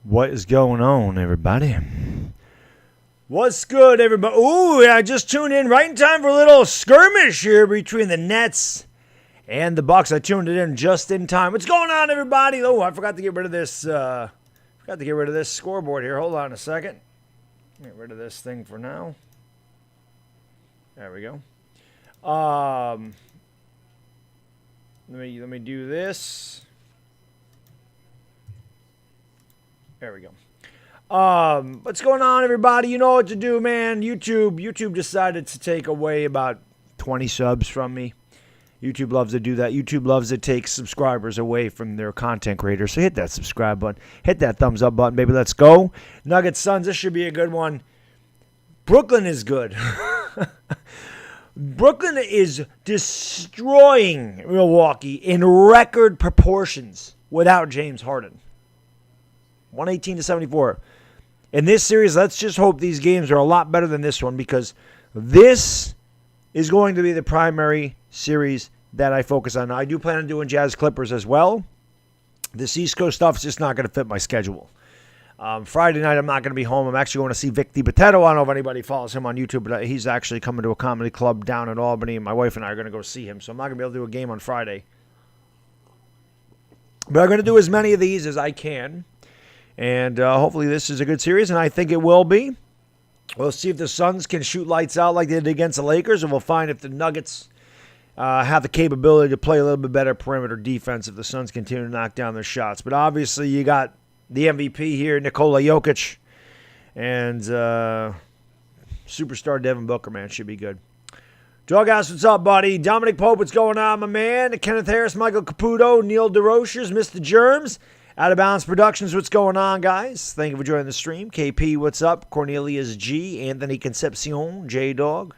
What is going on, everybody? What's good, everybody? Ooh, I just tuned in right in time for a little skirmish here between the Nets and the Bucks. I tuned it in just in time. What's going on, everybody? Oh, I forgot to get rid of this. Scoreboard here. Hold on a second. Get rid of this thing for now. There we go. Let me do this. There we go. What's going on, everybody? You know what to do, man. YouTube decided to take away about 20 subs from me. YouTube loves to do that. YouTube loves to take subscribers away from their content creators. So hit that subscribe button. Hit that thumbs up button, baby. Let's go. Nuggets Suns, this should be a good one. Brooklyn is good. Brooklyn is destroying Milwaukee in record proportions without James Harden. 118-74. In this series, let's just hope these games are a lot better than this one, because this is going to be the primary series that I focus on. Now, I do plan on doing Jazz Clippers as well. This East Coast stuff is just not going to fit my schedule. Friday night, I'm not going to be home. I'm actually going to see Vic DiPotetto. I don't know if anybody follows him on YouTube, but he's actually coming to a comedy club down in Albany, and my wife and I are going to go see him. So I'm not going to be able to do a game on Friday. But I'm going to do as many of these as I can. And hopefully this is a good series, and I think it will be. We'll see if the Suns can shoot lights out like they did against the Lakers, and we'll find if the Nuggets have the capability to play a little bit better perimeter defense if the Suns continue to knock down their shots. But obviously you got the MVP here, Nikola Jokic, and superstar Devin Booker, man. Should be good. Doghouse, what's up, buddy? Dominic Pope, what's going on, my man? Kenneth Harris, Michael Caputo, Neil DeRochers, Mr. Germs. Out of Bounds Productions, what's going on, guys? Thank you for joining the stream. KP, what's up? Cornelius G, Anthony Concepcion, J-Dog.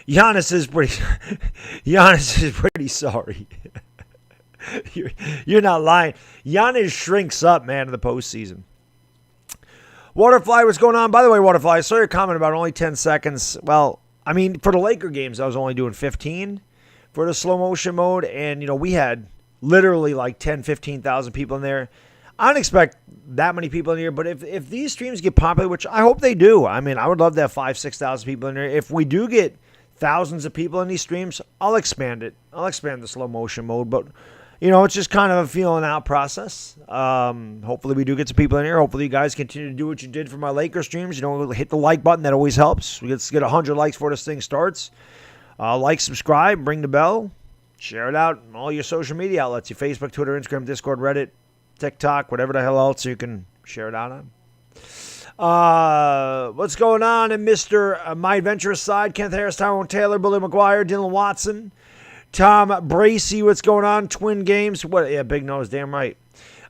Giannis is pretty sorry. You're not lying. Giannis shrinks up, man, in the postseason. Waterfly, what's going on? By the way, Waterfly, I saw your comment about only 10 seconds. Well, I mean, for the Laker games, I was only doing 15 for the slow motion mode. And, we had literally like 10, 15,000 people in there. I don't expect that many people in here, but if these streams get popular, which I hope they do, I mean, I would love to have 5,000, 6,000 people in there. If we do get thousands of people in these streams, I'll expand it. I'll expand the slow motion mode, but, it's just kind of a feeling out process. Hopefully we do get some people in here. Hopefully you guys continue to do what you did for my Lakers streams. Hit the like button. That always helps. Let's get 100 likes before this thing starts. Like, subscribe, ring the bell, share it out on all your social media outlets, your Facebook, Twitter, Instagram, Discord, Reddit, TikTok, whatever the hell else you can share it out on. What's going on in Mr. My Adventurous Side? Kenneth Harris, Tyrone Taylor, Billy McGuire, Dylan Watson, Tom Bracey. What's going on? Twin Games. Yeah, Big Nose, damn right.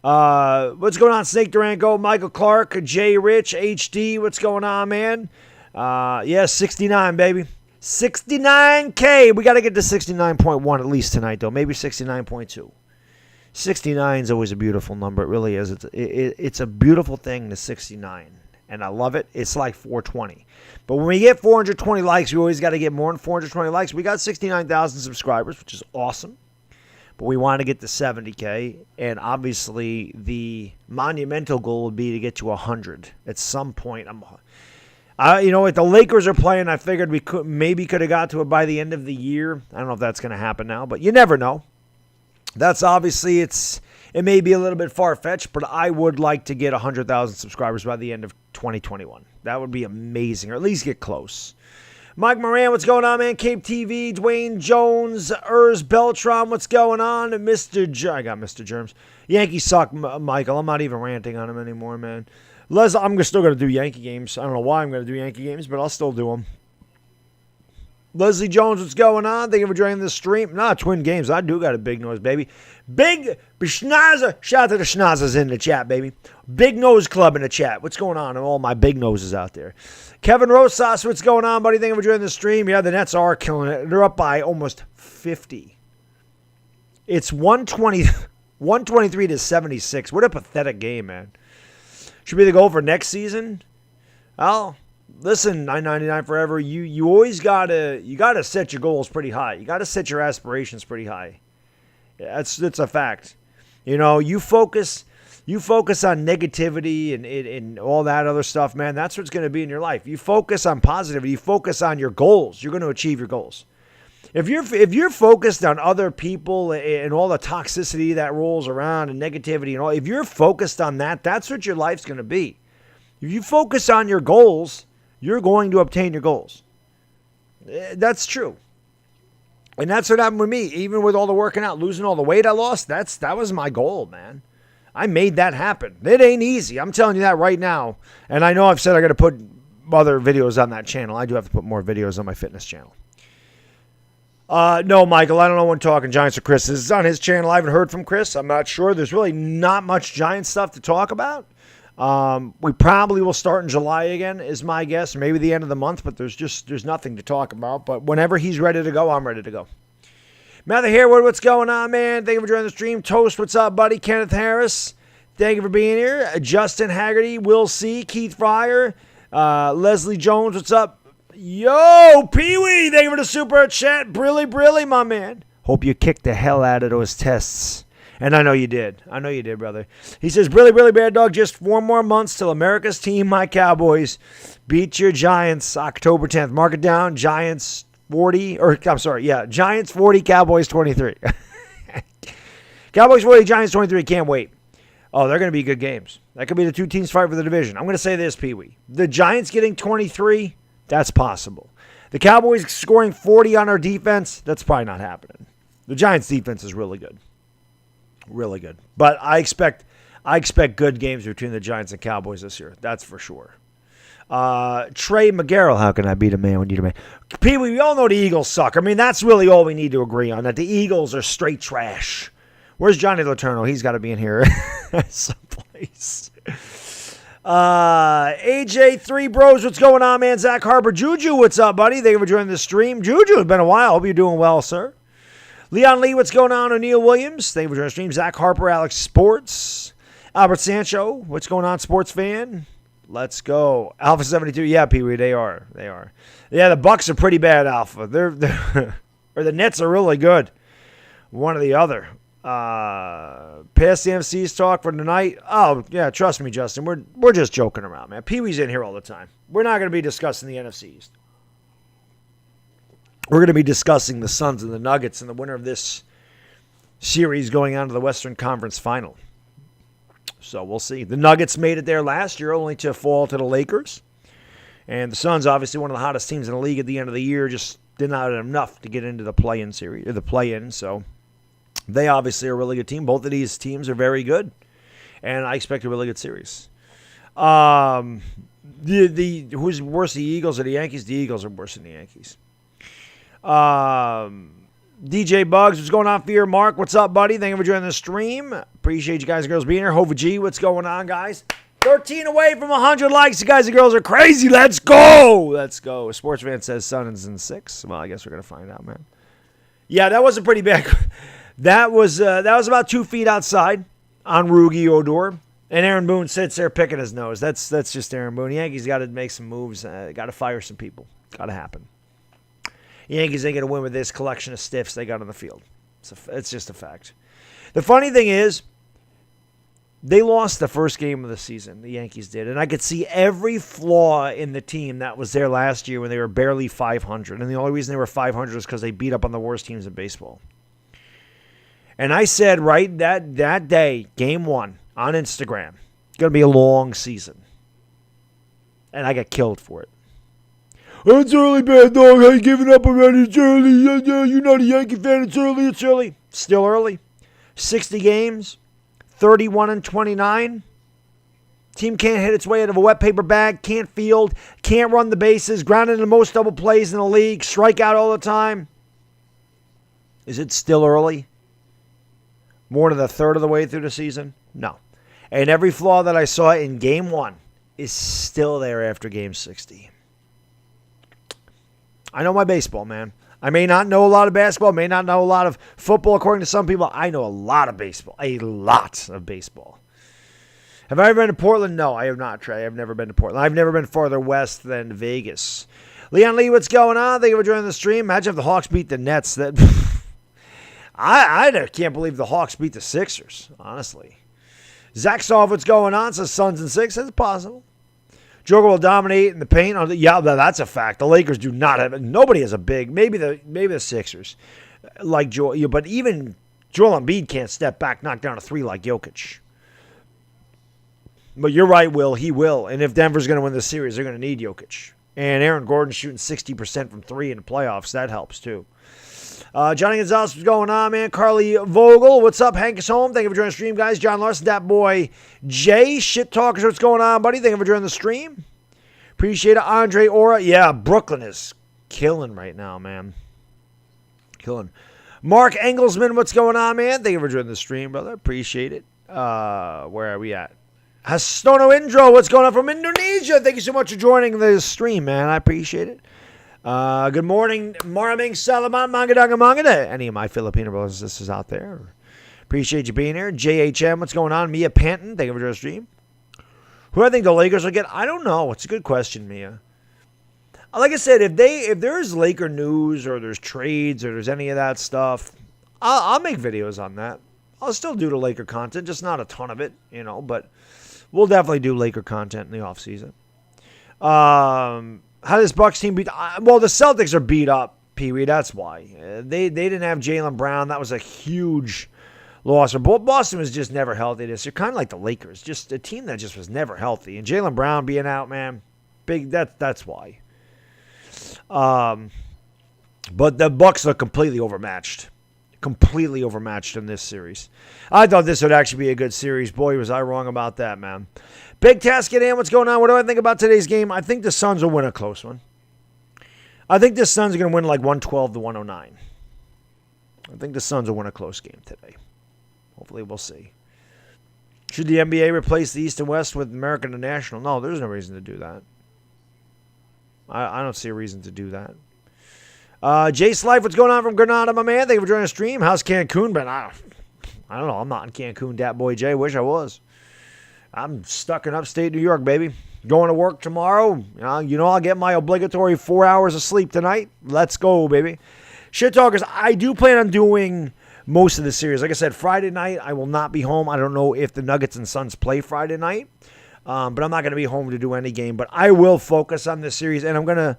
What's going on? Snake Durango, Michael Clark, Jay Rich, HD. What's going on, man? 69, baby. 69K. We got to get to 69.1 at least tonight, though. Maybe 69.2. 69 is always a beautiful number. It really is. It's a beautiful thing, the 69. And I love it. It's like 420. But when we get 420 likes, we always got to get more than 420 likes. We got 69,000 subscribers, which is awesome. But we want to get to 70K. And obviously, the monumental goal would be to get to 100 at some point. If the Lakers are playing, I figured we could have got to it by the end of the year. I don't know if that's going to happen now, but you never know. That's obviously, it may be a little bit far-fetched, but I would like to get 100,000 subscribers by the end of 2021. That would be amazing, or at least get close. Mike Moran, what's going on, man? Cape TV, Dwayne Jones, Urs Beltram, what's going on? And I got Mr. Germs. Yankees suck, Michael. I'm not even ranting on him anymore, man. I'm still going to do Yankee games. I don't know why I'm going to do Yankee games, but I'll still do them. Leslie Jones, what's going on? Thank you for joining the stream. Twin Games. I do got a Big Nose, baby. Big Schnazzer. Shout out to the Schnazzers in the chat, baby. Big Nose Club in the chat. What's going on? All my big noses out there. Kevin Rosas, what's going on, buddy? Thank you for joining the stream. Yeah, the Nets are killing it. They're up by almost 50. It's 123 to 76. What a pathetic game, man. Should be the goal for next season. Well, listen, $9.99 forever. You always gotta set your goals pretty high. You gotta set your aspirations pretty high. That's a fact. You focus. You focus on negativity and all that other stuff, man. That's what's going to be in your life. You focus on positivity. You focus on your goals. You're going to achieve your goals. If you're focused on other people and all the toxicity that rolls around and negativity and all, if you're focused on that, that's what your life's going to be. If you focus on your goals, you're going to obtain your goals. That's true. And that's what happened with me. Even with all the working out, losing all the weight I lost, that was my goal, man. I made that happen. It ain't easy. I'm telling you that right now. And I know I've said I got to put other videos on that channel. I do have to put more videos on my fitness channel. No, Michael, I don't know when Talking Giants or Chris. This is on his channel. I haven't heard from Chris. I'm not sure. There's really not much Giant stuff to talk about. We probably will start in July again, is my guess. Maybe the end of the month, but there's nothing to talk about. But whenever he's ready to go, I'm ready to go. Matthew Harewood, what's going on, man? Thank you for joining the stream. Toast, what's up, buddy? Kenneth Harris, thank you for being here. Justin Haggerty, Will C, Keith Fryer, Leslie Jones, what's up? Yo, Pee-wee, thank you for the super chat. Brilly, my man. Hope you kicked the hell out of those tests. And I know you did. I know you did, brother. He says, Brilly, Baddog, just 4 more months till America's team, my Cowboys, beat your Giants October 10th. Mark it down, Giants 40, Giants 40, Cowboys 23. Cowboys 40, Giants 23, can't wait. Oh, they're going to be good games. That could be the two teams fight for the division. I'm going to say this, Pee-wee. The Giants getting 23, that's possible. The Cowboys scoring 40 on our defense, that's probably not happening. The Giants' defense is really good. Really good. But I expect good games between the Giants and Cowboys this year. That's for sure. Trey McGarrell, how can I beat a man when you're a man? Pee-wee, we all know the Eagles suck. I mean, that's really all we need to agree on, that the Eagles are straight trash. Where's Johnny Letourneau? He's got to be in here someplace. AJ3 Bros, what's going on, man? Zach Harper. Juju, what's up, buddy? Thank you for joining the stream. Juju, it's been a while. Hope you're doing well, sir. Leon Lee, what's going on? O'Neal Williams, thank you for joining the stream. Zach Harper, Alex Sports. Albert Sancho, what's going on, sports fan? Let's go. Alpha 72, yeah, Pee-wee, they are. Yeah, the Bucks are pretty bad, Alpha. They're or the Nets are really good. One or the other. Past the MC's talk for tonight. Oh, yeah, trust me, Justin. We're just joking around, man. Pee-wee's in here all the time. We're not going to be discussing the NFC East. We're going to be discussing the Suns and the Nuggets and the winner of this series going on to the Western Conference Final. So we'll see. The Nuggets made it there last year, only to fall to the Lakers. And the Suns, obviously one of the hottest teams in the league at the end of the year, just did not have enough to get into the play-in series, or the play-in. So they obviously are a really good team. Both of these teams are very good, and I expect a really good series. Who's worse, the Eagles or the Yankees? The Eagles are worse than the Yankees. DJ Bugs, what's going on for you? Mark, what's up, buddy? Thank you for joining the stream. Appreciate you guys and girls being here. Hova G, what's going on, guys? 13 away from 100 likes. You guys and girls are crazy. Let's go. Let's go. A sports fan says Suns in 6. Well, I guess we're going to find out, man. Yeah, that was a pretty bad. That was about 2 feet outside on Rugi Odor. And Aaron Boone sits there picking his nose. That's just Aaron Boone. The Yankees got to make some moves. Got to fire some people. Got to happen. The Yankees ain't going to win with this collection of stiffs they got on the field. It's just a fact. The funny thing is, they lost the first game of the season. The Yankees did. And I could see every flaw in the team that was there last year when they were barely 500. And the only reason they were 500 is because they beat up on the worst teams in baseball. And I said right that day, game 1, on Instagram, it's going to be a long season. And I got killed for it. It's early, Baddog. How you giving up already? It's early. Yeah, you're not a Yankee fan. It's early. Still early. 60 games. 31-29. Team can't hit its way out of a wet paper bag. Can't field. Can't run the bases. Grounded in the most double plays in the league. Strike out all the time. Is it still early? More than a third of the way through the season? No. And every flaw that I saw in game 1 is still there after game 60. I know my baseball, man. I may not know a lot of basketball, may not know a lot of football, according to some people. I know a lot of baseball. A lot of baseball. Have I ever been to Portland? No, I have not, Trey. I've never been to Portland. I've never been farther west than Vegas. Leon Lee, what's going on? Thank you for joining the stream. Imagine if the Hawks beat the Nets. I can't believe the Hawks beat the Sixers, honestly. Zach saw what's going on, says Suns in 6. It's possible. Joker will dominate in the paint. Yeah, that's a fact. The Lakers do not have it. Nobody has a big. Maybe the Sixers, like Joel. But even Joel Embiid can't step back, knock down a 3 like Jokic. But you're right, Will. He will. And if Denver's going to win the series, they're going to need Jokic. And Aaron Gordon's shooting 60% from 3 in the playoffs. That helps, too. Johnny Gonzalez, what's going on, man? Carly Vogel, what's up? Hank is home. Thank you for joining the stream, guys. John Larson, that boy Jay. Shit Talkers, what's going on, buddy? Thank you for joining the stream. Appreciate it. Andre Ora. Yeah, Brooklyn is killing right now, man. Killing. Mark Engelsman, what's going on, man? Thank you for joining the stream, brother. Appreciate it. Where are we at? Hastono Indro, what's going on from Indonesia? Thank you so much for joining the stream, man. I appreciate it. Good morning, Maraming Salamat Mangadanga Mangada. Any of my Filipino brothers and sisters out there? Appreciate you being here. JHM, what's going on? Mia Panton, thank you for joining the stream. Who I think the Lakers will get? I don't know. It's a good question, Mia. Like I said, if there's Laker news or there's trades or there's any of that stuff, I'll make videos on that. I'll still do the Laker content, just not a ton of it, but we'll definitely do Laker content in the offseason. How does Bucks team beat? Well, the Celtics are beat up, Pee-wee. That's why. They didn't have Jaylen Brown. That was a huge loss. Boston was just never healthy this year. Kind of like the Lakers. Just a team that just was never healthy. And Jaylen Brown being out, man, big. That's why. But the Bucks look completely overmatched. Completely overmatched in this series. I thought this would actually be a good series. Boy, was I wrong about that, man. Big Task, get in. What's going on? What do I think about today's game? I think the Suns will win a close one. I think the Suns are going to win like 112 to 109. I think the Suns will win a close game today. Hopefully we'll see. Should the NBA replace the East and West with American and National? No, there's no reason to do that. I don't see a reason to do that. Jace Life, what's going on from Granada, my man? Thank you for joining the stream. How's Cancun been? I don't know. I'm not in Cancun, Dat Boy Jay. Wish I was. I'm stuck in upstate New York, baby. Going to work tomorrow. I'll get my obligatory 4 hours of sleep tonight. Let's go, baby. Shit Talkers, I do plan on doing most of the series. Like I said, Friday night, I will not be home. I don't know if the Nuggets and Suns play Friday night. But I'm not going to be home to do any game. But I will focus on this series, and I'm gonna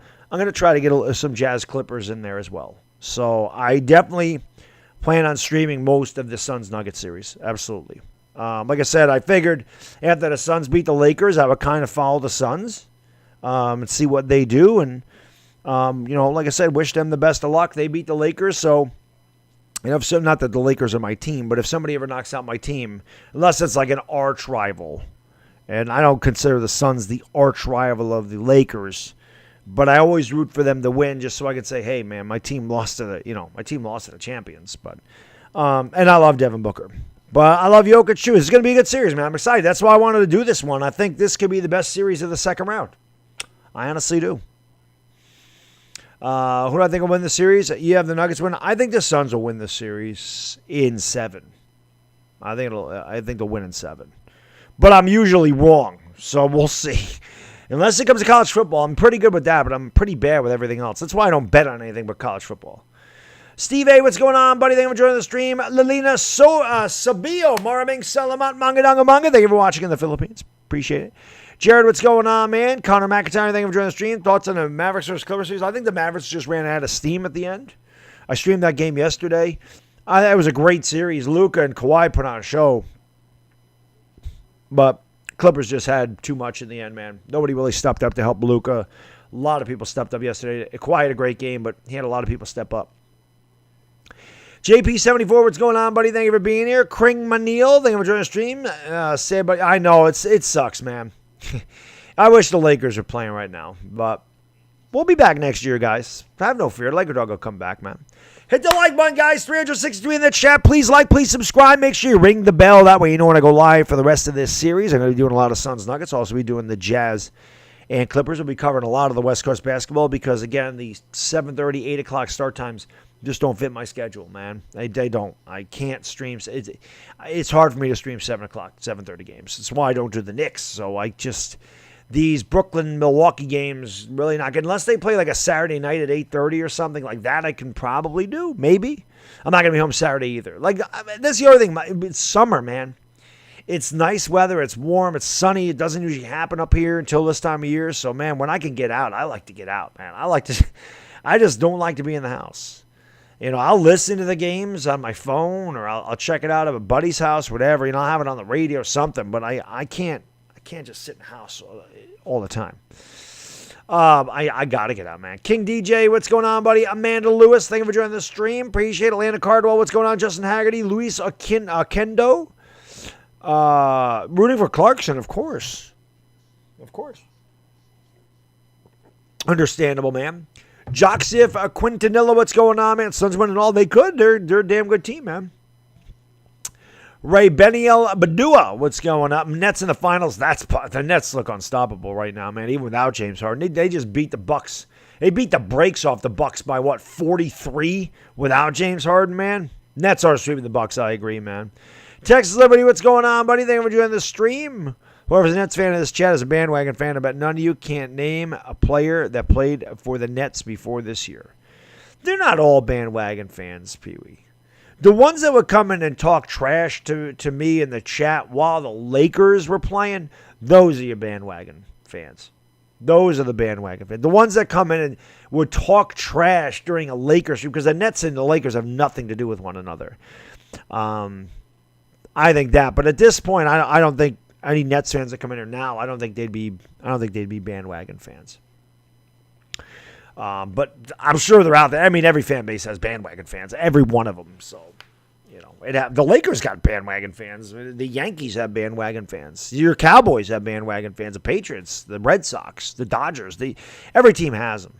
try to get some Jazz Clippers in there as well. So I definitely plan on streaming most of the Suns-Nuggets series. Absolutely. Like I said, I figured after the Suns beat the Lakers, I would kind of follow the Suns and see what they do. And, like I said, wish them the best of luck. They beat the Lakers, so not that the Lakers are my team, but if somebody ever knocks out my team, unless it's like an arch rival, and I don't consider the Suns the arch rival of the Lakers, but I always root for them to win just so I can say, hey, man, my team lost to the champions. But and I love Devin Booker. But I love Jokic, too. It's going to be a good series, man. I'm excited. That's why I wanted to do this one. I think this could be the best series of the second round. I honestly do. Who do I think will win the series? You have the Nuggets win. I think the Suns will win the series in 7. I think they'll win in 7. But I'm usually wrong, so we'll see. Unless it comes to college football, I'm pretty good with that, but I'm pretty bad with everything else. That's why I don't bet on anything but college football. Steve A., what's going on, buddy? Thank you for joining the stream. Lilina Sabio, Maraming Salamat Mangadanga Manga. Thank you for watching in the Philippines. Appreciate it. Jared, what's going on, man? Connor McIntyre, thank you for joining the stream. Thoughts on the Mavericks versus Clippers series? I think the Mavericks just ran out of steam at the end. I streamed that game yesterday. It was a great series. Luka and Kawhi put on a show. But Clippers just had too much in the end, man. Nobody really stepped up to help Luka. A lot of people stepped up yesterday. Kawhi had a great game, but he had a lot of people step up. JP74, what's going on, buddy? Thank you for being here. Kring Manil, thank you for joining the stream. I know, it sucks, man. I wish the Lakers were playing right now, but we'll be back next year, guys. Have no fear. Laker Dog will come back, man. Hit the like button, guys. 363 in the chat. Please like, please subscribe. Make sure you ring the bell. That way you know when I go live for the rest of this series. I'm going to be doing a lot of Suns Nuggets. Also be doing the Jazz and Clippers. We'll be covering a lot of the West Coast basketball because, again, the 7:30, 8 o'clock start times just don't fit my schedule, man. They don't. I can't stream. It's hard for me to stream 7 o'clock, 7:30 games. That's why I don't do the Knicks. So these Brooklyn-Milwaukee games, really not good. Unless they play like a Saturday night at 8:30 or something like that, I can probably do, maybe. I'm not going to be home Saturday either. That's the other thing. It's summer, man. It's nice weather. It's warm. It's sunny. It doesn't usually happen up here until this time of year. So, man, when I can get out, I like to get out, man. I just don't like to be in the house. I'll listen to the games on my phone, or I'll check it out at a buddy's house, whatever. I'll have it on the radio or something, but I can't just sit in the house all the time. I got to get out, man. King DJ, what's going on, buddy? Amanda Lewis, thank you for joining the stream. Appreciate it. Atlanta Cardwell, what's going on? Justin Haggerty, Luis Kendo. Rooting for Clarkson, of course. Of course. Understandable, man. Joxif Quintanilla, what's going on, man? Suns winning all they could. They're a damn good team, man. Ray Beniel Badua, what's going on? Nets in the finals. The Nets look unstoppable right now, man. Even without James Harden, they just beat the Bucks. They beat the brakes off the Bucks by 43 without James Harden, man. Nets are sweeping the Bucks. I agree, man. Texas Liberty, what's going on, buddy? Thank you for joining the stream. Whoever's a Nets fan in this chat is a bandwagon fan. I bet none of you can't name a player that played for the Nets before this year. They're not all bandwagon fans, Pee-wee. The ones that would come in and talk trash to me in the chat while the Lakers were playing, those are your bandwagon fans. Those are the bandwagon fans. The ones that come in and would talk trash during a Lakers, because the Nets and the Lakers have nothing to do with one another. I think that, but at this point, I don't think any Nets fans that come in here now, I don't think they'd be bandwagon fans. But I'm sure they're out there. I mean, every fan base has bandwagon fans, every one of them. So, the Lakers got bandwagon fans. The Yankees have bandwagon fans. Your Cowboys have bandwagon fans. The Patriots, the Red Sox, the Dodgers. Every team has them.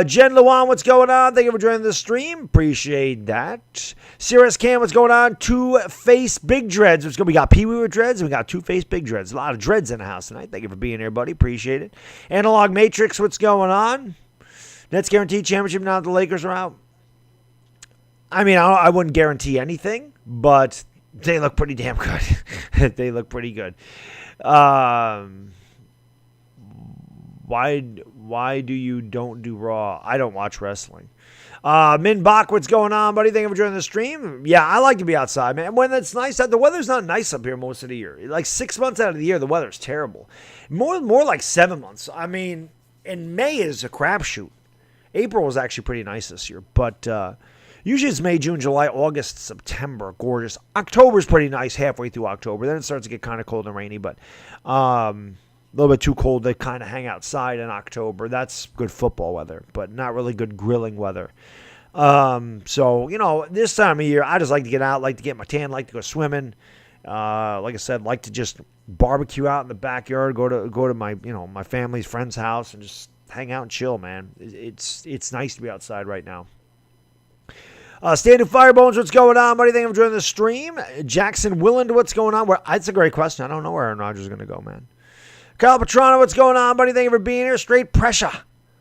Jen Luan, what's going on? Thank you for joining the stream. Appreciate that. Sirius Cam, what's going on? Two-Face Big Dreads. We got Pee-wee with dreads, and we got Two-Face Big Dreads. A lot of dreads in the house tonight. Thank you for being here, buddy. Appreciate it. Analog Matrix, what's going on? Nets guaranteed championship now that the Lakers are out. I mean, I wouldn't guarantee anything, but they look pretty damn good. They look pretty good. Why do you don't do Raw? I don't watch wrestling. Min Bach, what's going on, buddy? Thank you for joining the stream. Yeah, I like to be outside, man. When it's nice, the weather's not nice up here most of the year. Like 6 months out of the year, the weather's terrible. More like 7 months. I mean, in May is a crapshoot. April was actually pretty nice this year, but usually it's May, June, July, August, September, gorgeous. October's pretty nice halfway through October. Then it starts to get kind of cold and rainy, but a little bit too cold to kind of hang outside in October. That's good football weather, but not really good grilling weather. So, this time of year, I just like to get out, like to get my tan, like to go swimming. Like I said, like to just barbecue out in the backyard, go to my, my family's friend's house and just hang out and chill, man. It's nice to be outside right now. Standing Firebones, what's going on, buddy? Thank you for joining the stream. Jackson Willand, what's going on? That's a great question. I don't know where Aaron Rodgers is going to go, man. Kyle Petrano, what's going on, buddy? Thank you for being here. Straight pressure.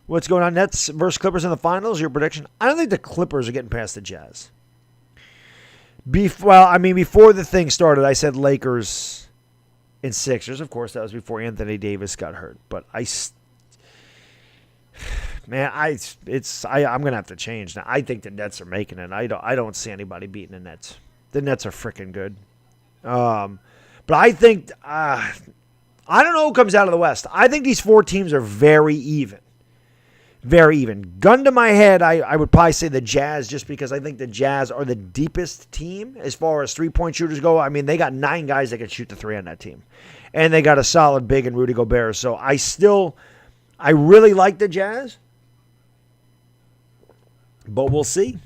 What's going on? Nets versus Clippers in the finals. Your prediction? I don't think the Clippers are getting past the Jazz. Before the thing started, I said Lakers and Sixers. Of course, that was before Anthony Davis got hurt. But I'm gonna have to change now. I think the Nets are making it. I don't see anybody beating the Nets. The Nets are freaking good. But I think I don't know who comes out of the West. I think these four teams are very even. Very even. Gun to my head, I would probably say the Jazz, just because I think the Jazz are the deepest team as far as three-point shooters go. I mean, they got 9 guys that can shoot the three on that team. And they got a solid big in Rudy Gobert. So I really like the Jazz. But we'll see.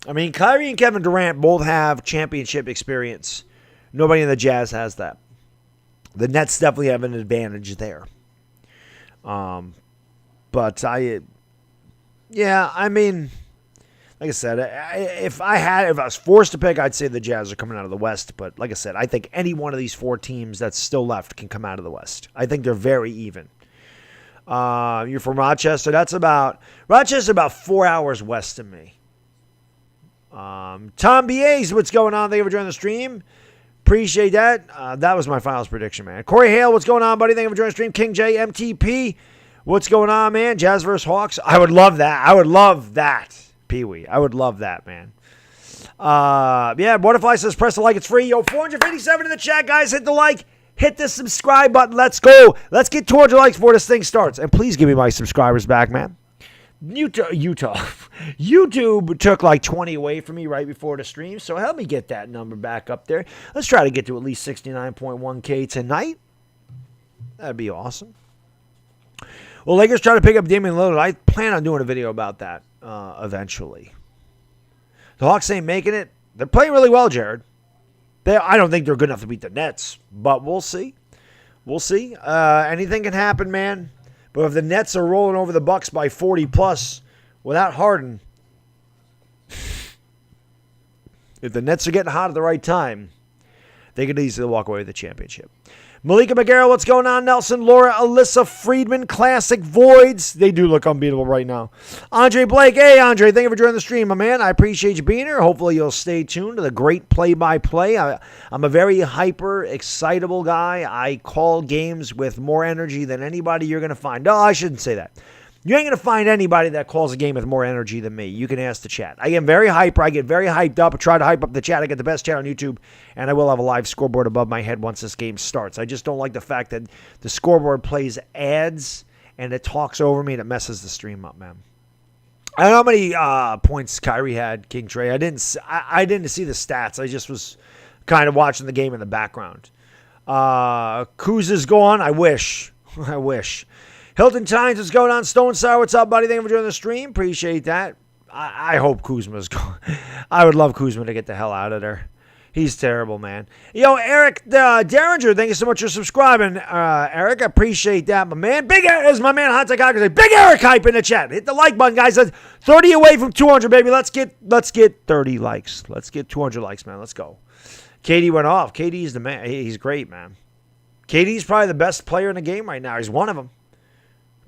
I mean, Kyrie and Kevin Durant both have championship experience. Nobody in the Jazz has that. The Nets definitely have an advantage there. But like I said, if I was forced to pick, I'd say the Jazz are coming out of the West. But like I said, I think any one of these 4 teams that's still left can come out of the West. I think they're very even. You're from Rochester. Rochester's about 4 hours west of me. Tom B.A.'s what's going on? Thank you for joining the stream. Appreciate that. That was my finals prediction, man. Corey Hale, what's going on, buddy? Thank you for joining the stream. King J, MTP, what's going on, man? Jazz versus Hawks. I would love that. Pee-wee. I would love that, man. Yeah, Butterfly says press the like. It's free. Yo, 457 in the chat, guys. Hit the like. Hit the subscribe button. Let's go. Let's get 200 likes before this thing starts. And please give me my subscribers back, man. YouTube took like 20 away from me right before the stream, so help me get that number back up there. Let's try to get to at least 69.1K tonight. That'd be awesome. Well, Lakers try to pick up Damian Lillard. I plan on doing a video about that eventually. The Hawks ain't making it. They're playing really well, Jared. I don't think they're good enough to beat the Nets, but we'll see. We'll see. Anything can happen, man. But if the Nets are rolling over the Bucks by 40+ without Harden, if the Nets are getting hot at the right time, they could easily walk away with the championship. Malika McGarrett, what's going on? Nelson, Laura, Alyssa, Friedman, Classic Voids. They do look unbeatable right now. Andre Blake. Hey, Andre, thank you for joining the stream, my man. I appreciate you being here. Hopefully you'll stay tuned to the great play-by-play. I'm a very hyper, excitable guy. I call games with more energy than anybody you're going to find. No, I shouldn't say that. You ain't going to find anybody that calls a game with more energy than me. You can ask the chat. I get very hyper. I get very hyped up. I try to hype up the chat. I get the best chat on YouTube, and I will have a live scoreboard above my head once this game starts. I just don't like the fact that the scoreboard plays ads, and it talks over me, and it messes the stream up, man. I don't know how many points Kyrie had, King Trey. I didn't see the stats. I just was kind of watching the game in the background. Kuz is gone. I wish. I wish. Hilton Tynes, what's going on? Stone Sour, what's up, buddy? Thank you for joining the stream. Appreciate that. I hope Kuzma's gone. I would love Kuzma to get the hell out of there. He's terrible, man. Yo, Eric Derringer, thank you so much for subscribing. Eric, I appreciate that, my man. Big Eric is my man. Hot Tech Hockey. Big Eric hype in the chat. Hit the like button, guys. That's 30 away from 200, baby. Let's get 30 likes. Let's get 200 likes, man. Let's go. KD went off. KD's the man. He's great, man. KD's probably the best player in the game right now. He's one of them.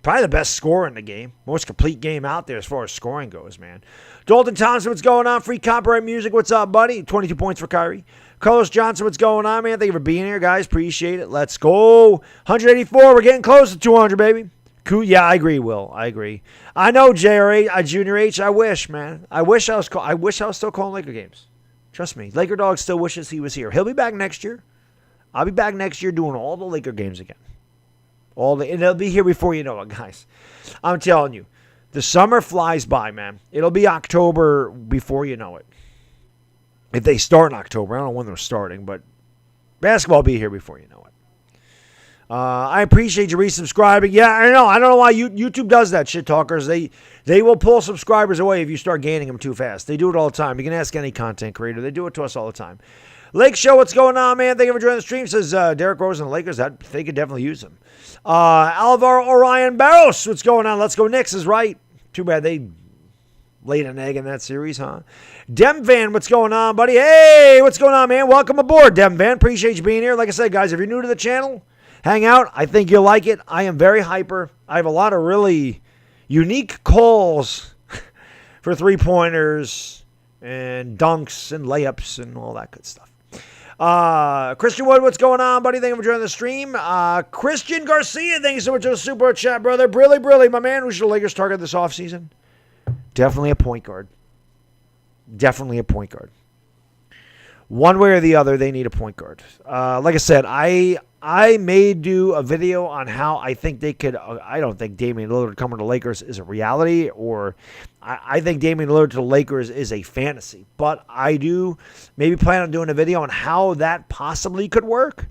Probably the best scorer in the game. Most complete game out there as far as scoring goes, man. Dalton Thompson, what's going on? Free copyright music, what's up, buddy? 22 points for Kyrie. Carlos Johnson, what's going on, man? Thank you for being here, guys. Appreciate it. Let's go. 184. We're getting close to 200, baby. Cool. Yeah, I agree, Will. I agree. I know, Junior H. I wish, man. I wish I was still calling Laker games. Trust me. Laker Dog still wishes he was here. He'll be back next year. I'll be back next year doing all the Laker games again. And it'll be here before you know it, guys. I'm telling you, the summer flies by, man. It'll be October before you know it. If they start in October, I don't know when they're starting, but basketball will be here before you know it. I appreciate you resubscribing. Yeah, I know. I don't know why YouTube does that, shit talkers. They will pull subscribers away if you start gaining them too fast. They do it all the time. You can ask any content creator. They do it to us all the time. Lake Show, what's going on, man? Thank you for joining the stream. Says Derrick Rose and the Lakers. They could definitely use him. Alvaro Orion Barros, what's going on? Let's go Knicks is right. Too bad they laid an egg in that series, huh? Dem Van, what's going on, buddy? Hey, what's going on, man? Welcome aboard, Dem Van. Appreciate you being here. Like I said, guys, if you're new to the channel, hang out. I think you'll like it. I am very hyper. I have a lot of really unique calls for three-pointers and dunks and layups and all that good stuff. Christian Wood, what's going on, buddy? Thank you for joining the stream. Christian Garcia, thank you so much for the super chat, brother. Brilly, my man. Who should the Lakers target this offseason? Definitely a point guard. Definitely a point guard. One way or the other, they need a point guard. Like I said, I may do a video on how I think they could. I don't think Damian Lillard coming to Lakers is a reality, or I think Damian Lillard to the Lakers is a fantasy. But I do maybe plan on doing a video on how that possibly could work.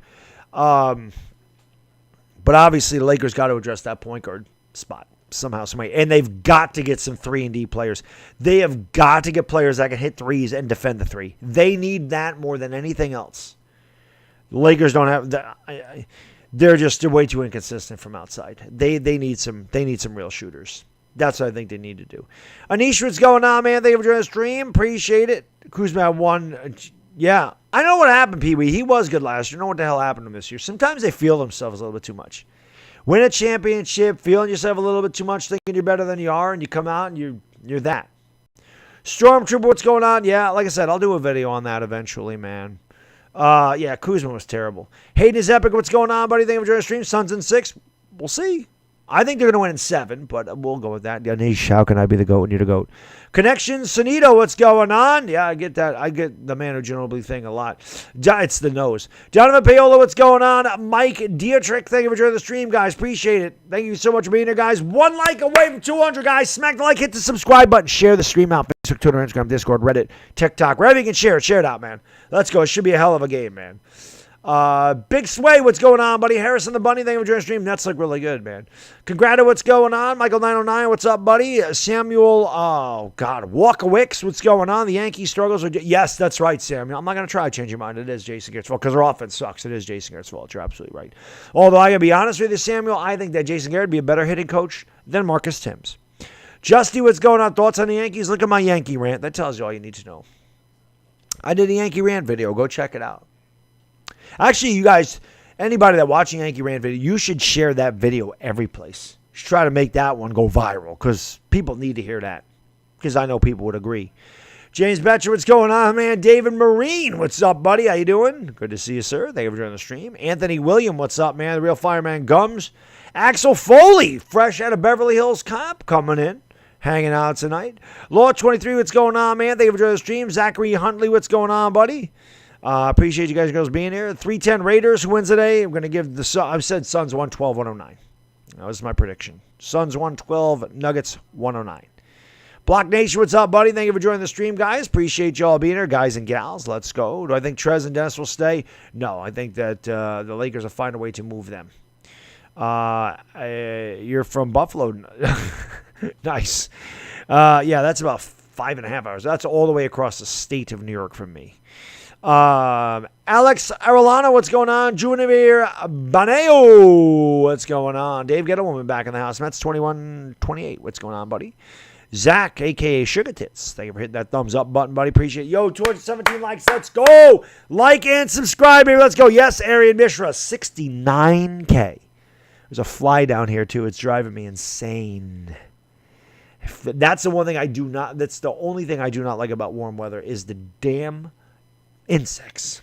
But obviously, the Lakers got to address that point guard spot somehow, somebody, and they've got to get some 3-and-D players. They have got to get players that can hit threes and defend the three. They need that more than anything else. The Lakers don't have that. They're way too inconsistent from outside. They need some real shooters. That's what I think they need to do. Anish, what's going on, man? Thank you for joining the stream. Appreciate it. Kuzma won. Yeah, I know what happened, Pee Wee. He was good last year. I know what the hell happened to him this year. Sometimes they feel themselves a little bit too much. Win a championship, feeling yourself a little bit too much, thinking you're better than you are, and you come out and you're that. Stormtrooper, what's going on? Yeah, like I said, I'll do a video on that eventually, man. Yeah, Kuzma was terrible. Hayden is epic. What's going on, buddy? Thank you for joining the stream. Suns in 6. We'll see. I think they're going to win in 7, but we'll go with that. Ganesh, how can I be the GOAT when you're the GOAT? Connection, Sunito, what's going on? Yeah, I get that. I get the Manu Ginobili thing a lot. It's the nose. Donovan Paola, what's going on? Mike Dietrich, thank you for joining the stream, guys. Appreciate it. Thank you so much for being here, guys. 1 like away from 200, guys. Smack the like, hit the subscribe button, share the stream out. Facebook, Twitter, Instagram, Discord, Reddit, TikTok. Wherever you can share it. Share it out, man. Let's go. It should be a hell of a game, man. Big Sway, what's going on, buddy? Harrison the Bunny, thank you for joining the stream. Nets look really good, man. Congrata, what's going on? Michael909, what's up, buddy? Samuel, Walkowicz, what's going on? The Yankees struggles are... Yes, that's right, Samuel. I'm not going to try to change your mind. It is Jason Garrett's fault because their offense sucks. It is Jason Garrett's fault. You're absolutely right. Although I got to be honest with you, Samuel, I think that Jason Garrett would be a better hitting coach than Marcus Timms. Justy, what's going on? Thoughts on the Yankees? Look at my Yankee rant. That tells you all you need to know. I did a Yankee rant video. Go check it out. Actually, you guys, anybody that watching Yankee Rant video, you should share that video every place. You should try to make that one go viral because people need to hear that because I know people would agree. James Betcher, what's going on, man? David Marine, what's up, buddy? How you doing? Good to see you, sir. Thank you for joining the stream. Anthony William, what's up, man? The real fireman Gums. Axel Foley, fresh out of Beverly Hills Cop, coming in. Hanging out tonight. Law 23, what's going on, man? Thank you for joining the stream. Zachary Huntley, what's going on, buddy? Appreciate you guys and girls being here. 310 Raiders, who wins today? I'm going to give the I've said Suns 112, 109. That was my prediction. Suns 112, Nuggets 109. Block Nation, what's up, buddy? Thank you for joining the stream, guys. Appreciate y'all being here, guys and gals. Let's go. Do I think Trez and Dennis will stay? No, I think that the Lakers will find a way to move them. You're from Buffalo. Nice. Yeah, that's about 5.5 hours. That's all the way across the state of New York from me. Alex Arellano, what's going on? Junimir Baneo, what's going on? Dave Gettlewoman back in the house. Mets 21-28. What's going on, buddy? Zach, a.k.a. Sugar Tits. Thank you for hitting that thumbs up button, buddy. Appreciate it. Yo, towards 17 likes. Let's go. Like and subscribe, baby. Let's go. Yes, Arian Mishra, 69K. There's a fly down here, too. It's driving me insane. That's the one thing I do not, that's the only thing I do not like about warm weather is the damn insects.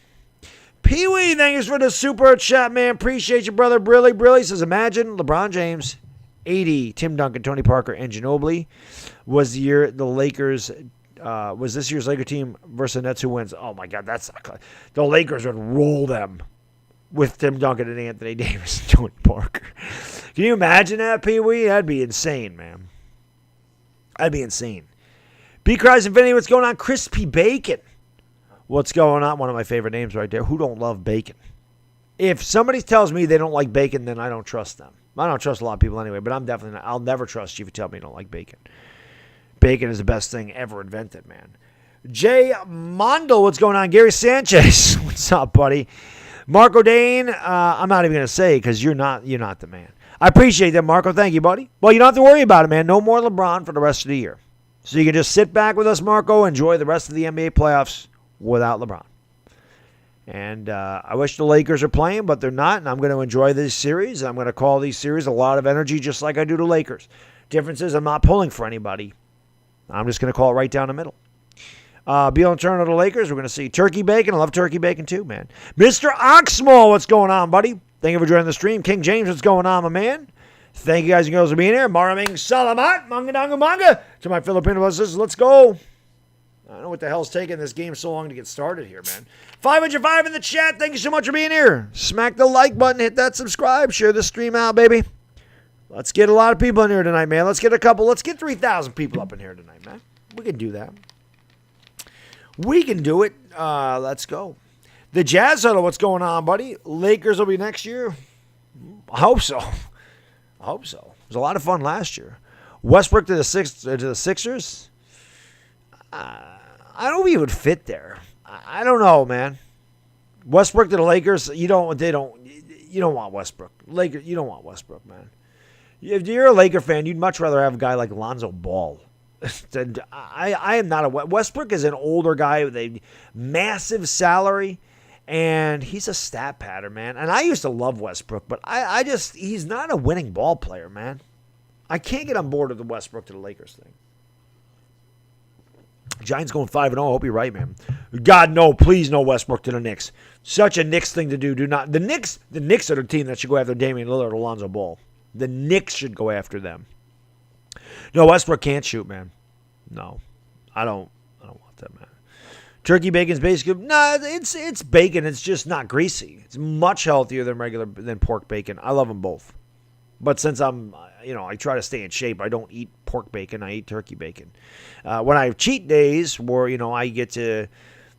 Pee-wee, thanks for the super chat, man. Appreciate you, brother. Brilly says, imagine LeBron James, 80, Tim Duncan, Tony Parker, and Ginobili was the year the Lakers, was this year's Laker team versus the Nets who wins. Oh, my God, that's the Lakers would roll them with Tim Duncan and Anthony Davis and Tony Parker. Can you imagine that, Pee-wee? That'd be insane, man. That'd be insane. B. Cries Infinity, what's going on? Crispy Bacon. What's going on? One of my favorite names right there. Who don't love bacon? If somebody tells me they don't like bacon, then I don't trust them. I don't trust a lot of people anyway, but I'm definitely not. I'll never trust you if you tell me you don't like bacon. Bacon is the best thing ever invented, man. Jay Mondel, what's going on? Gary Sanchez, what's up, buddy? Marco Dane, I'm not even going to say because you're not the man. I appreciate that, Marco. Thank you, buddy. Well, you don't have to worry about it, man. No more LeBron for the rest of the year. So you can just sit back with us, Marco, enjoy the rest of the NBA playoffs without LeBron. And I wish the Lakers are playing, but they're not, and I'm going to enjoy this series. I'm going to call these series a lot of energy just like I do the Lakers. Difference is I'm not pulling for anybody. I'm just going to call it right down the middle. Beal and Turner to the Lakers. We're going to see turkey bacon. I love turkey bacon too, man. Mr. Oxmall, what's going on, buddy? Thank you for joining the stream. King James, what's going on, my man? Thank you guys and girls for being here. Maraming Salamat, Manga Danga Manga. To my Filipino brothers, let's go. I don't know what the hell's taking this game so long to get started here, man. 505 in the chat. Thank you so much for being here. Smack the like button. Hit that subscribe. Share the stream out, baby. Let's get a lot of people in here tonight, man. Let's get 3,000 people up in here tonight, man. We can do that. We can do it. Let's go. The Jazz Huddle, what's going on, buddy? Lakers will be next year. I hope so. It was a lot of fun last year. Westbrook to the Sixers. I don't know if he would fit there. I don't know, man. Westbrook to the Lakers. You don't want Westbrook. You don't want Westbrook, man. If you're a Laker fan, you'd much rather have a guy like Lonzo Ball. I am not a Westbrook is an older guy with a massive salary, and he's a stat pattern, man. And I used to love Westbrook, but he's not a winning ball player, man. I can't get on board with the Westbrook to the Lakers thing. Giants going 5-0. I hope you're right, man. God, no, please no Westbrook to the Knicks. Such a Knicks thing to do. Do not. The Knicks are the team that should go after Damian Lillard or Lonzo Ball. The Knicks should go after them. No, Westbrook can't shoot, man. No, I don't want that, man. Turkey bacon's basically it's bacon. It's just not greasy. It's much healthier than pork bacon. I love them both, but since I try to stay in shape, I don't eat pork bacon. I eat turkey bacon. When I have cheat days where I get to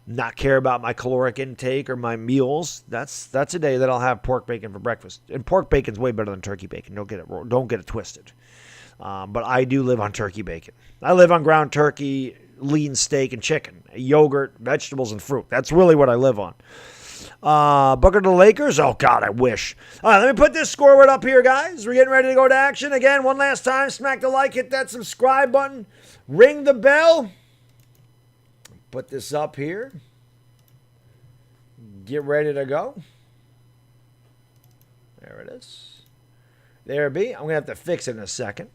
not care about my caloric intake or my meals, that's a day that I'll have pork bacon for breakfast. And pork bacon's way better than turkey bacon. Don't get it twisted. But I do live on turkey bacon. I live on ground turkey, lean steak, and chicken, yogurt, vegetables, and fruit. That's really what I live on. Booker to the Lakers? Oh, God, I wish. All right, let me put this scoreboard up here, guys. We're getting ready to go to action. Again, one last time, smack the like, hit that subscribe button, ring the bell. Put this up here. Get ready to go. There it is. There it be. I'm going to have to fix it in a second.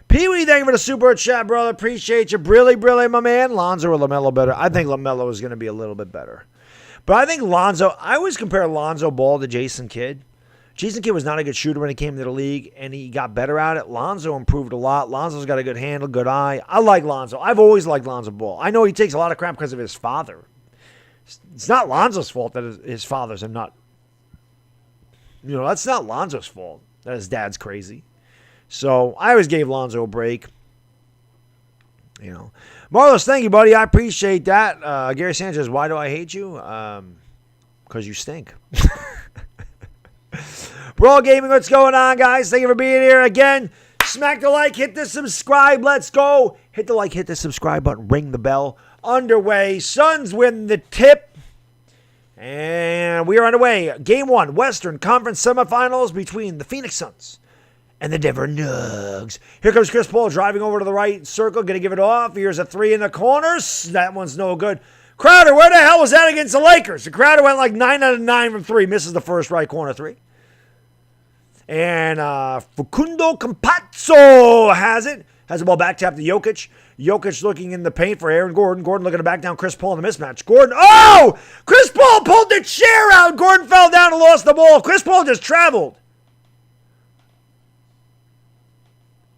Pee-wee, thank you for the super chat, brother. Appreciate you. Brilly, my man. Lonzo or LaMelo better? I think LaMelo is going to be a little bit better. But I think Lonzo, I always compare Lonzo Ball to Jason Kidd. Jason Kidd was not a good shooter when he came to the league, and he got better at it. Lonzo improved a lot. Lonzo's got a good handle, good eye. I like Lonzo. I've always liked Lonzo Ball. I know he takes a lot of crap because of his father. It's not Lonzo's fault that his father's a nut. That's not Lonzo's fault that his dad's crazy. So I always gave Lonzo a break. Marlos, thank you, buddy. I appreciate that. Gary Sanchez, why do I hate you? Because you stink. Brawl Gaming, what's going on, guys? Thank you for being here again. Smack the like, hit the subscribe. Let's go. Hit the like, hit the subscribe button, ring the bell. Underway. Suns win the tip. And we are underway. Game 1, Western Conference semifinals between the Phoenix Suns and the Denver Nuggets. Here comes Chris Paul driving over to the right circle. Going to give it off. Here's a three in the corners. That one's no good. Crowder, where the hell was that against the Lakers? The Crowder went like 9 out of 9 from 3. Misses the first right corner 3. And Facundo Campazzo has it. Has the ball back tap to Jokic. Jokic looking in the paint for Aaron Gordon. Gordon looking to back down Chris Paul in the mismatch. Gordon, oh! Chris Paul pulled the chair out. Gordon fell down and lost the ball. Chris Paul just traveled.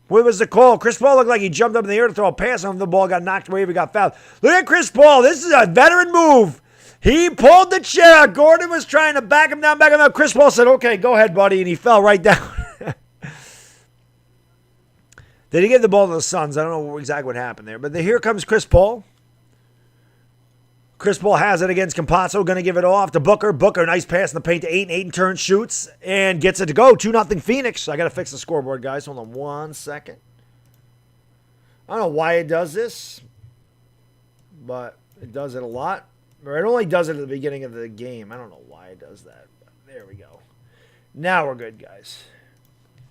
What was the call? Chris Paul looked like he jumped up in the air to throw a pass on him. The ball got knocked away. He got fouled. Look at Chris Paul. This is a veteran move. He pulled the chair out. Gordon was trying to back him down. Chris Paul said, okay, go ahead, buddy. And he fell right down. Did he give the ball to the Suns? I don't know exactly what happened there. But here comes Chris Paul. Chris Paul has it against Campazzo. Going to give it off to Booker. Booker, nice pass in the paint to Ayton. Ayton turns, shoots, and gets it to go. 2-0 Phoenix. I got to fix the scoreboard, guys. Hold on 1 second. I don't know why it does this, but it does it a lot. Or it only does it at the beginning of the game. I don't know why it does that. But there we go. Now we're good, guys.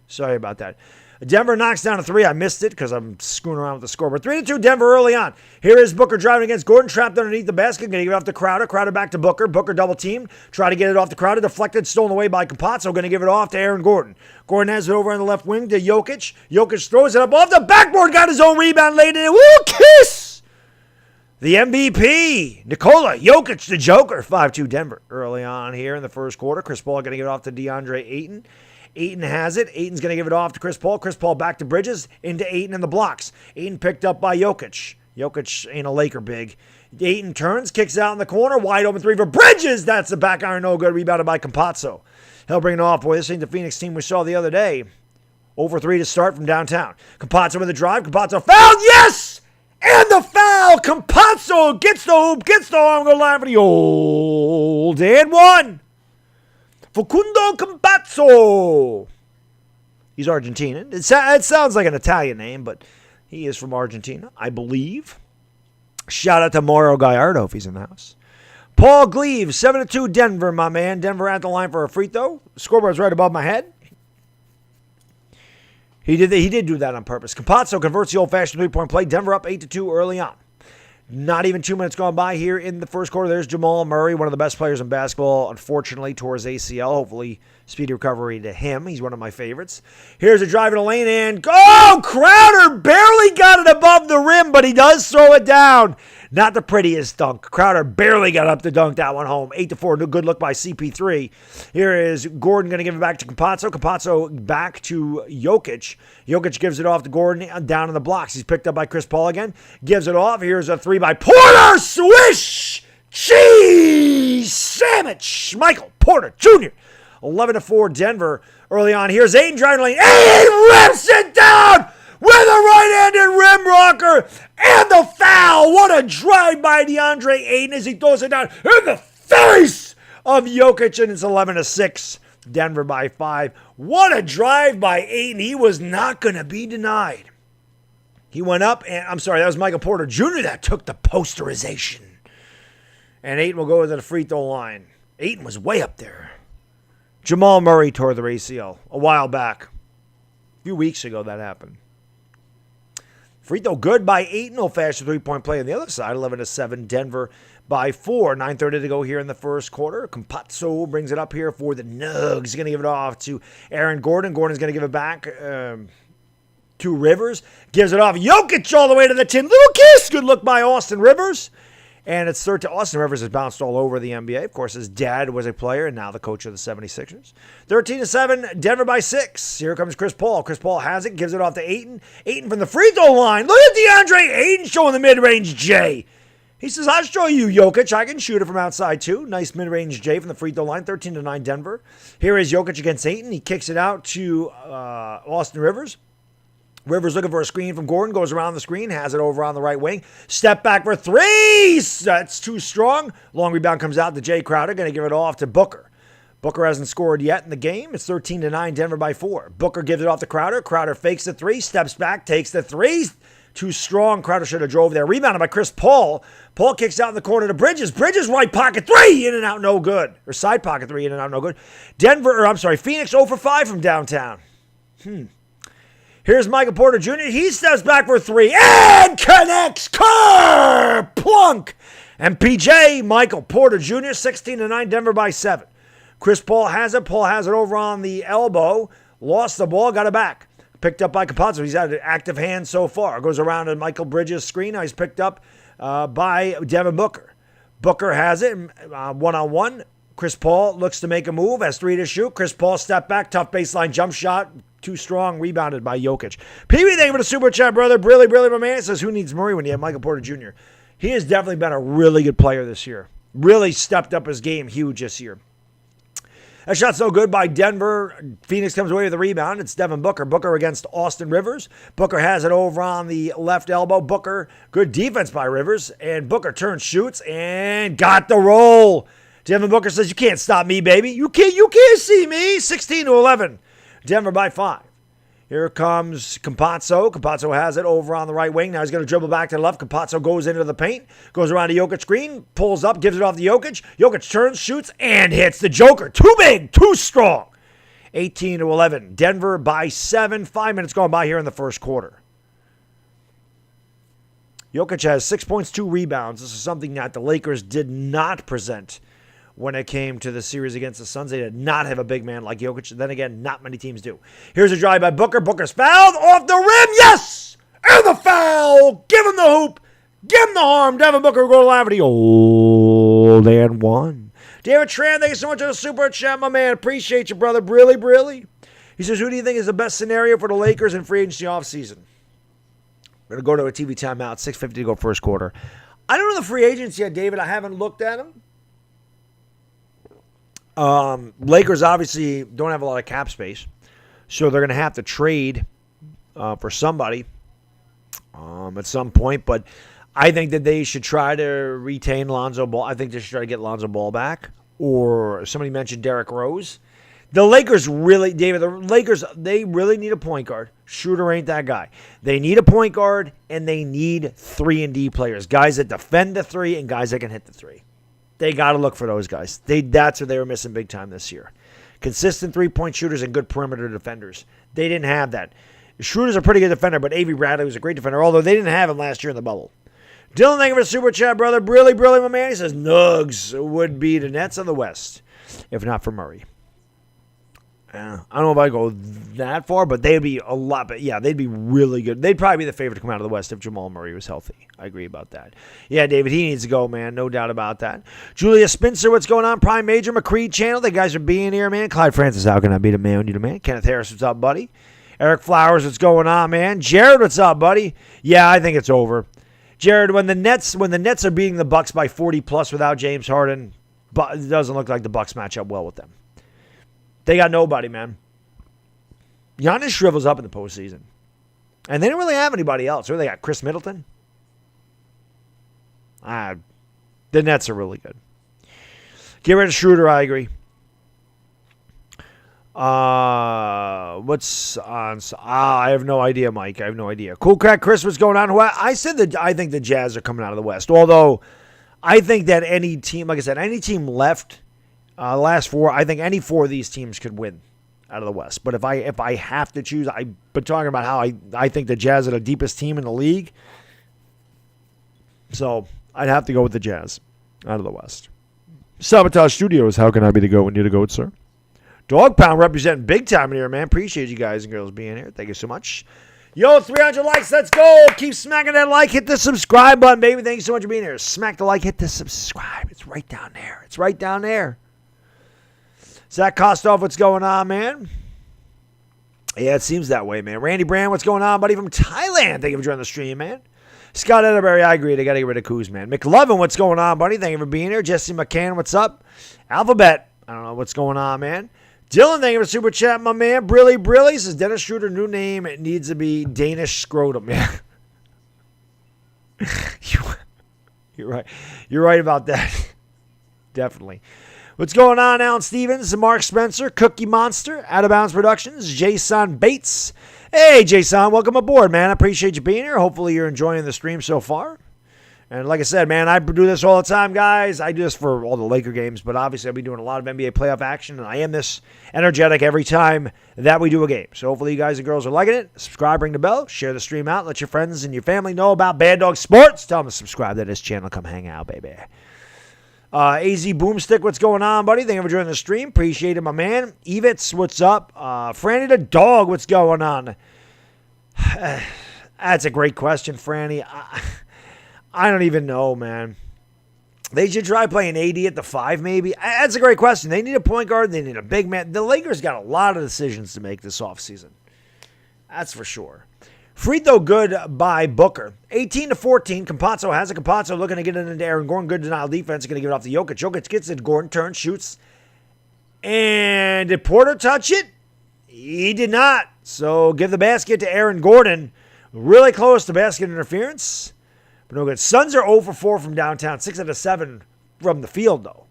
Sorry about that. Denver knocks down a 3. I missed it because I'm screwing around with the scoreboard. 3-2 Denver early on. Here is Booker driving against Gordon, trapped underneath the basket. Going to give it off to Crowder. Crowder back to Booker. Booker double team. Try to get it off to Crowder. Deflected, stolen away by Campazzo. Going to give it off to Aaron Gordon. Gordon has it over on the left wing to Jokic. Jokic throws it up off the backboard. Got his own rebound laid in. Woo, kiss! The MVP, Nikola Jokic, the Joker. 5-2 Denver early on here in the first quarter. Chris Paul going to give it off to DeAndre Ayton. Ayton has it. Ayton's going to give it off to Chris Paul. Chris Paul back to Bridges, into Ayton in the blocks. Ayton picked up by Jokic. Jokic ain't a Laker big. Ayton turns, kicks out in the corner. Wide open 3 for Bridges. That's the back iron, no good. Rebounded by Campazzo. He'll bring it off. Boy, this ain't the Phoenix team we saw the other day. Over 3 to start from downtown. Campazzo with the drive. Campazzo fouled. Yes! And the foul. Campazzo gets the hoop, gets the arm, go line for the old and one. Facundo Campazzo. He's Argentinian. It sounds like an Italian name, but he is from Argentina, I believe. Shout out to Mauro Gallardo if he's in the house. Paul Gleave, 7-2 Denver, my man. Denver at the line for a free throw. Scoreboard's right above my head. He did do that on purpose. Campazzo converts the old-fashioned three-point play. Denver up 8-2 early on. Not even 2 minutes gone by here in the first quarter. There's Jamal Murray, one of the best players in basketball, unfortunately, tore his ACL. Hopefully, speedy recovery to him. He's one of my favorites. Here's a drive in the lane, and Crowder barely got it above the rim, but he does throw it down. Not the prettiest dunk. Crowder barely got up to dunk that one home. 8-4, good look by CP3. Here is Gordon going to give it back to Campazzo. Campazzo back to Jokic. Jokic gives it off to Gordon down in the blocks. He's picked up by Chris Paul again. Gives it off. Here's a three by Porter. Swish! Cheese sandwich. Michael Porter Jr. 11-4 Denver early on. Here's Ayton driving the lane. Ayton rips it down with a right-handed rim rocker and the foul. What a drive by DeAndre Ayton as he throws it down in the face of Jokic, and it's 11-6. Denver by 5. What a drive by Ayton. He was not going to be denied. He went up, and I'm sorry, that was Michael Porter Jr. that took the posterization. And Ayton will go to the free throw line. Ayton was way up there. Jamal Murray tore the ACL a while back. A few weeks ago that happened. Free throw good by Ayton. Old-fashioned three-point play on the other side. 11-7 Denver by 4. 9:30 to go here in the first quarter. Campazzo brings it up here for the Nugs. He's going to give it off to Aaron Gordon. Gordon's going to give it back to Rivers. Gives it off. Jokic all the way to the 10. Little kiss. Good look by Austin Rivers. And it's third to Austin Rivers has bounced all over the NBA. Of course, his dad was a player and now the coach of the 76ers. 13-7, Denver by 6. Here comes Chris Paul. Chris Paul has it, gives it off to Ayton. Ayton from the free throw line. Look at DeAndre Ayton showing the mid-range J. He says, I'll show you, Jokic. I can shoot it from outside, too. Nice mid-range J from the free throw line. 13-9 Denver. Here is Jokic against Ayton. He kicks it out to Austin Rivers. Rivers looking for a screen from Gordon, goes around the screen, has it over on the right wing. Step back for three. That's too strong. Long rebound comes out to Jay Crowder, going to give it off to Booker. Booker hasn't scored yet in the game. It's 13-9, Denver by 4. Booker gives it off to Crowder. Crowder fakes the three, steps back, takes the three. Too strong. Crowder should have drove there. Rebounded by Chris Paul. Paul kicks out in the corner to Bridges. Bridges right pocket three, in and out, no good. Or side pocket three, in and out, no good. Phoenix 0 for 5 from downtown. Here's Michael Porter Jr. He steps back for three and connects. Plunk. And PJ, Michael Porter Jr., 16-9, Denver by 7. Chris Paul has it. Paul has it over on the elbow. Lost the ball, got it back. Picked up by Campazzo. He's had an active hand so far. Goes around to Michael Bridges' screen. Now he's picked up by Devin Booker. Booker has it one-on-one. Chris Paul looks to make a move. Has three to shoot. Chris Paul step back. Tough baseline jump shot. Too strong. Rebounded by Jokic. PB, thank you for the super chat, brother. Brilly, my man. Says, who needs Murray when you have Michael Porter Jr.? He has definitely been a really good player this year. Really stepped up his game huge this year. That shot's so good by Denver. Phoenix comes away with the rebound. It's Devin Booker. Booker against Austin Rivers. Booker has it over on the left elbow. Booker, good defense by Rivers. And Booker turns, shoots, and got the roll. Devin Booker says, you can't stop me, baby. You can't see me. 16-11. Denver by 5. Here comes Campazzo. Campazzo has it over on the right wing. Now he's going to dribble back to the left. Campazzo goes into the paint. Goes around to Jokic screen. Pulls up. Gives it off to Jokic. Jokic turns, shoots, and hits the Joker. Too big. Too strong. 18-11. Denver by 7. 5 minutes gone by here in the first quarter. Jokic has 6 points, 2 rebounds. This is something that the Lakers did not present when it came to the series against the Suns. They did not have a big man like Jokic. Then again, not many teams do. Here's a drive by Booker. Booker's fouled off the rim. Yes! And the foul. Give him the hoop. Give him the harm. Devin Booker will go to line for the old and one. David Tran, thank you so much for the super chat, my man. Appreciate you, brother. Brilly. He says, who do you think is the best scenario for the Lakers in free agency offseason? We're going to go to a TV timeout. 6:50 to go first quarter. I don't know the free agents yet, David. I haven't looked at them. Lakers obviously don't have a lot of cap space, so they're going to have to trade for somebody at some point. But I think that they should try to retain Lonzo Ball. I think they should try to get Lonzo Ball back. Or somebody mentioned Derrick Rose. The Lakers really, David, they really need a point guard. Schroeder ain't that guy. They need a point guard, and they need 3-and-D players. Guys that defend the three and guys that can hit the three. They got to look for those guys. That's what they were missing big time this year. Consistent three-point shooters and good perimeter defenders. They didn't have that. Schroeder's a pretty good defender, but Avery Bradley was a great defender, although they didn't have him last year in the bubble. Dylan, thank you for the super chat, brother. Brilly, my man. He says Nugs would be the Nets of the West, if not for Murray. I don't know if I go that far, but they'd be a lot. But yeah, they'd be really good. They'd probably be the favorite to come out of the West if Jamal Murray was healthy. I agree about that. Yeah, David, he needs to go, man. No doubt about that. Julia Spencer, what's going on? Prime Major, McCreed Channel. The guys are being here, man. Clyde Francis, how can I be the man when you the man? Kenneth Harris, what's up, buddy? Eric Flowers, what's going on, man? Jared, what's up, buddy? Yeah, I think it's over. Jared, when the Nets are beating the Bucks by 40 plus without James Harden, but it doesn't look like the Bucks match up well with them. They got nobody, man. Giannis shrivels up in the postseason. And they don't really have anybody else. They got Chris Middleton. The Nets are really good. Get rid of Schroeder, I agree. What's on? I have no idea, Mike. I have no idea. Cool Crack Chris, what's going on? I said that I think the Jazz are coming out of the West. Although, I think that any team, like I said, any team left, last four, I think any four of these teams could win out of the West. But if I have to choose, I've been talking about how I think the Jazz are the deepest team in the league. So I'd have to go with the Jazz out of the West. Sabotage Studios, how can I be the GOAT when you're the GOAT, sir? Dog Pound representing big time in here, man. Appreciate you guys and girls being here. Thank you so much. Yo, 300 likes. Let's go. Keep smacking that like. Hit the subscribe button, baby. Thank you so much for being here. Smack the like. Hit the subscribe. It's right down there. It's right down there. Zach Kostoff, what's going on, man? Yeah, it seems that way, man. Randy Brand, what's going on, buddy, from Thailand? Thank you for joining the stream, man. Scott Edderberry, I agree. They got to get rid of Kuz, man. McLovin, what's going on, buddy? Thank you for being here. Jesse McCann, what's up? Alphabet, I don't know what's going on, man. Dylan, thank you for super chat, my man. Brilly says Dennis Schroeder, new name. It needs to be Danish Scrotum. Yeah. You're right. You're right about that. Definitely. What's going on, Alan Stevens, Mark Spencer, Cookie Monster, Out of Bounds Productions, Jason Bates. Hey, Jason, welcome aboard, man. I appreciate you being here. Hopefully you're enjoying the stream so far. And like I said, man, I do this all the time, guys. I do this for all the Laker games, but obviously I'll be doing a lot of NBA playoff action, and I am this energetic every time that we do a game. So hopefully you guys and girls are liking it. Subscribe, ring the bell, share the stream out, let your friends and your family know about Baddog Sports. Tell them to subscribe to this channel. Come hang out, baby. AZ Boomstick, what's going on, buddy? Thank you for joining the stream. Appreciate it, my man. Evitz, what's up? Franny the Dog, what's going on? That's a great question, Franny. I don't even know, man. They should try playing AD at the 5, maybe. That's a great question. They need a point guard. They need a big man. The Lakers got a lot of decisions to make this offseason. That's for sure. Frito good by Booker. 18-14. Campazzo has it. Campazzo looking to get it into Aaron Gordon. Good denial defense. Going to give it off to Jokic. Jokic gets it. Gordon turns, shoots. And did Porter touch it? He did not. So give the basket to Aaron Gordon. Really close to basket interference. But no good. Suns are 0 for 4 from downtown. 6 out of 7 from the field, though.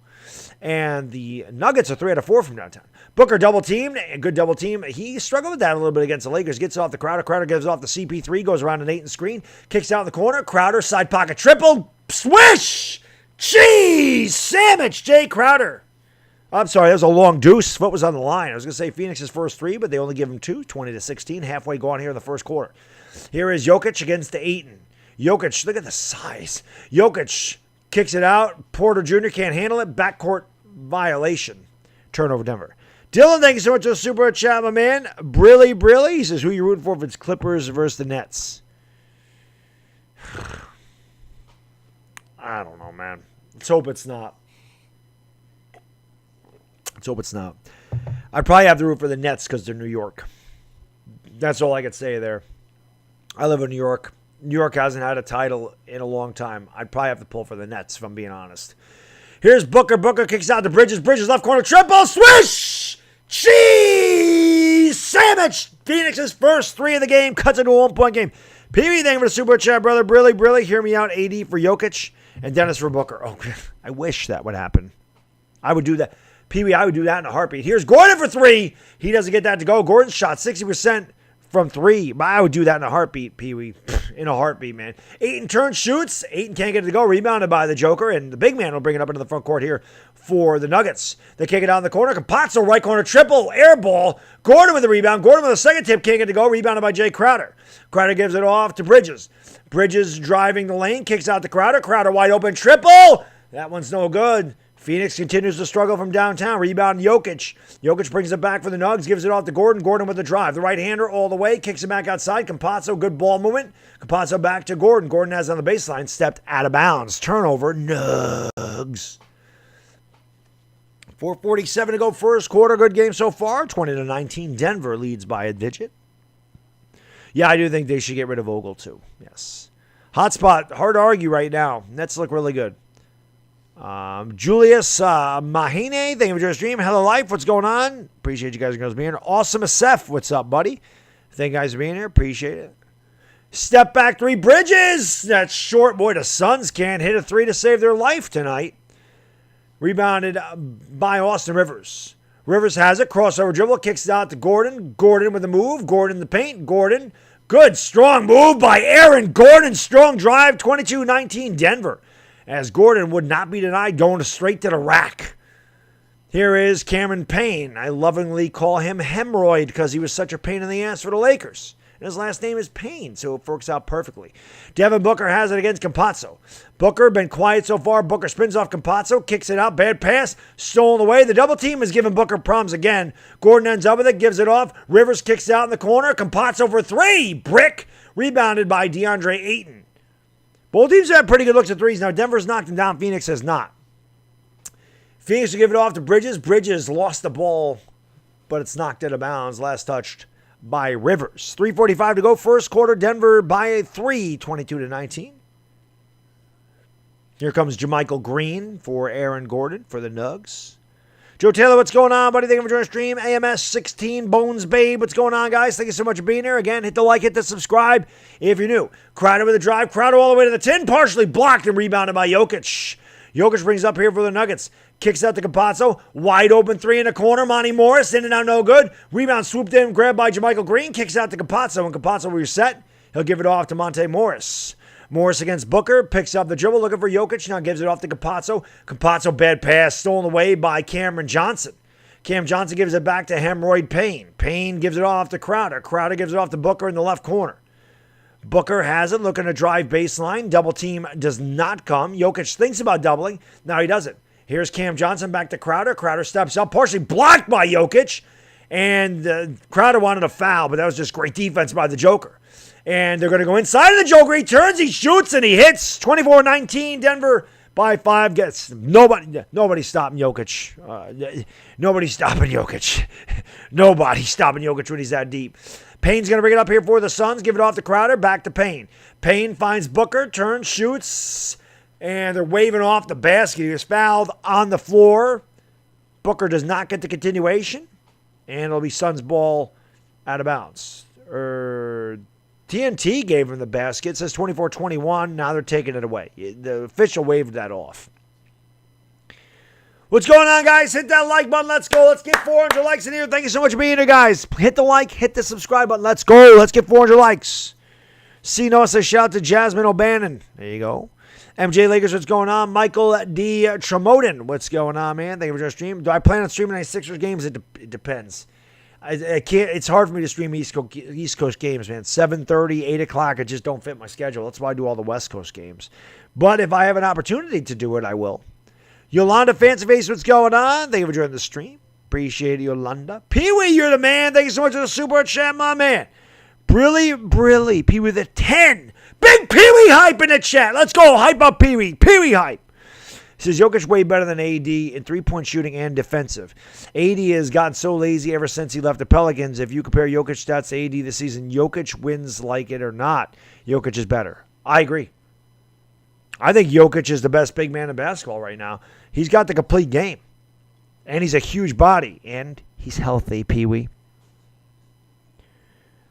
And the Nuggets are 3 out of 4 from downtown. Booker double teamed. A good double team. He struggled with that a little bit against the Lakers. Gets it off the Crowder. Crowder gives it off the CP3. Goes around an 8 and screen. Kicks out in the corner. Crowder side pocket triple. Swish! Cheese! Sandwich! Jay Crowder. I'm sorry. That was a long deuce. Foot was on the line. I was going to say Phoenix's first 3, but they only give him 2. 20-16. Halfway gone here in the first quarter. Here is Jokic against Ayton. Jokic, look at the size. Jokic kicks it out. Porter Jr. can't handle it. Backcourt violation. Turnover Denver. Dylan, thank you so much for the super chat, my man. Brilly. He says, who you rooting for if it's Clippers versus the Nets? I don't know, man. Let's hope it's not. I'd probably have to root for the Nets because they're New York. That's all I could say there. I live in New York. New York hasn't had a title in a long time. I'd probably have to pull for the Nets, if I'm being honest. Here's Booker. Booker kicks out to Bridges. Bridges left corner triple. Swish! Cheese! Sandwich! Phoenix's first 3 of the game. Cuts into a 1-point game. PB, thank you for the super chat, brother. Brilly. Hear me out. AD for Jokic and Dennis for Booker. Oh, I wish that would happen. I would do that. PB, I would do that in a heartbeat. Here's Gordon for 3. He doesn't get that to go. Gordon shot 60% from 3. I would do that in a heartbeat, Pee-wee. In a heartbeat, man. Ayton turns, shoots. Ayton can't get it to go. Rebounded by the Joker, and the big man will bring it up into the front court here for the Nuggets. They kick it out in the corner. Campazzo, right corner, triple, air ball. Gordon with the rebound. Gordon with the second tip, can't get it to go. Rebounded by Jay Crowder. Crowder gives it off to Bridges. Bridges driving the lane, kicks out to Crowder. Crowder wide open, triple. That one's no good. Phoenix continues to struggle from downtown. Rebound Jokic. Jokic brings it back for the Nugs, gives it off to Gordon. Gordon with the drive. The right-hander all the way, kicks it back outside. Campazzo, good ball movement. Campazzo back to Gordon. Gordon has on the baseline, stepped out of bounds. Turnover, Nugs. 4:47 to go first quarter. Good game so far. 20-19. Denver leads by a digit. Yeah, I do think they should get rid of Vogel too. Yes. Hot spot. Hard to argue right now. Nets look really good. Julius Mahine, thank you for your stream. Hello, Life. What's going on? Appreciate you guys and girls being here. Awesome SF. What's up, buddy? Thank you guys for being here. Appreciate it. Step back 3. Bridges. That's short. Boy, the Suns can't hit a 3 to save their life tonight. Rebounded by Austin Rivers. Rivers has it. Crossover dribble. Kicks it out to Gordon. Gordon with the move. Gordon in the paint. Gordon. Good, strong move by Aaron Gordon. Strong drive. 22-19 Denver. As Gordon would not be denied going straight to the rack. Here is Cameron Payne. I lovingly call him Hemorrhoid because he was such a pain in the ass for the Lakers. And his last name is Payne, so it works out perfectly. Devin Booker has it against Campazzo. Booker been quiet so far. Booker spins off Campazzo, kicks it out. Bad pass, stolen away. The double team is giving Booker problems again. Gordon ends up with it, gives it off. Rivers kicks it out in the corner. Campazzo for 3. Brick. Rebounded by DeAndre Ayton. Both teams have pretty good looks at threes. Now, Denver's knocked them down. Phoenix has not. Phoenix will give it off to Bridges. Bridges lost the ball, but it's knocked out of bounds. Last touched by Rivers. 3:45 to go. First quarter. Denver by 3, 22-19. Here comes JaMychal Green for Aaron Gordon for the Nugs. Joe Taylor, what's going on, buddy? Thank you for joining the stream. AMS 16, Bones Babe. What's going on, guys? Thank you so much for being here. Again, hit the like, hit the subscribe if you're new. Crowder with a drive. Crowder all the way to the 10. Partially blocked and rebounded by Jokic. Jokic brings up here for the Nuggets. Kicks out to Campazzo. Wide open 3 in the corner. Monty Morris in and out, no good. Rebound swooped in, grabbed by JaMychal Green. Kicks out to Campazzo. And Campazzo will reset. He'll give it off to Monte Morris. Morris against Booker, picks up the dribble, looking for Jokic, now gives it off to Campazzo. Campazzo, bad pass, stolen away by Cameron Johnson. Cam Johnson gives it back to Hemorrhoid Payne. Payne gives it off to Crowder. Crowder gives it off to Booker in the left corner. Booker has it, looking to drive baseline. Double team does not come. Jokic thinks about doubling. Now he doesn't. Here's Cam Johnson back to Crowder. Crowder steps up, partially blocked by Jokic. And Crowder wanted a foul, but that was just great defense by the Joker. And they're going to go inside of the Joker. He turns, he shoots, and he hits. 24-19, Denver by 5. Gets nobody stopping Jokic. Nobody's stopping Jokic. Nobody's stopping Jokic when he's that deep. Payne's going to bring it up here for the Suns. Give it off to Crowder. Back to Payne. Payne finds Booker. Turns, shoots. And they're waving off the basket. He was fouled on the floor. Booker does not get the continuation. And it'll be Suns ball out of bounds. TNT gave him the basket. It says 24-21. Now they're taking it away. The official waved that off. What's going on, guys? Hit that like button. Let's go. Let's get 400 likes in here. Thank you so much for being here, guys. Hit the like. Hit the subscribe button. Let's go. Let's get 400 likes. C. Noah says shout out to Jasmine O'Bannon. There you go. MJ Lakers, what's going on? Michael D. Tremoden, what's going on, man? Thank you for your stream. Do I plan on streaming any Sixers games? It depends. I can't. It's hard for me to stream East Coast games, man. 7:30, 8 o'clock. It just don't fit my schedule. That's why I do all the West Coast games. But if I have an opportunity to do it, I will. Yolanda Fancy Face, what's going on? Thank you for joining the stream. Appreciate it, Yolanda. Pee-wee, you're the man. Thank you so much for the super chat, my man. Brilly. Pee-wee the 10. Big Pee-wee hype in the chat. Let's go. Hype up Pee-wee. Pee-wee hype. He says Jokic way better than AD in three-point shooting and defensive. AD has gotten so lazy ever since he left the Pelicans. If you compare Jokic stats to AD this season, Jokic wins like it or not. Jokic is better. I agree. I think Jokic is the best big man in basketball right now. He's got the complete game. And he's a huge body. And he's healthy, Pee-wee.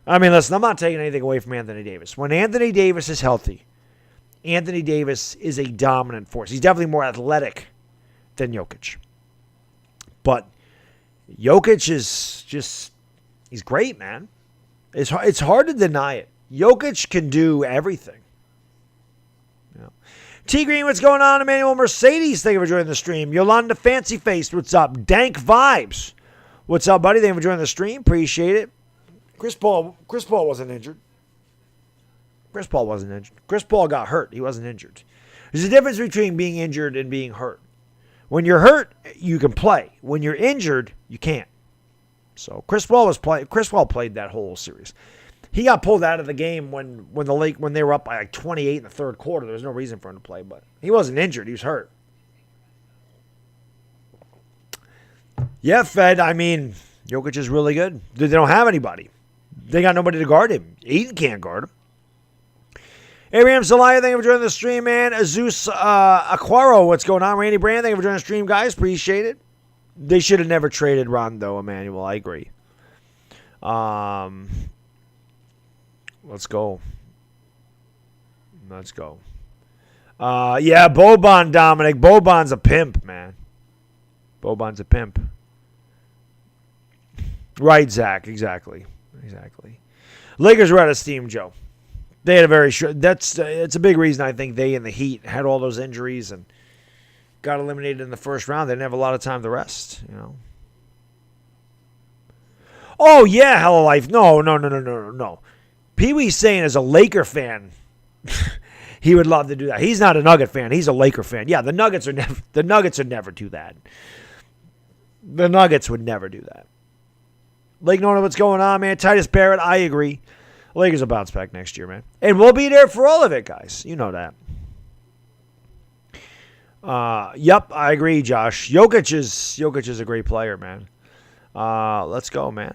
I mean, listen, I'm not taking anything away from Anthony Davis. When Anthony Davis is healthy, Anthony Davis is a dominant force. He's definitely more athletic than Jokic. But Jokic is just, he's great, man. It's hard to deny it. Jokic can do everything. T Green, what's going on? Emmanuel Mercedes, thank you for joining the stream. Yolanda Fancy Face, what's up? Dank Vibes, what's up, buddy? Thank you for joining the stream. Appreciate it. Chris Paul wasn't injured. Chris Paul got hurt. He wasn't injured. There's a difference between being injured and being hurt. When you're hurt, you can play. When you're injured, you can't. So Chris Paul played that whole series. He got pulled out of the game when they were up by like 28 in the third quarter. There was no reason for him to play, but he wasn't injured. He was hurt. Yeah, Fed. I mean, Jokic is really good. They don't have anybody. They got nobody to guard him. Ayton can't guard him. Abraham Zelaya, thank you for joining the stream, man. Azus Aquaro, what's going on? Randy Brand, thank you for joining the stream, guys. Appreciate it. They should have never traded Rondo, Emmanuel. I agree. Let's go. Yeah, Boban, Dominic. Boban's a pimp, man. Boban's a pimp. Right, Zach. Exactly. Lakers were out of steam, Joe. They had a very short. It's a big reason I think they and the Heat had all those injuries and got eliminated in the first round. They didn't have a lot of time to rest, Oh yeah, hell of life. No. Pee Wee's saying as a Laker fan, he would love to do that. He's not a Nugget fan. He's a Laker fan. Yeah, the Nuggets would never do that. The Nuggets would never do that. Lake knowing what's going on, man. Titus Barrett, I agree. Lakers will bounce back next year, man. And we'll be there for all of it, guys. You know that. Yep, I agree, Josh. Jokic is a great player, man. Let's go, man.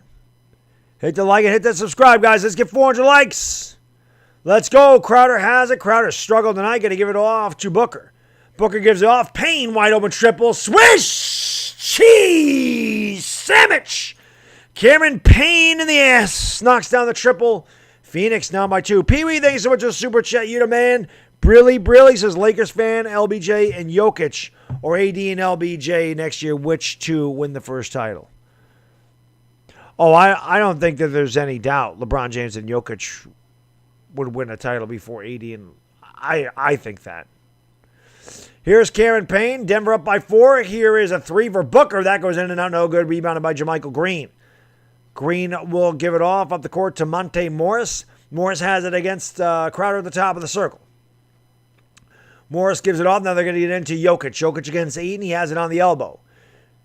Hit the like and hit that subscribe, guys. Let's get 400 likes. Let's go. Crowder has it. Crowder struggled tonight. Got to give it off to Booker. Booker gives it off. Payne, wide open triple. Swish! Cheese! Sandwich! Cameron Payne in the ass. Knocks down the triple. Phoenix down by 2. Pee-wee, thanks so much for the super chat. You the man. Brilly says Lakers fan, LBJ, and Jokic, or AD and LBJ next year. Which two win the first title? Oh, I don't think that there's any doubt LeBron James and Jokic would win a title before AD, and I think that. Here's Cameron Payne. Denver up by 4. Here is a 3 for Booker. That goes in and out. No good. Rebounded by JaMychal Green. Green will give it off up the court to Monte Morris. Morris has it against Crowder at the top of the circle. Morris gives it off. Now they're going to get into Jokic. Jokic against Ayton. He has it on the elbow.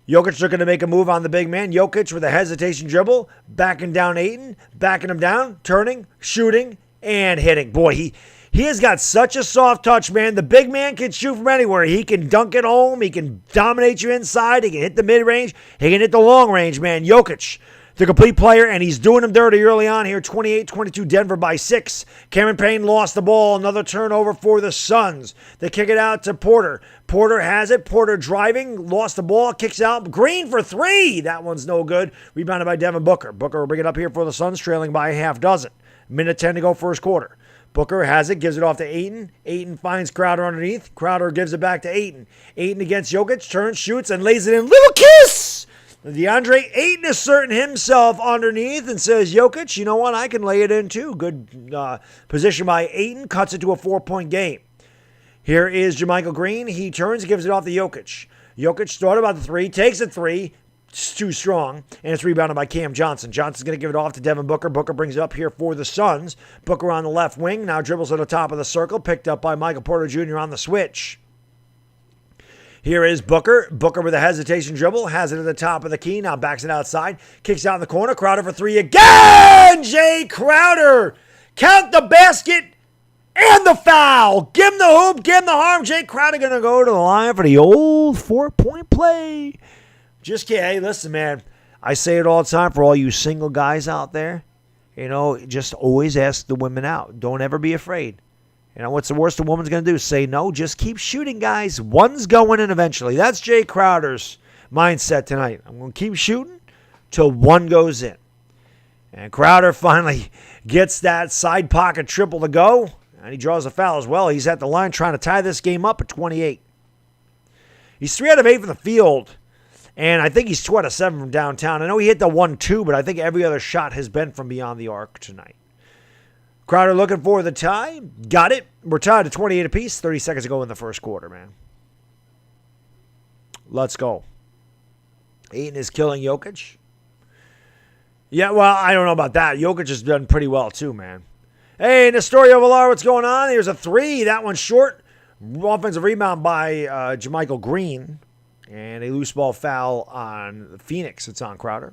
Jokic looking to make a move on the big man. Jokic with a hesitation dribble. Backing down Ayton. Backing him down. Turning. Shooting. And hitting. Boy, he has got such a soft touch, man. The big man can shoot from anywhere. He can dunk it home. He can dominate you inside. He can hit the mid-range. He can hit the long range, man. Jokic, the complete player, and he's doing them dirty early on here. 28-22, Denver by 6. Cameron Payne lost the ball. Another turnover for the Suns. They kick it out to Porter. Porter has it. Porter driving. Lost the ball. Kicks out. Green for 3. That one's no good. Rebounded by Devin Booker. Booker will bring it up here for the Suns, trailing by a half dozen. Minute 10 to go first quarter. Booker has it. Gives it off to Ayton. Ayton finds Crowder underneath. Crowder gives it back to Ayton. Ayton against Jokic. Turns, shoots, and lays it in. Little kiss! DeAndre Ayton asserting himself underneath and says, Jokic, you know what? I can lay it in too. Good position by Ayton. Cuts it to a 4-point game. Here is JaMychal Green. He turns, gives it off to Jokic. Jokic thought about the 3, takes a 3. It's too strong, and it's rebounded by Cam Johnson. Johnson's going to give it off to Devin Booker. Booker brings it up here for the Suns. Booker on the left wing. Now dribbles to the top of the circle. Picked up by Michael Porter Jr. on the switch. Here is Booker. Booker with a hesitation dribble. Has it at the top of the key. Now backs it outside. Kicks out in the corner. Crowder for 3 again. Jay Crowder. Count the basket and the foul. Give him the hoop. Give him the harm. Jay Crowder going to go to the line for the old 4-point play. Just kidding. Hey, listen, man. I say it all the time for all you single guys out there. Just always ask the women out. Don't ever be afraid. What's the worst a woman's going to do? Say no. Just keep shooting, guys. One's going in eventually. That's Jay Crowder's mindset tonight. I'm going to keep shooting till one goes in. And Crowder finally gets that side pocket triple to go. And he draws a foul as well. He's at the line trying to tie this game up at 28. He's 3 out of 8 from the field. And I think he's 2 out of 7 from downtown. I know he hit the 1-2, but I think every other shot has been from beyond the arc tonight. Crowder looking for the tie. Got it. We're tied at 28 apiece. 30 seconds to go in the first quarter, man. Let's go. Ayton is killing Jokic. Yeah, well, I don't know about that. Jokic has done pretty well too, man. Hey, Nestorio Villar, what's going on? Here's a 3. That one's short. Offensive rebound by Jermichael Green. And a loose ball foul on Phoenix. It's on Crowder.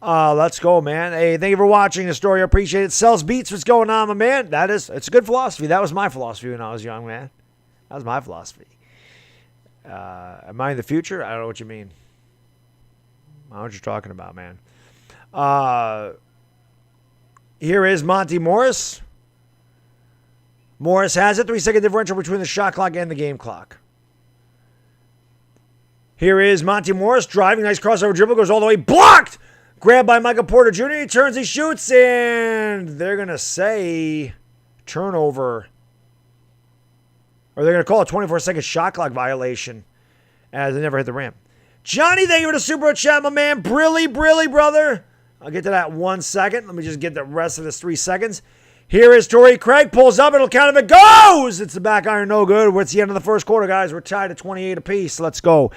Let's go, man. Hey, thank you for watching the story. I appreciate it. Sells Beats. What's going on, my man? It's a good philosophy. That was my philosophy when I was young, man. That was my philosophy. Am I in the future? I don't know what you mean. I don't know what you're talking about, man. Here is Monty Morris. Morris has it. 3-second differential between the shot clock and the game clock. Here is Monty Morris driving. Nice crossover dribble. Goes all the way. Blocked! Grabbed by Michael Porter Jr. He turns, he shoots, and they're going to say turnover. Or they're going to call a 24-second shot clock violation as they never hit the rim. Johnny, thank you for the super chat, my man. Brilly, brother. I'll get to that 1 second. Let me just get the rest of this 3 seconds. Here is Torrey Craig. Pulls up. It'll count if it goes. It's the back iron. No good. It's the end of the first quarter, guys. We're tied at 28 apiece. Let's go.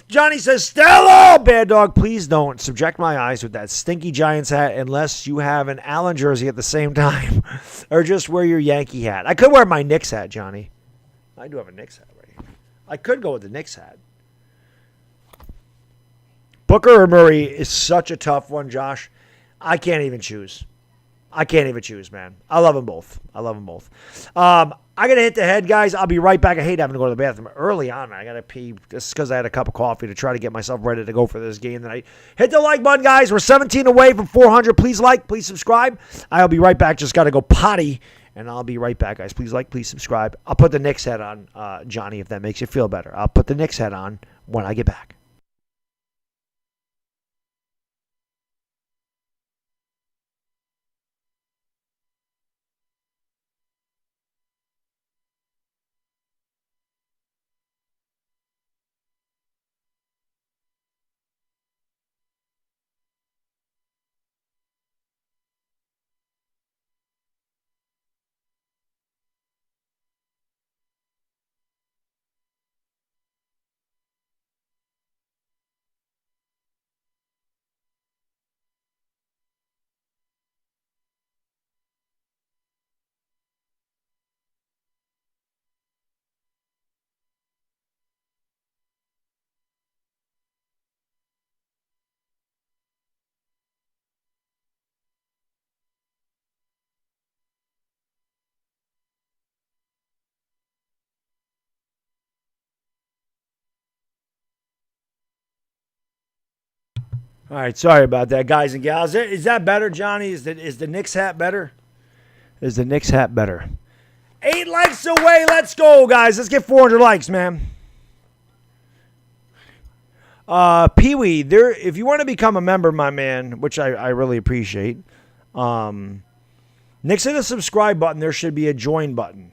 Johnny says, Stella! Baddog, please don't subject my eyes with that stinky Giants hat unless you have an Allen jersey at the same time. Or just wear your Yankee hat. I could wear my Knicks hat, Johnny. I do have a Knicks hat right here. I could go with the Knicks hat. Booker or Murray is such a tough one, Josh. I can't even choose. Man. I love them both. I got to hit the head, guys. I'll be right back. I hate having to go to the bathroom early on. I got to pee just because I had a cup of coffee to try to get myself ready to go for this game tonight. Hit the like button, guys. We're 17 away from 400. Please like, please subscribe. I'll be right back. Just got to go potty, and I'll be right back, guys. Please like, please subscribe. I'll put the Knicks hat on, Johnny, if that makes you feel better. I'll put the Knicks hat on when I get back. All right, sorry about that, guys and gals. Is that better, Johnny? Is the Knicks hat better? Is the Knicks hat better? 8 likes away. Let's go, guys. Let's get 400 likes, man. Pee-wee, if you want to become a member, my man, which I really appreciate, next to the subscribe button, there should be a join button.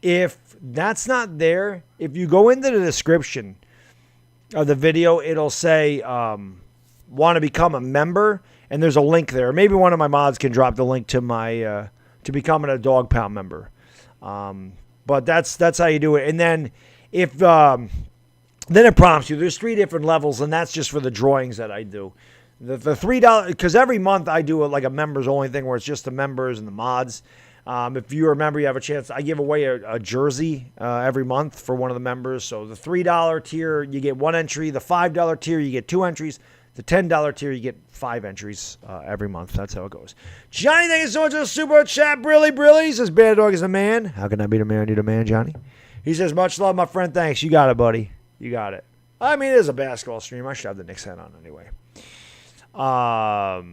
If that's not there, if you go into the description of the video, it'll say... want to become a member, and there's a link there. Maybe one of my mods can drop the link to my to becoming a Dog Pound member. But that's how you do it. And then if then it prompts you. There's 3 different levels, and that's just for the drawings that I do. The $3, because every month I do like a members only thing where it's just the members and the mods. If you're a member, you have a chance. I give away a jersey every month for one of the members. So the $3 tier, you get 1 entry. The $5 tier, you get 2 entries. The $10 tier, you get 5 entries every month. That's how it goes. Johnny, thank you so much for the super chat. Brilly. He says, Baddog is a man. How can I be the man? You're the man, Johnny. He says, much love, my friend. Thanks. You got it, buddy. You got it. I mean, it is a basketball stream. I should have the Knicks hat on anyway. No,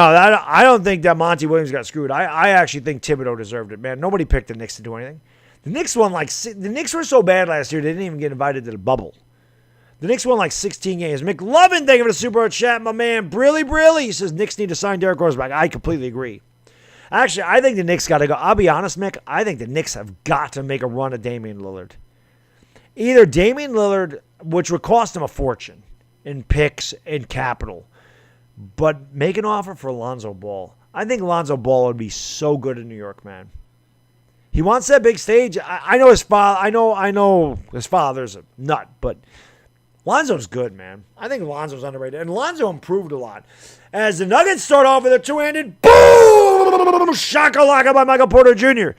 I don't think that Monty Williams got screwed. I actually think Thibodeau deserved it, man. Nobody picked the Knicks to do anything. The Knicks were so bad last year, they didn't even get invited to the bubble. The Knicks won like 16 games. McLovin, thank you for the super chat, my man. Brilly. He says Knicks need to sign Derrick Rose back. I completely agree. Actually, I think the Knicks got to go. I'll be honest, Mick. I think the Knicks have got to make a run at Damian Lillard. Either Damian Lillard, which would cost him a fortune in picks and capital, but make an offer for Lonzo Ball. I think Lonzo Ball would be so good in New York, man. He wants that big stage. I know his father. I know his father's a nut, but Lonzo's good, man. I think Lonzo's underrated, and Lonzo improved a lot. As the Nuggets start off with a two-handed boom, shakalaka by Michael Porter Jr.,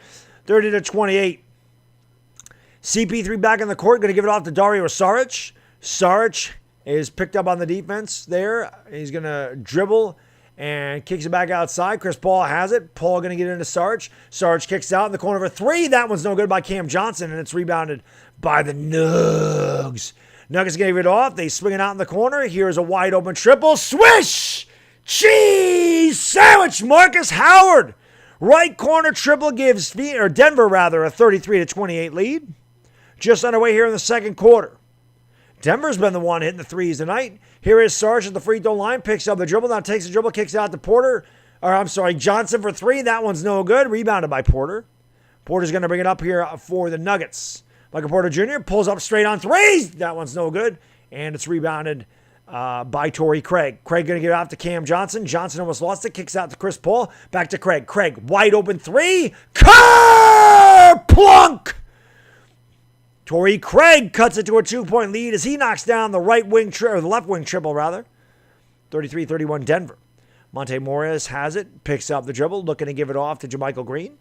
30-28. CP3 back in the court, going to give it off to Dario Saric. Saric is picked up on the defense there. He's going to dribble and kicks it back outside. Chris Paul has it. Paul going to get into Saric. Saric kicks out in the corner for three. That one's no good by Cam Johnson, and it's rebounded by the Nugs. Nuggets gave it off. They swing it out in the corner. Here's a wide open triple. Swish! Cheese sandwich. Marcus Howard. Right corner triple gives Denver a 33-28 lead. Just underway here in the second quarter. Denver's been the one hitting the threes tonight. Here is Sarge at the free throw line. Picks up the dribble. Now takes the dribble. Kicks it out to Johnson for three. That one's no good. Rebounded by Porter. Porter's going to bring it up here for the Nuggets. Michael Porter Jr. pulls up straight on threes. That one's no good. And it's rebounded by Torrey Craig. Craig going to get it off to Cam Johnson. Johnson almost lost it. Kicks out to Chris Paul. Back to Craig. Craig, wide open three. Plunk! Torrey Craig cuts it to a 2-point lead as he knocks down the left wing triple, 33-31 Denver. Monte Morris has it, picks up the dribble, looking to give it off to JaMychal Green.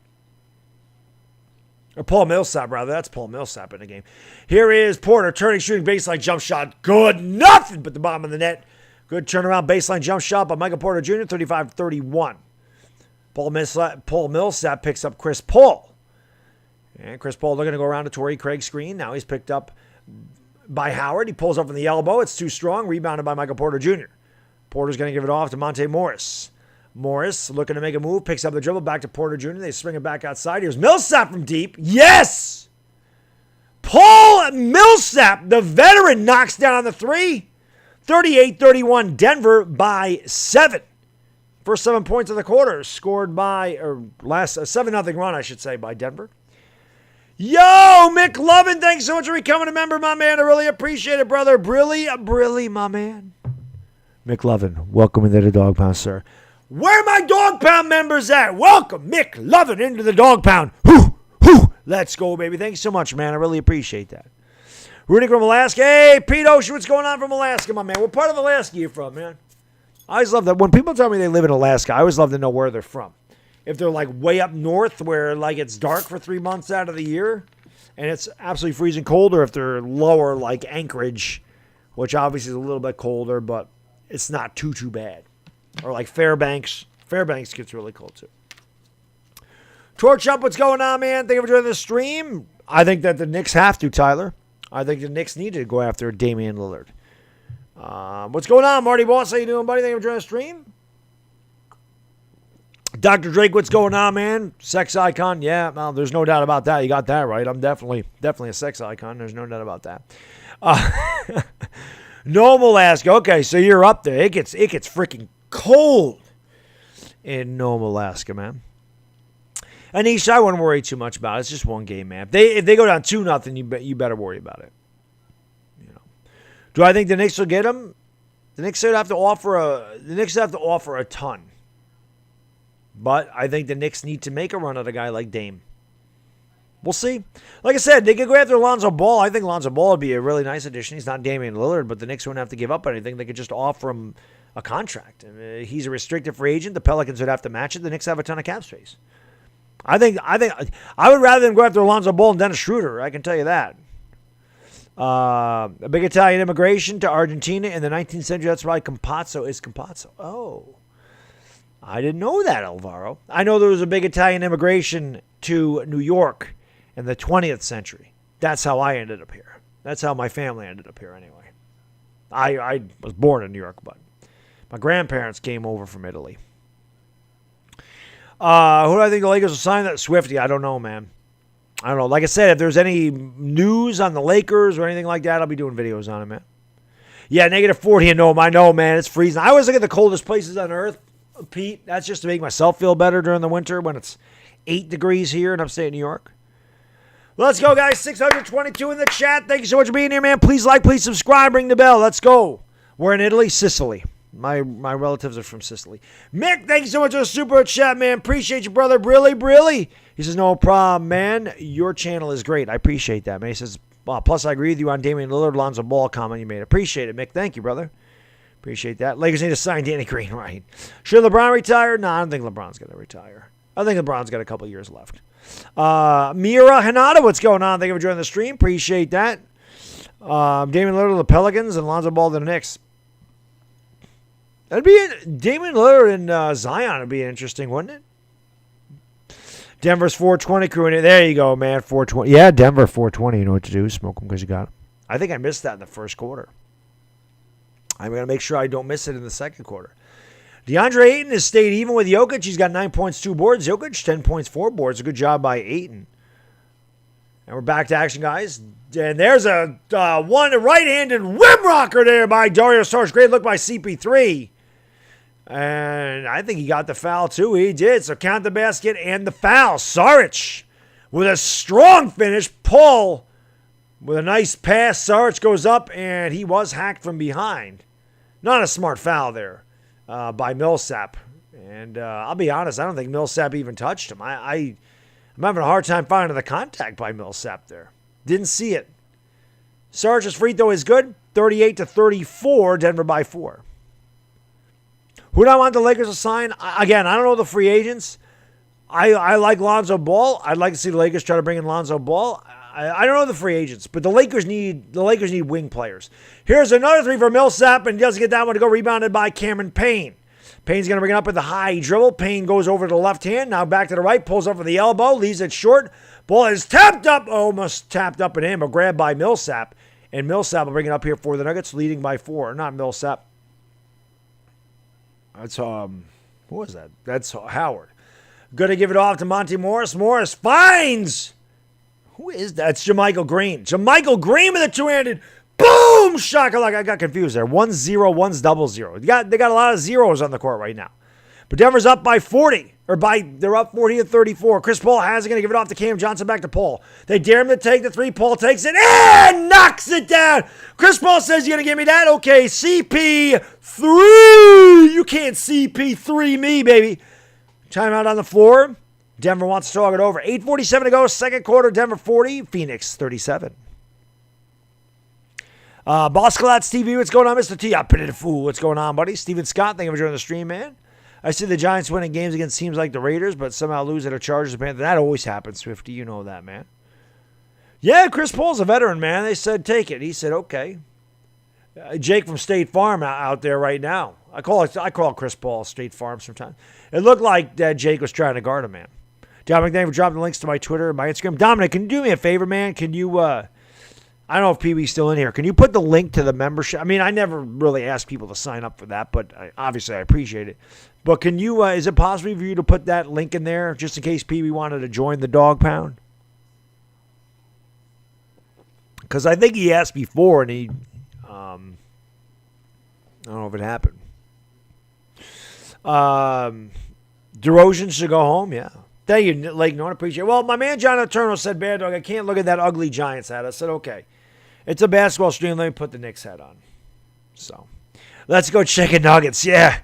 Or Paul Millsap, rather. That's Paul Millsap in the game. Here is Porter, turning, shooting, baseline jump shot. Good, nothing but the bottom of the net. Good turnaround baseline jump shot by Michael Porter Jr., 35-31. Paul Millsap picks up Chris Paul. And Chris Paul looking to go around to Torrey Craig's screen. Now he's picked up by Howard. He pulls up from the elbow. It's too strong. Rebounded by Michael Porter Jr. Porter's going to give it off to Monte Morris. Morris looking to make a move. Picks up the dribble back to Porter Jr. They swing it back outside. Here's Millsap from deep. Yes! Paul Millsap, the veteran, knocks down the three. 38-31 Denver by 7. First 7 points of the quarter scored by, or last 7-0 run, I should say, by Denver. Yo, Mick Lovin, thanks so much for becoming a member, my man. I really appreciate it, brother. Brilly, my man. Mick Lovin, welcome into the Dog Pound, sir. Where are my Dog Pound members at? Welcome, Mick Lovin, into the Dog Pound. Let's go, baby. Thanks so much, man. I really appreciate that. Rudy from Alaska. Hey, Pete Ocean, what's going on from Alaska, my man? What part of Alaska are you from, man? I always love that. When people tell me they live in Alaska, I always love to know where they're from. If they're like way up north where like it's dark for 3 months out of the year and it's absolutely freezing cold, or if they're lower like Anchorage, which obviously is a little bit colder, but it's not too bad. Or like Fairbanks. Fairbanks gets really cold too. Torch up, what's going on, man? Thank you for joining the stream. I think that the Knicks have to, Tyler. I think the Knicks need to go after Damian Lillard. What's going on, Marty Boss? How you doing, buddy? Thank you for joining the stream. Dr. Drake, what's going on, man? Sex icon? Yeah, well, there's no doubt about that. You got that right. I'm definitely a sex icon. There's no doubt about that. Nome, Alaska. Okay, so you're up there. It gets freaking cold in Nome, Alaska, man. Anish, I wouldn't worry too much about it. It's just one game, man. If they go down 2-0, you better worry about it. You know. Do I think the Knicks will get him? The Knicks would have to offer a ton. But I think the Knicks need to make a run at a guy like Dame. We'll see. Like I said, they could go after Lonzo Ball. I think Lonzo Ball would be a really nice addition. He's not Damian Lillard, but the Knicks wouldn't have to give up anything. They could just offer him a contract. He's a restricted free agent. The Pelicans would have to match it. The Knicks have a ton of cap space. I think I would rather them go after Lonzo Ball and Dennis Schroeder. I can tell you that. A big Italian immigration to Argentina in the 19th century. That's why Campazzo is Campazzo. Oh. I didn't know that, Alvaro. I know there was a big Italian immigration to New York in the 20th century. That's how I ended up here. That's how my family ended up here anyway. I was born in New York, but my grandparents came over from Italy. Who do I think the Lakers will sign? That Swiftie. I don't know, man. I don't know. Like I said, if there's any news on the Lakers or anything like that, I'll be doing videos on it, man. Yeah, -40 in Nome. I know, man. It's freezing. I always look at the coldest places on earth. Pete, that's just to make myself feel better during the winter when it's 8 degrees here in upstate New York. Let's go, guys. 622 in the chat. Thank you so much for being here, man. Please like, please subscribe, ring the bell. Let's go. We're in Italy, Sicily. My relatives are from Sicily. Mick, thank you so much for the super chat, man. Appreciate you, brother. Brilly. He says, no problem, man. Your channel is great. I appreciate that, man. He says, plus I agree with you on Damian Lillard, Lonzo Ball comment you made. Appreciate it, Mick. Thank you, brother. Appreciate that. Lakers need to sign Danny Green, right? Should LeBron retire? No, I don't think LeBron's going to retire. I think LeBron's got a couple years left. Mira Hanada, what's going on? Thank you for joining the stream. Appreciate that. Damian Lillard to the Pelicans and Lonzo Ball to the Knicks. That'd be Damian Lillard and Zion would be interesting, wouldn't it? Denver's 420 crew in it. There you go, man. 420. Yeah, Denver 420. You know what to do. Smoke them because you got them. I think I missed that in the first quarter. I'm going to make sure I don't miss it in the second quarter. DeAndre Ayton has stayed even with Jokic. He's got 9 points, 2 boards. Jokic, 10 points, 4 boards. A good job by Ayton. And we're back to action, guys. And there's a one right-handed whim rocker there by Dario Saric. Great look by CP3. And I think he got the foul, too. He did. So count the basket and the foul. Saric with a strong finish. Pull with a nice pass. Saric goes up, and he was hacked from behind. Not a smart foul there. By Millsap. And I'll be honest, I don't think Millsap even touched him. I'm having a hard time finding the contact by Millsap there. Didn't see it. Sarge's free throw is good. 38-34, Denver by 4. Who do I want the Lakers to sign? Again, I don't know the free agents. I like Lonzo Ball. I'd like to see the Lakers try to bring in Lonzo Ball. I don't know the free agents, but the Lakers need wing players. Here's another three for Millsap, and he doesn't get that one to go. Rebounded by Cameron Payne. Payne's going to bring it up with the high dribble. Payne goes over to the left hand, now back to the right, pulls up for the elbow, leaves it short. Ball is tapped up, almost tapped up in him, a grab by Millsap. And Millsap will bring it up here for the Nuggets, leading by 4. Not Millsap. That's, who was that? That's Howard. Going to give it off to Monty Morris. Morris finds... Who is that? It's JaMychal Green. JaMychal Green with a two-handed boom shot. I got confused there. 1-0, one's 0-0. They got a lot of zeros on the court right now. But Denver's up by 40. They're up 40-34. Chris Paul has it, going to give it off to Cam Johnson, back to Paul. They dare him to take the three. Paul takes it and knocks it down. Chris Paul says, you're going to give me that? Okay, CP3. You can't CP3 me, baby. Timeout on the floor. Denver wants to talk it over. 8:47 to go. Second quarter. Denver 40. Phoenix 37. Boss Colats TV. What's going on, Mr. T? I pity the fool. What's going on, buddy? Steven Scott. Thank you for joining the stream, man. I see the Giants winning games against teams like the Raiders, but somehow lose to the Chargers and Panthers. That always happens, Swifty. You know that, man. Yeah, Chris Paul's a veteran, man. They said take it. He said okay. Jake from State Farm out there right now. I call Chris Paul State Farm sometimes. It looked like that Jake was trying to guard him, man. Dominic, thank you for dropping the links to my Twitter and my Instagram. Dominic, can you do me a favor, man? Can you, I don't know if Pee-wee's still in here. Can you put the link to the membership? I mean, I never really asked people to sign up for that, but obviously I appreciate it. But can you, is it possible for you to put that link in there just in case Pee-wee wanted to join the Dog Pound? Because I think he asked before and he, I don't know if it happened. DeRozan should go home, yeah. Thank you, Lake Norton. Appreciate it. Well, my man John Eterno said, Baddog, I can't look at that ugly Giants hat. I said, okay. It's a basketball stream. Let me put the Knicks hat on. So, let's go chicken nuggets. Yeah.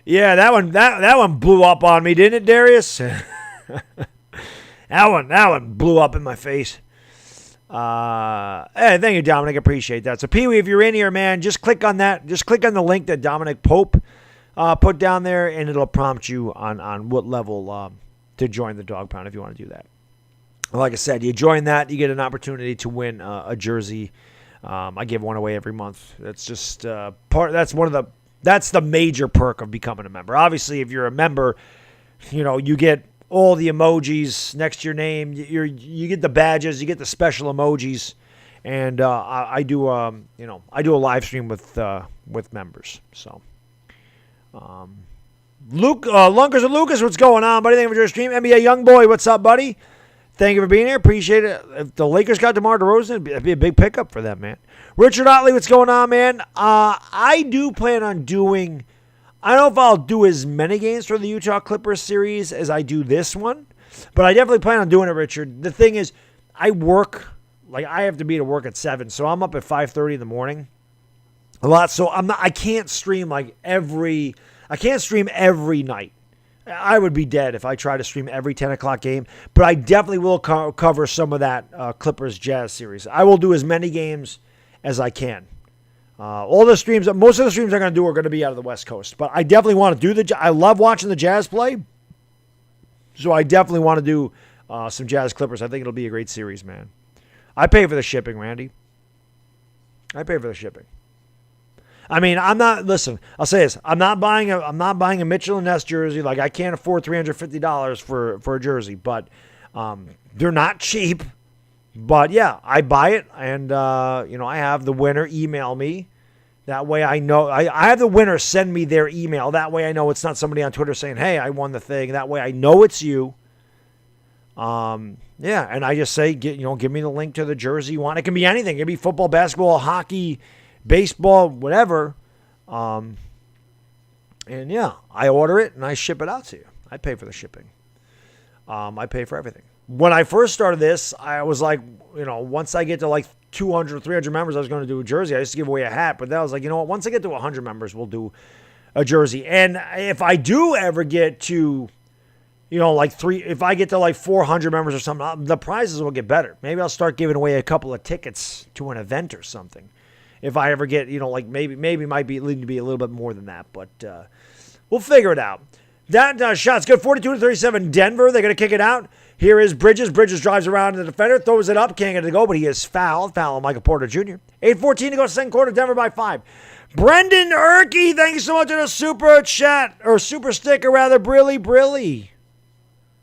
Yeah, that one blew up on me, didn't it, Darius? that one blew up in my face. Hey, thank you, Dominic. Appreciate that. So, Pee-wee, if you're in here, man, just click on that. Just click on the link that Dominic Pope put down there, and it'll prompt you on what level to join the Dog Pound if you want to do that. Like I said, you join that, you get an opportunity to win a jersey. I give one away every month. That's just that's the major perk of becoming a member. Obviously, if you're a member, you get all the emojis next to your name. You get the badges, you get the special emojis, and I do a live stream with members. So. Luke, Lunkers and Lucas, what's going on, buddy? Thank you for your stream. NBA Young Boy, what's up, buddy? Thank you for being here. Appreciate it. If the Lakers got DeMar DeRozan, it'd be a big pickup for them, man. Richard Otley, what's going on, man? I do plan on doing, I don't know if I'll do as many games for the Utah Clippers series as I do this one, but I definitely plan on doing it, Richard. The thing is, I work, like I have to be to work at 7, so I'm up at 5:30 in the morning a lot. So I can't stream every night. I would be dead if I tried to stream every 10 o'clock game, but I definitely will cover some of that Clippers Jazz series. I will do as many games as I can. Most of the streams I'm going to do are going to be out of the West Coast, but I definitely want to do I love watching the Jazz play, so I definitely want to do some Jazz Clippers. I think it'll be a great series, man. I pay for the shipping, Randy. I pay for the shipping. I mean, listen, I'll say this. I'm not buying a Mitchell and Ness jersey. Like, I can't afford $350 for a jersey, but they're not cheap. But yeah, I buy it, and I have the winner email me. That way I know. I have the winner send me their email. That way I know it's not somebody on Twitter saying, "Hey, I won the thing." That way I know it's you. Yeah, and I just say, give me the link to the jersey you want. It can be anything. It can be football, basketball, hockey, baseball, whatever. And yeah, I order it and I ship it out to you. I pay for the shipping. I pay for everything. When I first started this, I was like, once I get to like 200, 300 members, I was going to do a jersey. I used to give away a hat, but then I was like, once I get to 100 members, we'll do a jersey. And if I do ever get to, if I get to like 400 members or something, the prizes will get better. Maybe I'll start giving away a couple of tickets to an event or something. If I ever get, maybe might be leading to be a little bit more than that, but we'll figure it out. That shot's good. 42-37 Denver. They're going to kick it out. Here is Bridges. Bridges drives around the defender, throws it up, can't get it to go, but he is fouled. Foul on Michael Porter Jr. 8:14 to go, second quarter. Denver by 5. Brendan Erkey, thank you so much for the super chat, or super sticker rather. Brilly.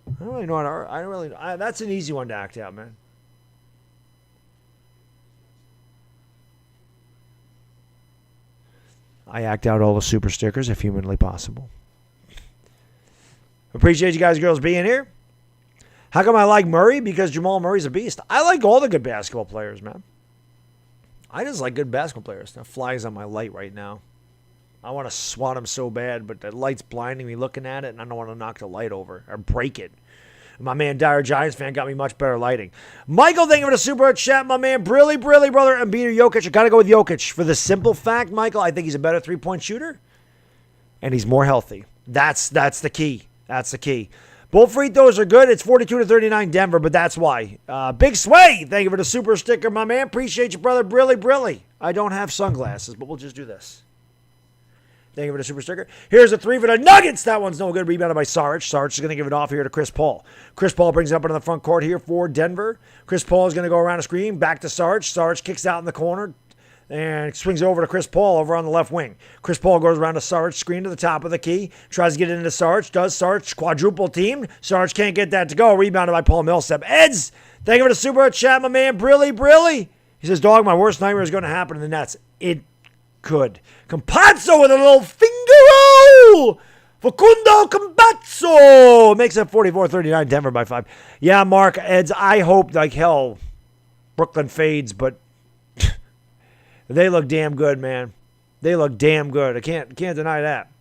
I don't really know how to. That's an easy one to act out, man. I act out all the super stickers if humanly possible. Appreciate you guys and girls being here. How come I like Murray? Because Jamal Murray's a beast. I like all the good basketball players, man. I just like good basketball players. That flies on my light right now. I want to swat him so bad, but the light's blinding me looking at it, and I don't want to knock the light over or break it. My man, Dire Giants fan, got me much better lighting. Michael, thank you for the super chat. My man, Brilly, brother, and Beater Jokic. I got to go with Jokic for the simple fact, Michael, I think he's a better three-point shooter, and he's more healthy. That's the key. That's the key. Both free throws are good. It's 42-39 Denver, but that's why. Big Sway, thank you for the super sticker, my man. Appreciate you, brother. Brilly. I don't have sunglasses, but we'll just do this. Thank you for the super sticker. Here's a 3 for the Nuggets. That one's no good. Rebounded by Saric. Saric is going to give it off here to Chris Paul. Chris Paul brings it up into the front court here for Denver. Chris Paul is going to go around a screen. Back to Saric. Saric kicks out in the corner and swings over to Chris Paul over on the left wing. Chris Paul goes around to Saric, screen to the top of the key. Tries to get into Saric. Does Saric quadruple team. Saric can't get that to go. Rebounded by Paul Millsap. Eds, thank you for the super chat, my man. Brilly. He says, dog, my worst nightmare is going to happen in the Nets. It could. Campazzo with a little finger roll. Facundo Campazzo makes it 44-39 Denver by 5. Yeah, Mark, Eds, I hope like hell Brooklyn fades, but they look damn good, man. They look damn good. I can't deny that.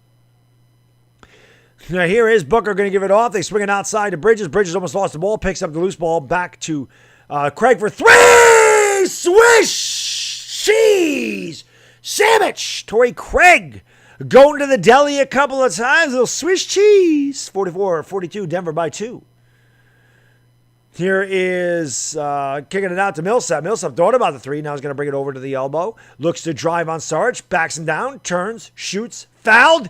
Now here is Booker going to give it off. They swing it outside to Bridges. Bridges almost lost the ball. Picks up the loose ball. Back to Craig for 3. Swish! Cheese! Sandwich! Torrey Craig going to the deli a couple of times. A little Swiss cheese. 44-42 Denver by 2. Here is kicking it out to Millsap. Millsap thought about the 3. Now he's going to bring it over to the elbow. Looks to drive on Sarge. Backs him down. Turns. Shoots. Fouled.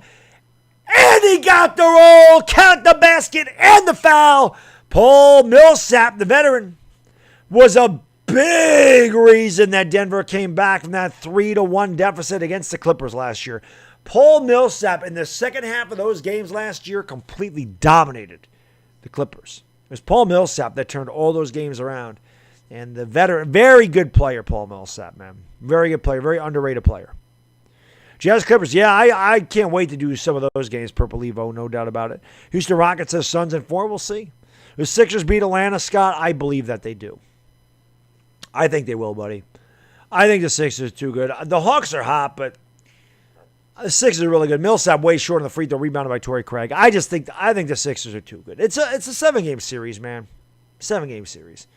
And he got the roll. Count the basket and the foul. Paul Millsap, the veteran, was a big reason that Denver came back from that 3-1 deficit against the Clippers last year. Paul Millsap in the second half of those games last year completely dominated the Clippers. It was Paul Millsap that turned all those games around. And the veteran, very good player, Paul Millsap, man. Very good player, very underrated player. Jazz Clippers, yeah, I can't wait to do some of those games, Purple Evo, no doubt about it. Houston Rockets says Suns in 4, we'll see. The Sixers beat Atlanta, Scott. I believe that they do. I think they will, buddy. I think the Sixers are too good. The Hawks are hot, but the Sixers are really good. Millsap way short on the free throw, rebounded by Torrey Craig. I think the Sixers are too good. It's a 7-game series, man. 7-game series.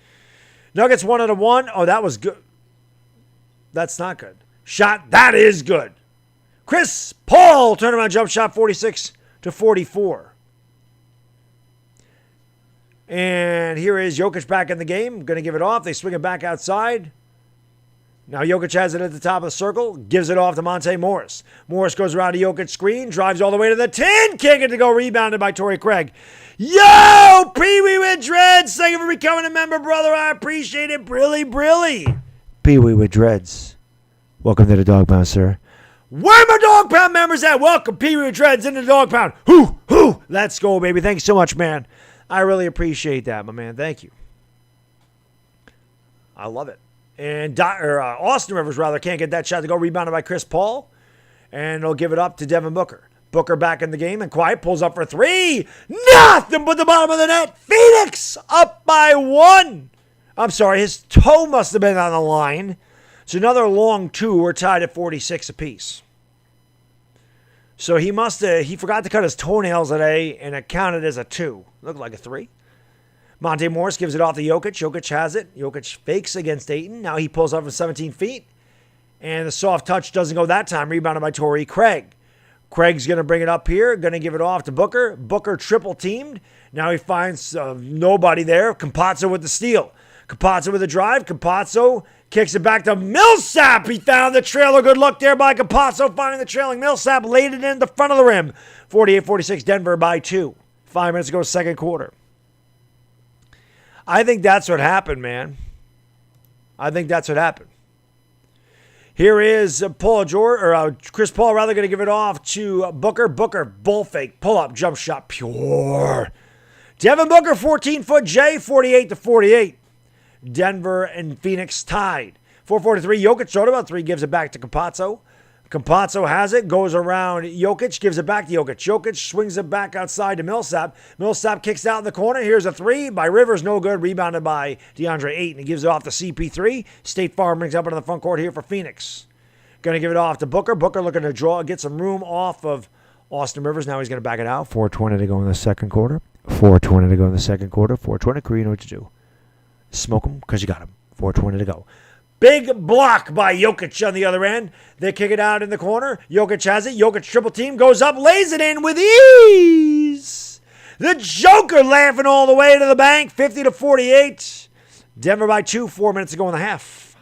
Nuggets 1 out of 1. Oh, that was good. That's not good. Shot. That is good. Chris Paul, turnaround jump shot, 46-44. And here is Jokic back in the game. Going to give it off. They swing it back outside. Now Jokic has it at the top of the circle. Gives it off to Monte Morris. Morris goes around to Jokic screen. Drives all the way to the 10. Can't get to go. Rebounded by Torrey Craig. Yo! Pee-wee with dreads. Thank you for becoming a member, brother. I appreciate it. Brilly. Pee-wee with dreads. Welcome to the Dog Pound, sir. Where my Dog Pound members at? Welcome, Pee-wee with dreads into the Dog Pound. Hoo! Let's go, baby. Thanks so much, man. I really appreciate that, my man. Thank you. I love it. And Austin Rivers, rather, can't get that shot to go. Rebounded by Chris Paul. And he'll give it up to Devin Booker. Booker back in the game and quiet. Pulls up for 3. Nothing but the bottom of the net. Phoenix up by 1. I'm sorry, his toe must have been on the line. It's another long 2. We're tied at 46 apiece. So he forgot to cut his toenails today, and it counted as a 2. Looked like a 3. Monte Morris gives it off to Jokic. Jokic has it. Jokic fakes against Ayton. Now he pulls up from 17 feet. And the soft touch doesn't go that time. Rebounded by Torrey Craig. Craig's going to bring it up here. Going to give it off to Booker. Booker triple teamed. Now he finds nobody there. Campazzo with the steal. Campazzo with the drive. Campazzo kicks it back to Millsap. He found the trailer. Good luck there by Campazzo finding the trailing Millsap. Laid it in the front of the rim. 48-46 Denver by 2. 5 minutes to go, second quarter. I think that's what happened, man. I think that's what happened. Here is Chris Paul, rather, going to give it off to Booker. Booker, bull fake, pull up, jump shot, pure. Devin Booker, 14-foot J, 48-48. Denver and Phoenix tied. 4:43, Jokic showed about 3, gives it back to Campazzo. Campazzo has it, goes around Jokic, gives it back to Jokic. Jokic swings it back outside to Millsap. Millsap kicks out in the corner. Here's a 3 by Rivers, no good. Rebounded by DeAndre Ayton. He gives it off to CP3. State Farm brings up into the front court here for Phoenix. Going to give it off to Booker. Booker looking to get some room off of Austin Rivers. Now he's going to back it out. 4:20 to go in the second quarter. 4:20 to go in the second quarter. 4:20, Korea, you know what to do. Smoke him because you got him. 4:20 to go. Big block by Jokic on the other end. They kick it out in the corner. Jokic has it. Jokic triple team goes up, lays it in with ease. The Joker laughing all the way to the bank. 50-48. Denver by 2. 4 minutes to go in the half.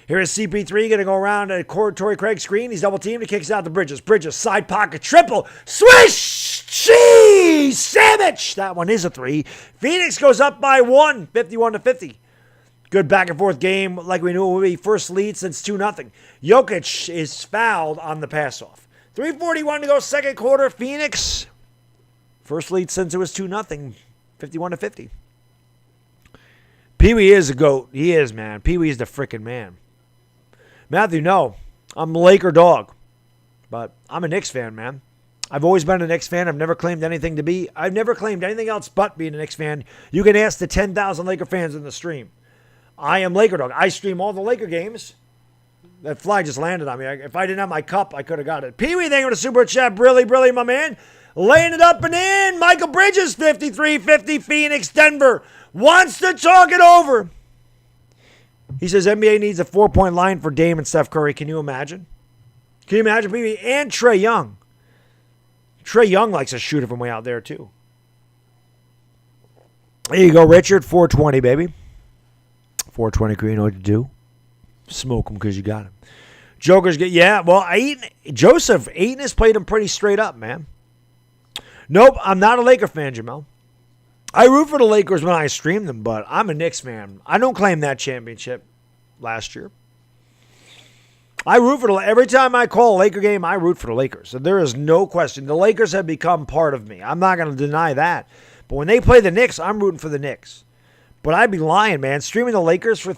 Here is CP3 going to go around at Torrey Craig screen. He's double teamed. He kicks out to Bridges. Bridges side pocket triple. Swish! Cheese! Sandwich! That one is a 3. Phoenix goes up by 1. 51-50. Good back and forth game like we knew it would be. First lead since 2-0. Jokic is fouled on the pass off. 3:41 to go, second quarter. Phoenix. First lead since it was 2-0. 51-50. Pee-wee is a GOAT. He is, man. Pee-wee is the freaking man. Matthew, no. I'm a Laker dog. But I'm a Knicks fan, man. I've always been a Knicks fan. I've never claimed anything to be. I've never claimed anything else but being a Knicks fan. You can ask the 10,000 Laker fans in the stream. I am Laker Dog. I stream all the Laker games. That fly just landed on me. If I didn't have my cup, I could have got it. Pee-wee, thank you for the super chat. Brilly, my man. Laying it up and in. Michael Bridges, 53-50. Phoenix, Denver. Wants to talk it over. He says NBA needs a 4-point line for Dame and Steph Curry. Can you imagine? Can you imagine, Pee-wee? And Trae Young. Trae Young likes to shoot it from way out there, too. There you go, Richard. 420, baby. 420, you know what to do. Smoke him because you got him. Jokers get, Joseph Ayton has played him pretty straight up, man. Nope, I'm not a Laker fan, Jamel. I root for the Lakers when I stream them, but I'm a Knicks fan. I don't claim that championship last year. I root for every time I call a Laker game, I root for the Lakers. So there is no question. The Lakers have become part of me. I'm not going to deny that. But when they play the Knicks, I'm rooting for the Knicks. But I'd be lying, man. Streaming the Lakers for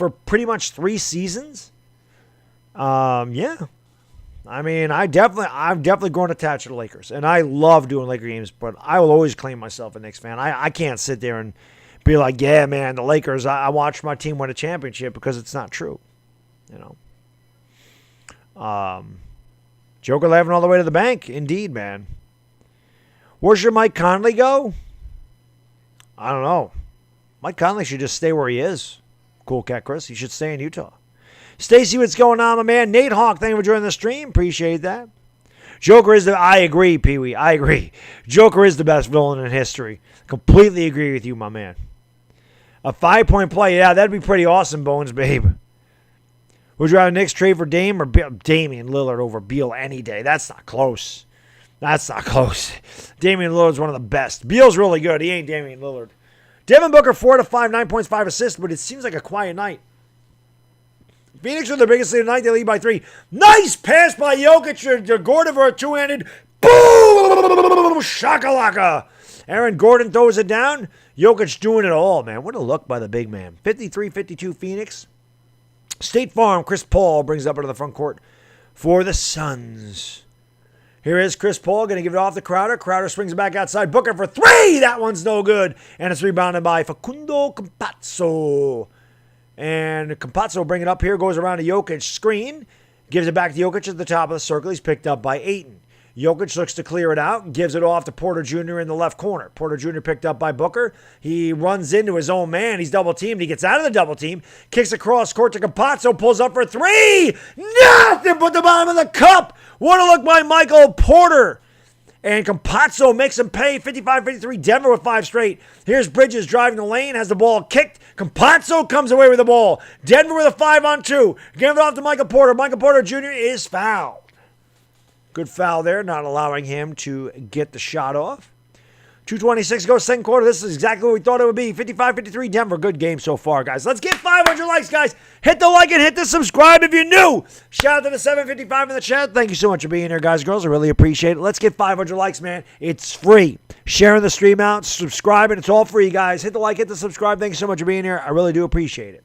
pretty much 3 seasons. Yeah. I mean, I've definitely grown attached to the Lakers, and I love doing Laker games. But I will always claim myself a Knicks fan. I can't sit there and be like, yeah, man, the Lakers. I watched my team win a championship because it's not true, you know. Joker laughing all the way to the bank, indeed, man. Where's your Mike Conley go? I don't know. Mike Conley should just stay where he is. Cool cat, Chris. He should stay in Utah. Stacy, what's going on, my man? Nate Hawk, thank you for joining the stream. Appreciate that. Joker is I agree, Pee-wee. I agree. Joker is the best villain in history. Completely agree with you, my man. A 5-point play. Yeah, that'd be pretty awesome, Bones, babe. Would you rather Knicks trade for Dame or Damian Lillard over Beal any day? That's not close. That's not close. Damian Lillard's one of the best. Beal's really good. He ain't Damian Lillard. Devin Booker, 4 to 5, 9 points, 5 assists, but it seems like a quiet night. Phoenix are the biggest lead tonight. They lead by 3. Nice pass by Jokic to Gordon for a two-handed. Boom! Shakalaka. Aaron Gordon throws it down. Jokic doing it all, man. What a look by the big man. 53-52 Phoenix. State Farm, Chris Paul brings it up into the front court for the Suns. Here is Chris Paul going to give it off to Crowder. Crowder swings it back outside. Booker for 3. That one's no good. And it's rebounded by Facundo Campazzo. And Campazzo will bring it up here. Goes around to Jokic. Screen. Gives it back to Jokic at the top of the circle. He's picked up by Ayton. Jokic looks to clear it out and gives it off to Porter Jr. in the left corner. Porter Jr. picked up by Booker. He runs into his own man. He's double-teamed. He gets out of the double-team. Kicks across court to Campazzo. Pulls up for 3. Nothing but the bottom of the cup. What a look by Michael Porter. And Campazzo makes him pay. 55-53. Denver with 5 straight. Here's Bridges driving the lane. Has the ball kicked. Campazzo comes away with the ball. Denver with a 5-on-2. Give it off to Michael Porter. Michael Porter Jr. is fouled. Good foul there, not allowing him to get the shot off. 2:26 goes second quarter. This is exactly what we thought it would be. 55-53 Denver. Good game so far, guys. Let's get 500 likes, guys. Hit the like and hit the subscribe if you're new. Shout out to the 755 in the chat. Thank you so much for being here, guys and girls. I really appreciate it. Let's get 500 likes, man. It's free. Sharing the stream out, subscribing. It's all free, guys. Hit the like, hit the subscribe. Thank you so much for being here. I really do appreciate it.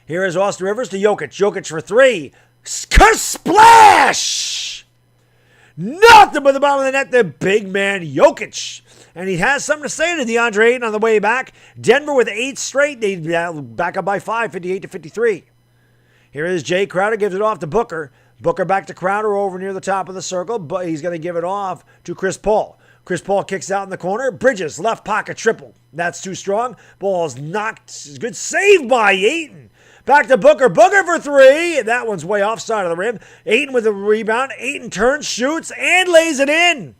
Here is Austin Rivers to Jokic. Jokic for 3. Splash! Nothing but the bottom of the net, the big man Jokic. And he has something to say to DeAndre Ayton on the way back. Denver with 8 straight. They back up by 5, 58-53. Here is Jay Crowder, gives it off to Booker. Booker back to Crowder over near the top of the circle, but he's going to give it off to Chris Paul. Chris Paul kicks out in the corner. Bridges, left pocket triple. That's too strong. Ball's knocked. Good save by Ayton. Back to Booker. Booker for 3. That one's way offside of the rim. Ayton with a rebound. Ayton turns, shoots, and lays it in.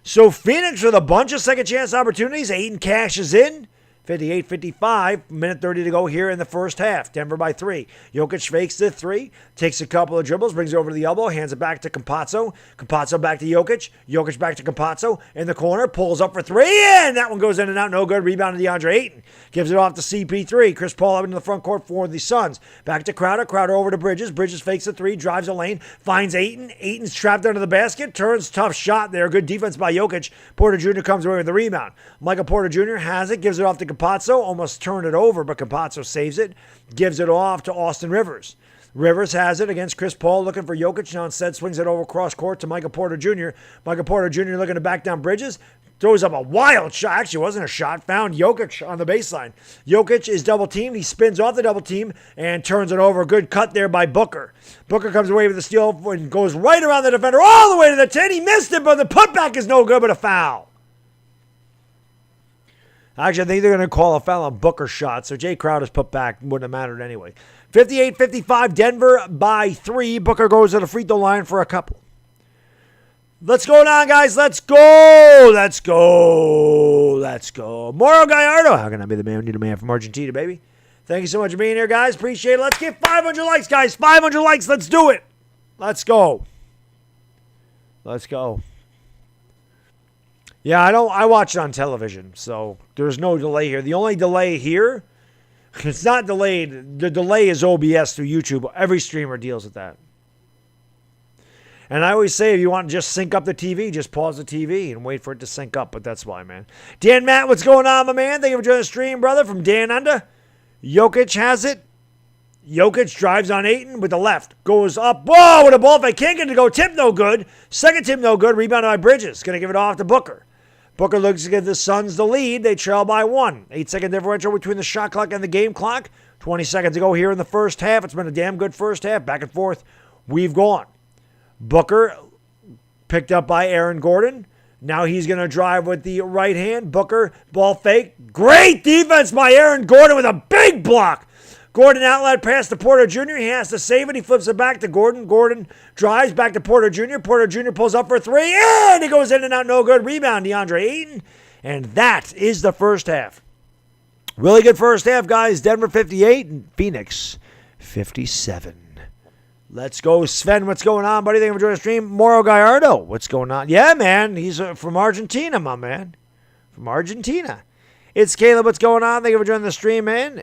So Phoenix with a bunch of second chance opportunities. Ayton cashes in. 58-55, minute 30 to go here in the first half. Denver by 3. Jokic fakes the 3, takes a couple of dribbles, brings it over to the elbow, hands it back to Campazzo. Campazzo back to Jokic. Jokic back to Campazzo in the corner, pulls up for 3, and that one goes in and out. No good. Rebound to DeAndre Ayton. Gives it off to CP3. Chris Paul up into the front court for the Suns. Back to Crowder. Crowder over to Bridges. Bridges fakes the 3, drives a lane, finds Ayton. Ayton's trapped under the basket, turns, tough shot there. Good defense by Jokic. Porter Jr. comes away with the rebound. Michael Porter Jr. has it, gives it off to Campazzo. Almost turned it over, but Campazzo saves it. Gives it off to Austin Rivers. Rivers has it against Chris Paul, looking for Jokic. Now instead swings it over cross court to Michael Porter Jr. Michael Porter Jr. looking to back down Bridges. Throws up a wild shot. Actually, it wasn't a shot. Found Jokic on the baseline. Jokic is double teamed. He spins off the double team and turns it over. Good cut there by Booker. Booker comes away with the steal and goes right around the defender all the way to the 10. He missed it, but the putback is no good, but a foul. Actually, I think they're going to call a foul on Booker's shot, so Jay Crowder's put back. Wouldn't have mattered anyway. 58-55, Denver by 3. Booker goes to the free throw line for a couple. Let's go now, guys. Let's go. Let's go. Let's go. Mauro Gallardo. How can I be the man? We need a man from Argentina, baby. Thank you so much for being here, guys. Appreciate it. Let's get 500 likes, guys. 500 likes. Let's do it. Let's go. Let's go. Yeah, I watch it on television, so there's no delay here. The only delay here, it's not delayed. The delay is OBS through YouTube. Every streamer deals with that. And I always say if you want to just sync up the TV, just pause the TV and wait for it to sync up. But that's why, man. Dan Matt, what's going on, my man? Thank you for joining the stream, brother, from Dan Under. Jokic has it. Jokic drives on Ayton with the left. Goes up. Whoa, with a ball fake. Can't get it to go. Tip no good. Second tip no good. Rebounded by Bridges. Going to give it off to Booker. Booker looks to give the Suns the lead. They trail by 1. 8-second differential between the shot clock and the game clock. 20 seconds to go here in the first half. It's been a damn good first half. Back and forth. We've gone. Booker picked up by Aaron Gordon. Now he's going to drive with the right hand. Booker, ball fake. Great defense by Aaron Gordon with a big block. Gordon outlet pass to Porter Jr. He has to save it. He flips it back to Gordon. Gordon drives back to Porter Jr. Porter Jr. pulls up for three. And he goes in and out. No good. Rebound, DeAndre Ayton. And that is the first half. Really good first half, guys. Denver 58 and Phoenix 57. Let's go, Sven. What's going on, buddy? Thank you for joining the stream. Mauro Gallardo, what's going on? Yeah, man. He's from Argentina, my man. From Argentina. It's Caleb. What's going on? Thank you for joining the stream, man.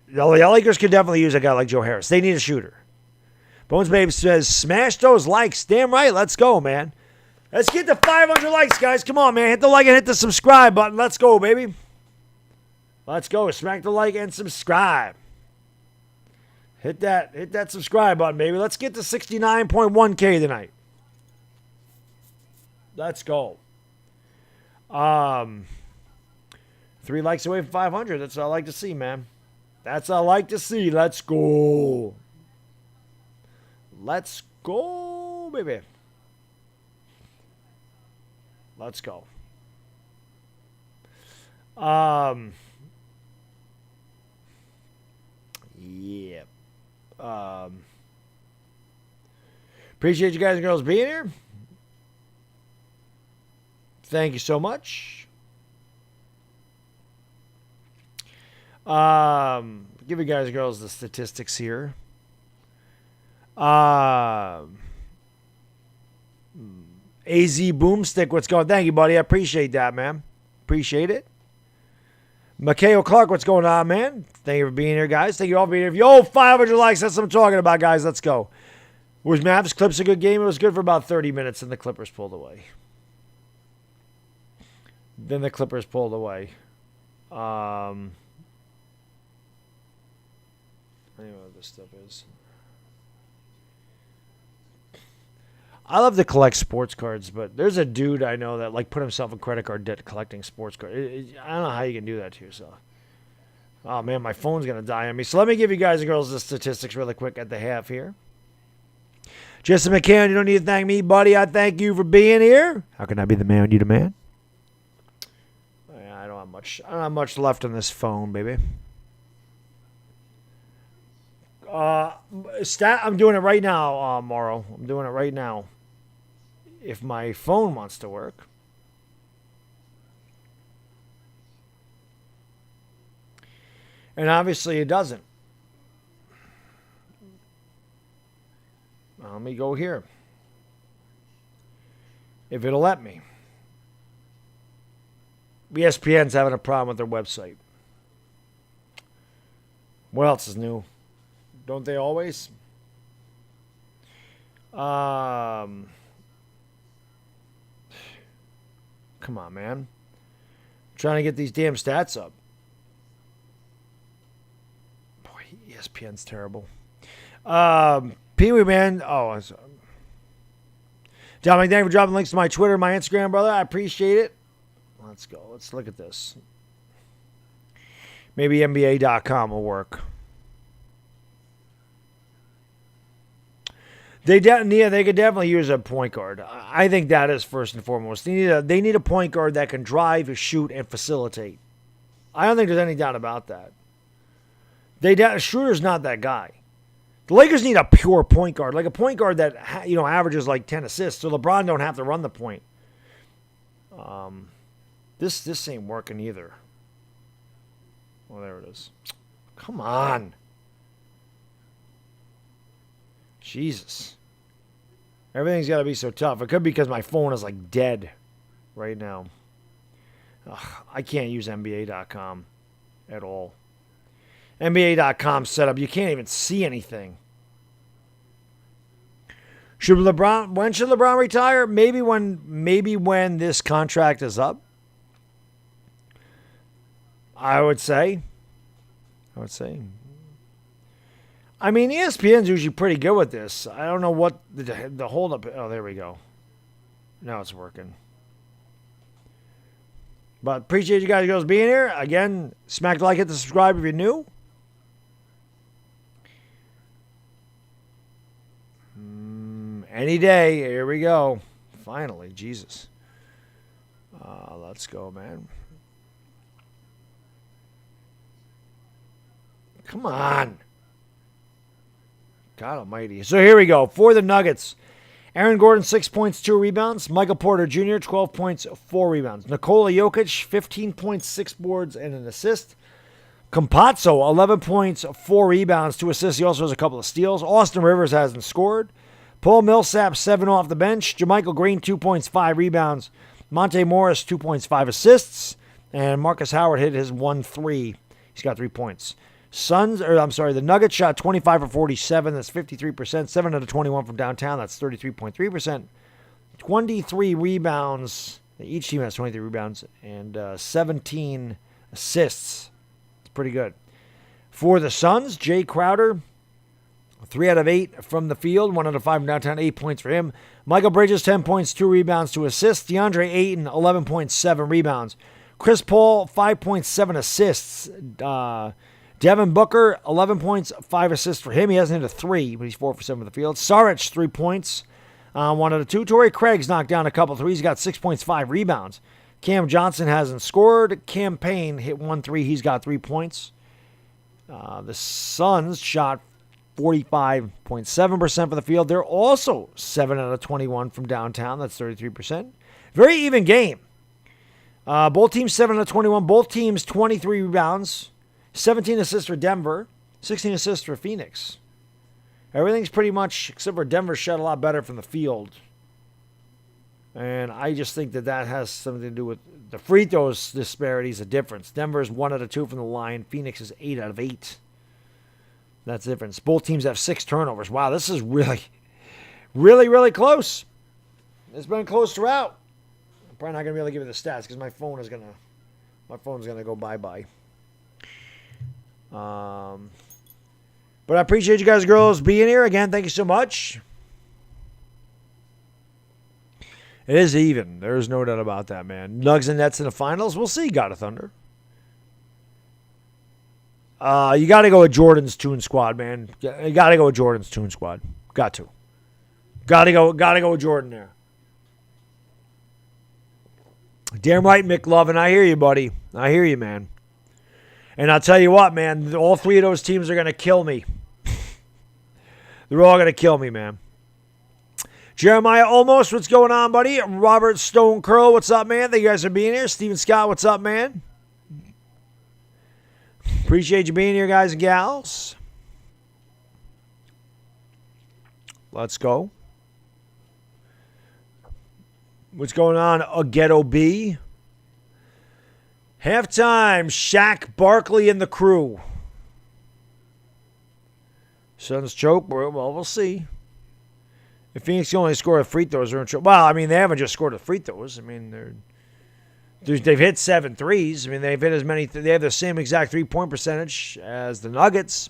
The Lakers could definitely use a guy like Joe Harris. They need a shooter. Bones Babe says, smash those likes. Damn right. Let's go, man. Let's get to 500 likes, guys. Come on, man. Hit the like and hit the subscribe button. Let's go, baby. Let's go. Smack the like and subscribe. Hit that subscribe button, baby. Let's get to 69.1K tonight. Let's go. 3 likes away from 500. That's what I like to see, man. That's what I like to see. Let's go. Let's go, baby. Let's go. Yeah. Appreciate you guys and girls being here. Thank you so much. Give you guys and girls the statistics here. AZ Boomstick, what's going on? Thank you, buddy. I appreciate that, man. Appreciate it. Mikhail Clark, what's going on, man? Thank you for being here, guys. Thank you all for being here. Yo, 500 likes. That's what I'm talking about, guys. Let's go. Was Mavs Clips a good game? It was good for about 30 minutes, and the Clippers pulled away. Then the Clippers pulled away. I don't know what this stuff is. I love to collect sports cards, but there's a dude I know that like put himself in credit card debt collecting sports cards. I don't know how you can do that to yourself. Oh, man, my phone's going to die on me. So let me give you guys and girls the statistics really quick at the half here. Justin McCann, you don't need to thank me, buddy. I thank you for being here. How can I be the man, you the man? I don't have much left on this phone, baby. I'm doing it right now, Mauro. I'm doing it right now. If my phone wants to work. And obviously it doesn't. Let me go here. If it'll let me. ESPN's having a problem with their website. What else is new? Don't they always? Come on, man. I'm trying to get these damn stats up. Boy, ESPN's terrible. Pee-wee, man. Oh, Dominic, thank you for dropping links to my Twitter, my Instagram, brother. I appreciate it. Let's go. Let's look at this. Maybe NBA.com will work. They could definitely use a point guard. I think that is first and foremost. They need a point guard that can drive, shoot, and facilitate. I don't think there's any doubt about that. Schroeder's not that guy. The Lakers need a pure point guard, like a point guard that averages like 10 assists, so LeBron don't have to run the point. This ain't working either. Oh, there it is. Come on. Jesus. Everything's got to be so tough. It could be because my phone is like dead right now. Ugh, I can't use NBA.com at all. NBA.com setup, you can't even see anything. When should LeBron retire? Maybe when this contract is up. I would say. I mean, ESPN's usually pretty good with this. I don't know what the hold-up... Oh, there we go. Now it's working. But appreciate you guys and girls being here. Again, smack the like, hit the subscribe if you're new. Any day. Here we go. Finally, Jesus. Let's go, man. Come on. God almighty. So here we go. For the Nuggets, Aaron Gordon, 6 points, 2 rebounds. Michael Porter Jr., 12 points, 4 rebounds. Nikola Jokic, 15 points, 6 boards, and an assist. Campazzo, 11 points, 4 rebounds, 2 assists. He also has a couple of steals. Austin Rivers hasn't scored. Paul Millsap, 7 off the bench. JaMychal Green, 2 points, 5 rebounds. Monte Morris, 2 points, 5 assists. And Marcus Howard hit his 1-3. He's got 3 points. The Nuggets shot 25 for 47. That's 53%. 7 out of 21 from downtown. That's 33.3%. 23 rebounds. Each team has 23 rebounds and 17 assists. It's pretty good. For the Suns, Jay Crowder, 3 out of 8 from the field. 1 out of 5 from downtown. 8 points for him. Michael Bridges, 10 points, 2 rebounds, 2 assists. DeAndre Ayton, 11.7 rebounds. Chris Paul, 5.7 assists. Devin Booker, 11 points, 5 assists for him. He hasn't hit a 3, but he's 4 for 7 from the field. Saric, 3 points, 1 out of 2. Torrey Craig's knocked down a couple threes. He's got 6 points, 5 rebounds. Cam Johnson hasn't scored. Cam Payne hit 1-3. He's got 3 points. The Suns shot 45.7% from the field. They're also 7 out of 21 from downtown. That's 33%. Very even game. Both teams 7 out of 21. Both teams 23 rebounds. 17 assists for Denver, 16 assists for Phoenix. Everything's pretty much, except for Denver, shot a lot better from the field. And I just think that has something to do with the free throws disparities, a difference. Denver's 1 out of 2 from the line. Phoenix is 8 out of 8. That's the difference. Both teams have 6 turnovers. Wow, this is really, really, really close. It's been close throughout. I'm probably not going to be able to give you the stats because my phone's going to go bye-bye. But I appreciate you guys, girls, being here again. Thank you so much. It is even. There's no doubt about that, man. Nugs and Nets in the finals. We'll see. God of Thunder. You got to go with Jordan's Toon Squad, man. You got to go with Jordan's Toon Squad. Got to go with Jordan there. Damn right, McLovin. I hear you, buddy. I hear you, man. And I'll tell you what, man, all 3 of those teams are going to kill me. They're all going to kill me, man. Jeremiah Almost, what's going on, buddy? Robert Stone Curl, what's up, man? Thank you guys for being here. Steven Scott, what's up, man? Appreciate you being here, guys and gals. Let's go. What's going on, A Ghetto B? Halftime, Shaq, Barkley, and the crew. Suns choke. Well, we'll see. If Phoenix can only score free throws, they're in trouble. Well, I mean, they haven't just scored the free throws. I mean, they've hit 7 threes. I mean, they've hit as many. They have the same exact 3-point percentage as the Nuggets.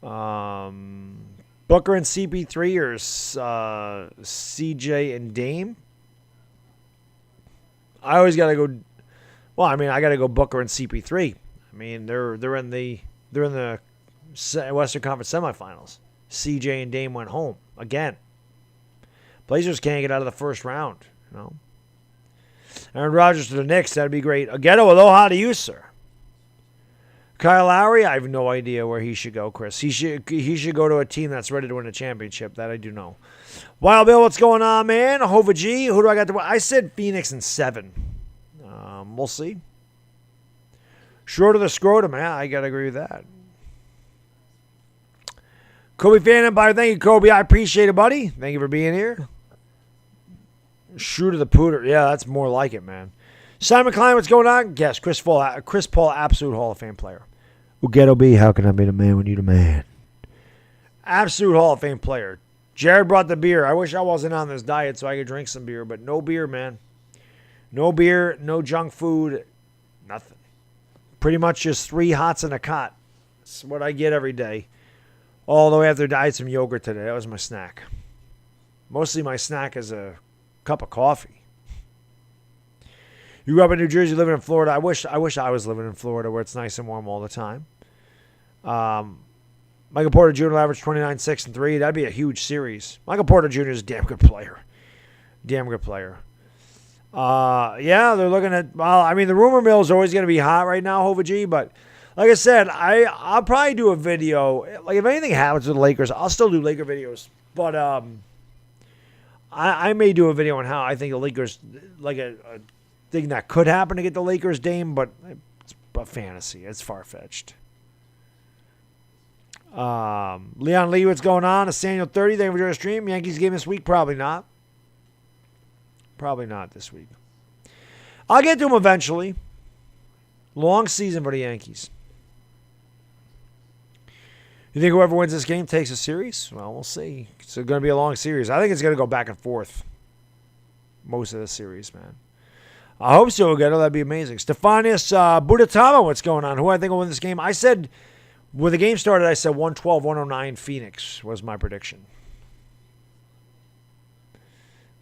Booker and CP3 or CJ and Dame. I always got to go. Well, I mean, I got to go Booker and CP3. I mean, they're in the Western Conference semifinals. CJ and Dame went home again. Blazers can't get out of the first round. You know. Aaron Rodgers to the Knicks. That'd be great. Ghetto, aloha to you, sir. Kyle Lowry, I have no idea where he should go, Chris. He should go to a team that's ready to win a championship. That I do know. Wild Bill, what's going on, man? Hova G, who do I got to? I said Phoenix in 7. We'll see. Short of the scrotum, man. I got to agree with that. Kobe Fanbase, thank you, Kobe. I appreciate it, buddy. Thank you for being here. Shoot of the pooter. Yeah, that's more like it, man. Simon Klein, what's going on? Yes, Chris Paul, absolute Hall of Fame player. Ghetto B, how can I be the man when you the man? Absolute Hall of Fame player. Jared brought the beer. I wish I wasn't on this diet so I could drink some beer, but no beer, man. No beer, no junk food, nothing. Pretty much just 3 hots and a cot. That's what I get every day. Although after I had some yogurt today, that was my snack. Mostly my snack is a cup of coffee. You grew up in New Jersey, living in Florida. I wish I was living in Florida where it's nice and warm all the time. Michael Porter Jr. will average 29, 6, and 3. That'd be a huge series. Michael Porter Jr. is a damn good player. Damn good player. Yeah, they're looking at. Well, I mean, the rumor mill is always going to be hot right now, Hova G. But like I said, I'll probably do a video. Like if anything happens with the Lakers, I'll still do Laker videos. But I may do a video on how I think the Lakers, like a thing that could happen to get the Lakers Dame, but it's a fantasy. It's far fetched. Leon Lee, what's going on? Nathaniel 30, thank you for joining the stream. Yankees game this week? Probably not. Probably not this week. I'll get to them eventually. Long season for the Yankees. You think whoever wins this game takes a series? Well, we'll see. It's going to be a long series. I think it's going to go back and forth. Most of the series, man. I hope so, Getto. That'd be amazing. Stefanis Budatama, what's going on? Who I think will win this game? I said, when the game started, I said 112-109 Phoenix was my prediction.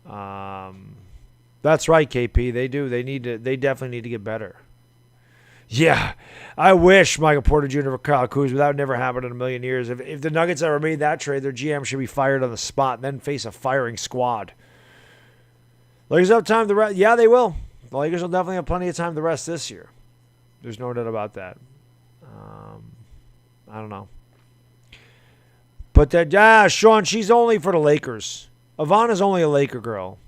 That's right, KP. They do. They definitely need to get better. Yeah, I wish Michael Porter Jr. for Kyle Kuzma. That would never happen in a million years. If the Nuggets ever made that trade, their GM should be fired on the spot and then face a firing squad. Lakers have time to rest. Yeah, they will. The Lakers will definitely have plenty of time to rest this year. There's no doubt about that. I don't know. But Sean, she's only for the Lakers. Ivana's only a Laker girl.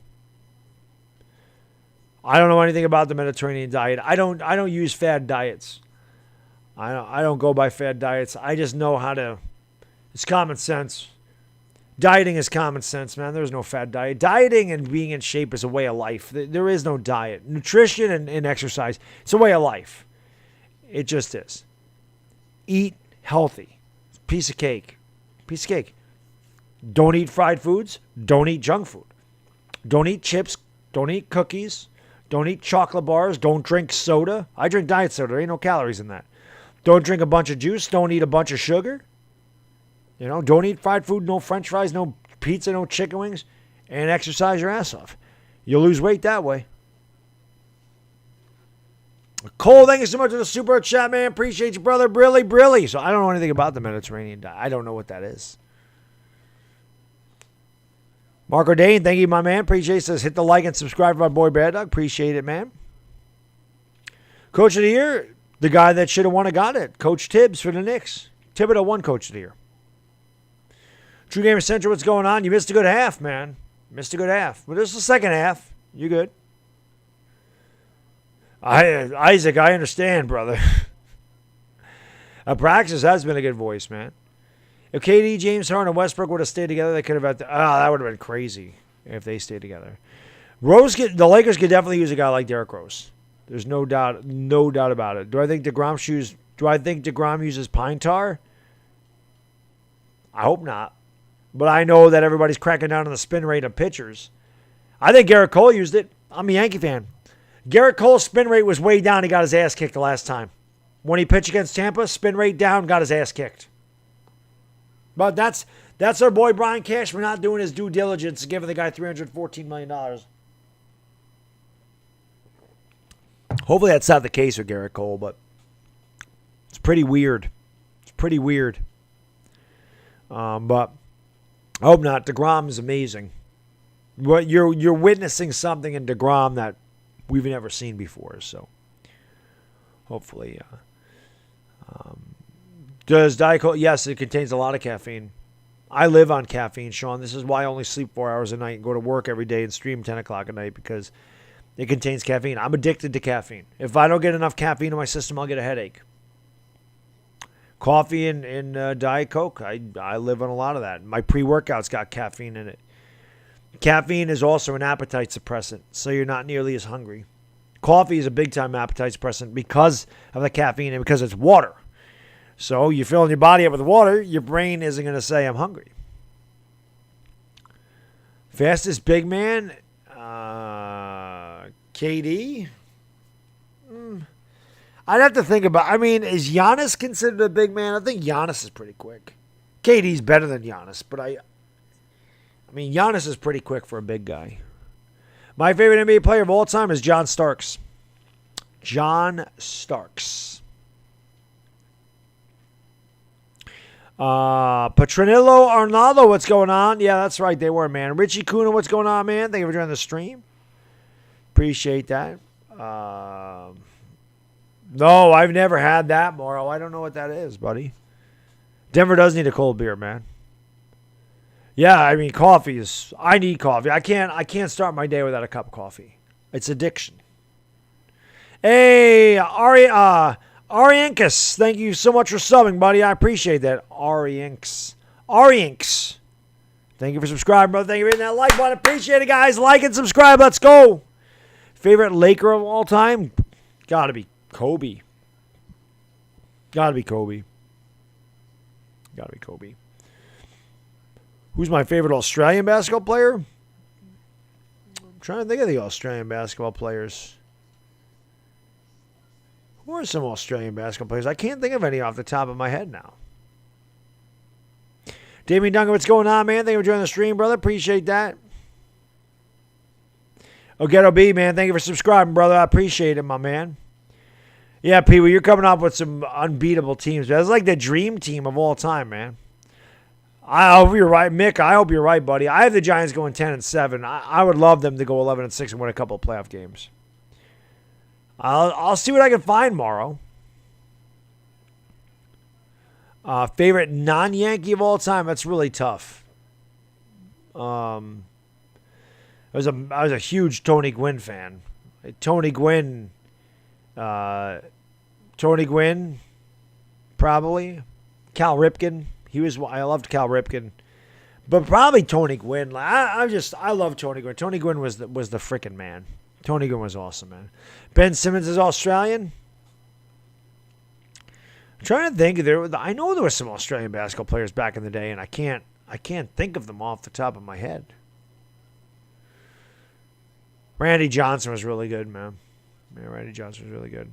I don't know anything about the Mediterranean diet. I don't use fad diets. I don't go by fad diets. I just know how to. It's common sense. Dieting is common sense, man. There's no fad diet. Dieting and being in shape is a way of life. There is no diet. Nutrition and exercise, it's a way of life. It just is. Eat healthy. Piece of cake. Piece of cake. Don't eat fried foods. Don't eat junk food. Don't eat chips. Don't eat cookies. Don't eat chocolate bars. Don't drink soda. I drink diet soda. There ain't no calories in that. Don't drink a bunch of juice. Don't eat a bunch of sugar. Don't eat fried food. No French fries. No pizza. No chicken wings. And exercise your ass off. You'll lose weight that way. Cole, thank you so much for the super chat, man. Appreciate you, brother. Brilly. So I don't know anything about the Mediterranean diet. I don't know what that is. Mark Ordain, thank you, my man. Appreciate it. Says hit the like and subscribe for my boy Baddog. Appreciate it, man. Coach of the year, the guy that should have won it got it. Coach Tibbs for the Knicks. Thibodeau won Coach of the year. True Gamer Central, what's going on? You missed a good half, man. Missed a good half. But this is the second half. You good. Isaac, I understand, brother. Praxis has been a good voice, man. If KD, James Harden, and Westbrook would have stayed together, they could have had that would have been crazy if they stayed together. The Lakers could definitely use a guy like Derrick Rose. There's no doubt about it. Do I think DeGrom uses pine tar? I hope not. But I know that everybody's cracking down on the spin rate of pitchers. I think Garrett Cole used it. I'm a Yankee fan. Garrett Cole's spin rate was way down. He got his ass kicked the last time. When he pitched against Tampa, spin rate down, got his ass kicked. But that's our boy Brian Cashman not doing his due diligence, giving the guy $314 million. Hopefully that's not the case with Garrett Cole, but it's pretty weird. But I hope not. DeGrom is amazing. You're witnessing something in DeGrom that we've never seen before. So hopefully, does Diet Coke? Yes, it contains a lot of caffeine. I live on caffeine, Sean. This is why I only sleep 4 hours a night and go to work every day and stream 10 o'clock at night, because it contains caffeine. I'm addicted to caffeine. If I don't get enough caffeine in my system, I'll get a headache. Coffee and Diet Coke, I live on a lot of that. My pre-workout's got caffeine in it. Caffeine is also an appetite suppressant, so you're not nearly as hungry. Coffee is a big-time appetite suppressant because of the caffeine and because it's water. So you're filling your body up with water, your brain isn't going to say, I'm hungry. Fastest big man, KD? I'd have to think about, is Giannis considered a big man? I think Giannis is pretty quick. KD's better than Giannis, but Giannis is pretty quick for a big guy. My favorite NBA player of all time is John Starks. John Starks. Petronillo Arnaldo, what's going on? Yeah, that's right. They were, man. Richie Kuna, what's going on, man? Thank you for joining the stream. appreciate that. No, I've never had that, Morrow. I don't know what that is, buddy. Denver does need a cold beer, man. Yeah, I mean, coffee is... I need coffee. I can't start my day without a cup of coffee. It's addiction. Hey, Ariankus, thank you so much for subbing, buddy. I appreciate that. Arianks. Thank you for subscribing, brother. Thank you for hitting that like button. Appreciate it, guys. Like and subscribe. Let's go. Favorite Laker of all time? Gotta be Kobe. Who's my favorite Australian basketball player? I'm trying to think of the Australian basketball players. Who are some Australian basketball players? I can't think of any off the top of my head now. Damien Duncan, what's going on, man? Thank you for joining the stream, brother. Appreciate that. Ghetto B, man. Thank you for subscribing, brother. I appreciate it, my man. Yeah, Pee-wee, you're coming up with some unbeatable teams. That's like the dream team of all time, man. I hope you're right. Mick, I hope you're right, buddy. I have the Giants going 10-7. I would love them to go 11-6 and win a couple of playoff games. I'll see what I can find, Morrow. Favorite non-Yankee of all time? That's really tough. I was a huge Tony Gwynn fan. Tony Gwynn, probably. Cal Ripken. I loved Cal Ripken, but probably Tony Gwynn. I love Tony Gwynn. Tony Gwynn was the freaking man. Tony Gwynn was awesome, man. Ben Simmons is Australian. I'm trying to think. I know there were some Australian basketball players back in the day, and I can't think of them off the top of my head. Randy Johnson was really good, man. Yeah, Randy Johnson was really good.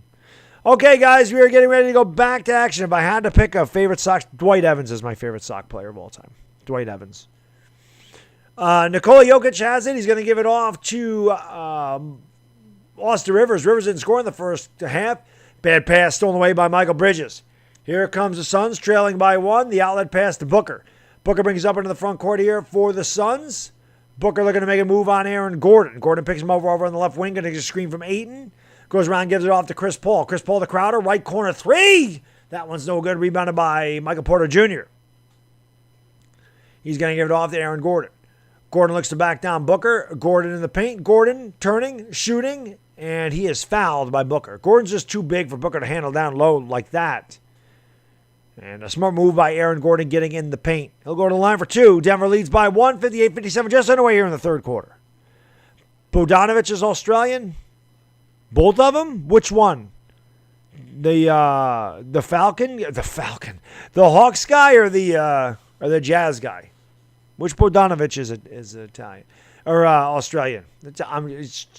Okay, guys, we are getting ready to go back to action. If I had to pick a favorite Sox, Dwight Evans is my favorite Sox player of all time. Dwight Evans. Nikola Jokic has it. He's going to give it off to Austin Rivers. Rivers didn't score in the first half. Bad pass stolen away by Michael Bridges. Here comes the Suns, trailing by 1. The outlet pass to Booker. Booker brings it up into the front court here for the Suns. Booker looking to make a move on Aaron Gordon. Gordon picks him over on the left wing. Going to get a screen from Ayton. Goes around, gives it off to Chris Paul. Chris Paul to Crowder, right corner 3. That one's no good. Rebounded by Michael Porter Jr. He's going to give it off to Aaron Gordon. Gordon looks to back down Booker. Gordon in the paint. Gordon turning, shooting, and he is fouled by Booker. Gordon's just too big for Booker to handle down low like that. And a smart move by Aaron Gordon getting in the paint. He'll go to the line for 2. Denver leads by 1, 58-57, just underway here in the third quarter. Bogdanovic is Australian. Both of them? Which one? The Falcon? The Hawks guy or the Jazz guy? Which Bogdanovic is Italian? Or Australian? It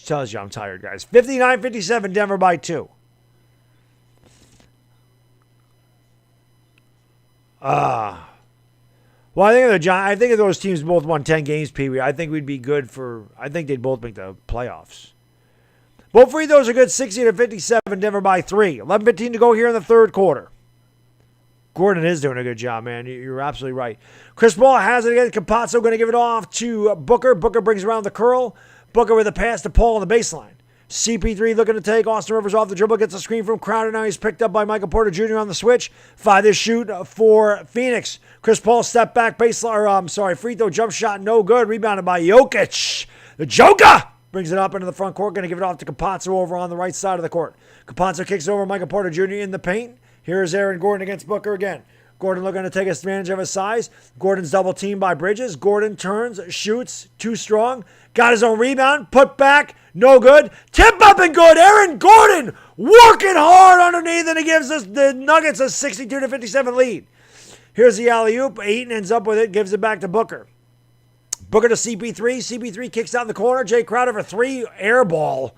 tells you I'm tired, guys. 59-57, Denver by 2. Well, I think if those teams both won 10 games, Pee-wee, I think we'd be good I think they'd both make the playoffs. Both free throws are good. 60-57, Denver by 3. 11:15 to go here in the third quarter. Gordon is doing a good job, man. You're absolutely right. Chris Paul has it again. Campazzo going to give it off to Booker. Booker brings around the curl. Booker with a pass to Paul on the baseline. CP3 looking to take Austin Rivers off the dribble. Gets a screen from Crowder. Now he's picked up by Michael Porter Jr. on the switch. 5 to shoot for Phoenix. Chris Paul step back baseline. Free throw jump shot. No good. Rebounded by Jokic. The Joker brings it up into the front court. Going to give it off to Campazzo over on the right side of the court. Campazzo kicks over Michael Porter Jr. in the paint. Here's Aaron Gordon against Booker again. Gordon looking to take advantage of his size. Gordon's double teamed by Bridges. Gordon turns, shoots, too strong. Got his own rebound, put back, no good. Tip up and good. Aaron Gordon working hard underneath, and he gives us the Nuggets a 62-57 lead. Here's the alley-oop. Ayton ends up with it, gives it back to Booker. Booker to CP3. CP3 kicks out in the corner. Jay Crowder for 3, air ball.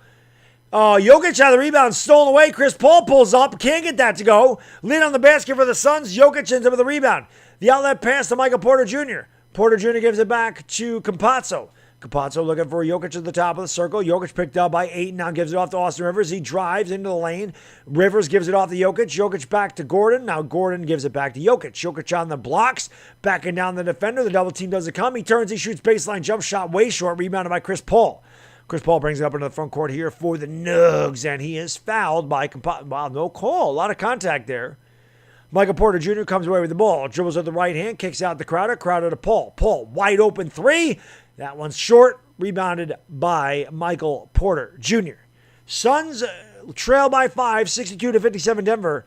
Jokic had the rebound stolen away. Chris Paul pulls up. Can't get that to go. Lead on the basket for the Suns. Jokic ends up with the rebound. The outlet pass to Michael Porter Jr. Porter Jr. gives it back to Campazzo. Campazzo looking for Jokic at the top of the circle. Jokic picked up by 8. Now gives it off to Austin Rivers. He drives into the lane. Rivers gives it off to Jokic. Jokic back to Gordon. Now Gordon gives it back to Jokic. Jokic on the blocks. Backing down the defender. The double team doesn't come. He turns. He shoots baseline jump shot way short. Rebounded by Chris Paul. Chris Paul brings it up into the front court here for the Nugs, and he is fouled by Campazzo. Wow, no call. A lot of contact there. Michael Porter Jr. comes away with the ball. Dribbles with the right hand, kicks out the Crowder. Crowder to Paul. Paul, wide open three. That one's short. Rebounded by Michael Porter Jr. Suns trail by 5, 62-57 Denver.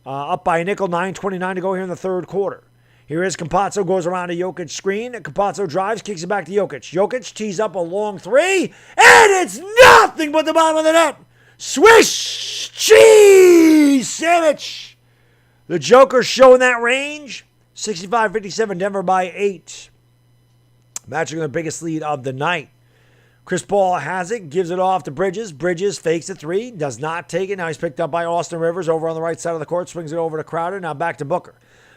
Up by a nickel, 9:29 to go here in the third quarter. Here is Campazzo, goes around a Jokic screen. Campazzo drives, kicks it back to Jokic. Jokic tees up a long three, and it's nothing but the bottom of the net. Swish! Cheese sandwich! The Joker showing that range. 65-57 Denver by 8. Matching the biggest lead of the night. Chris Paul has it, gives it off to Bridges. Bridges fakes the three, does not take it. Now he's picked up by Austin Rivers over on the right side of the court, swings it over to Crowder. Now back to Booker.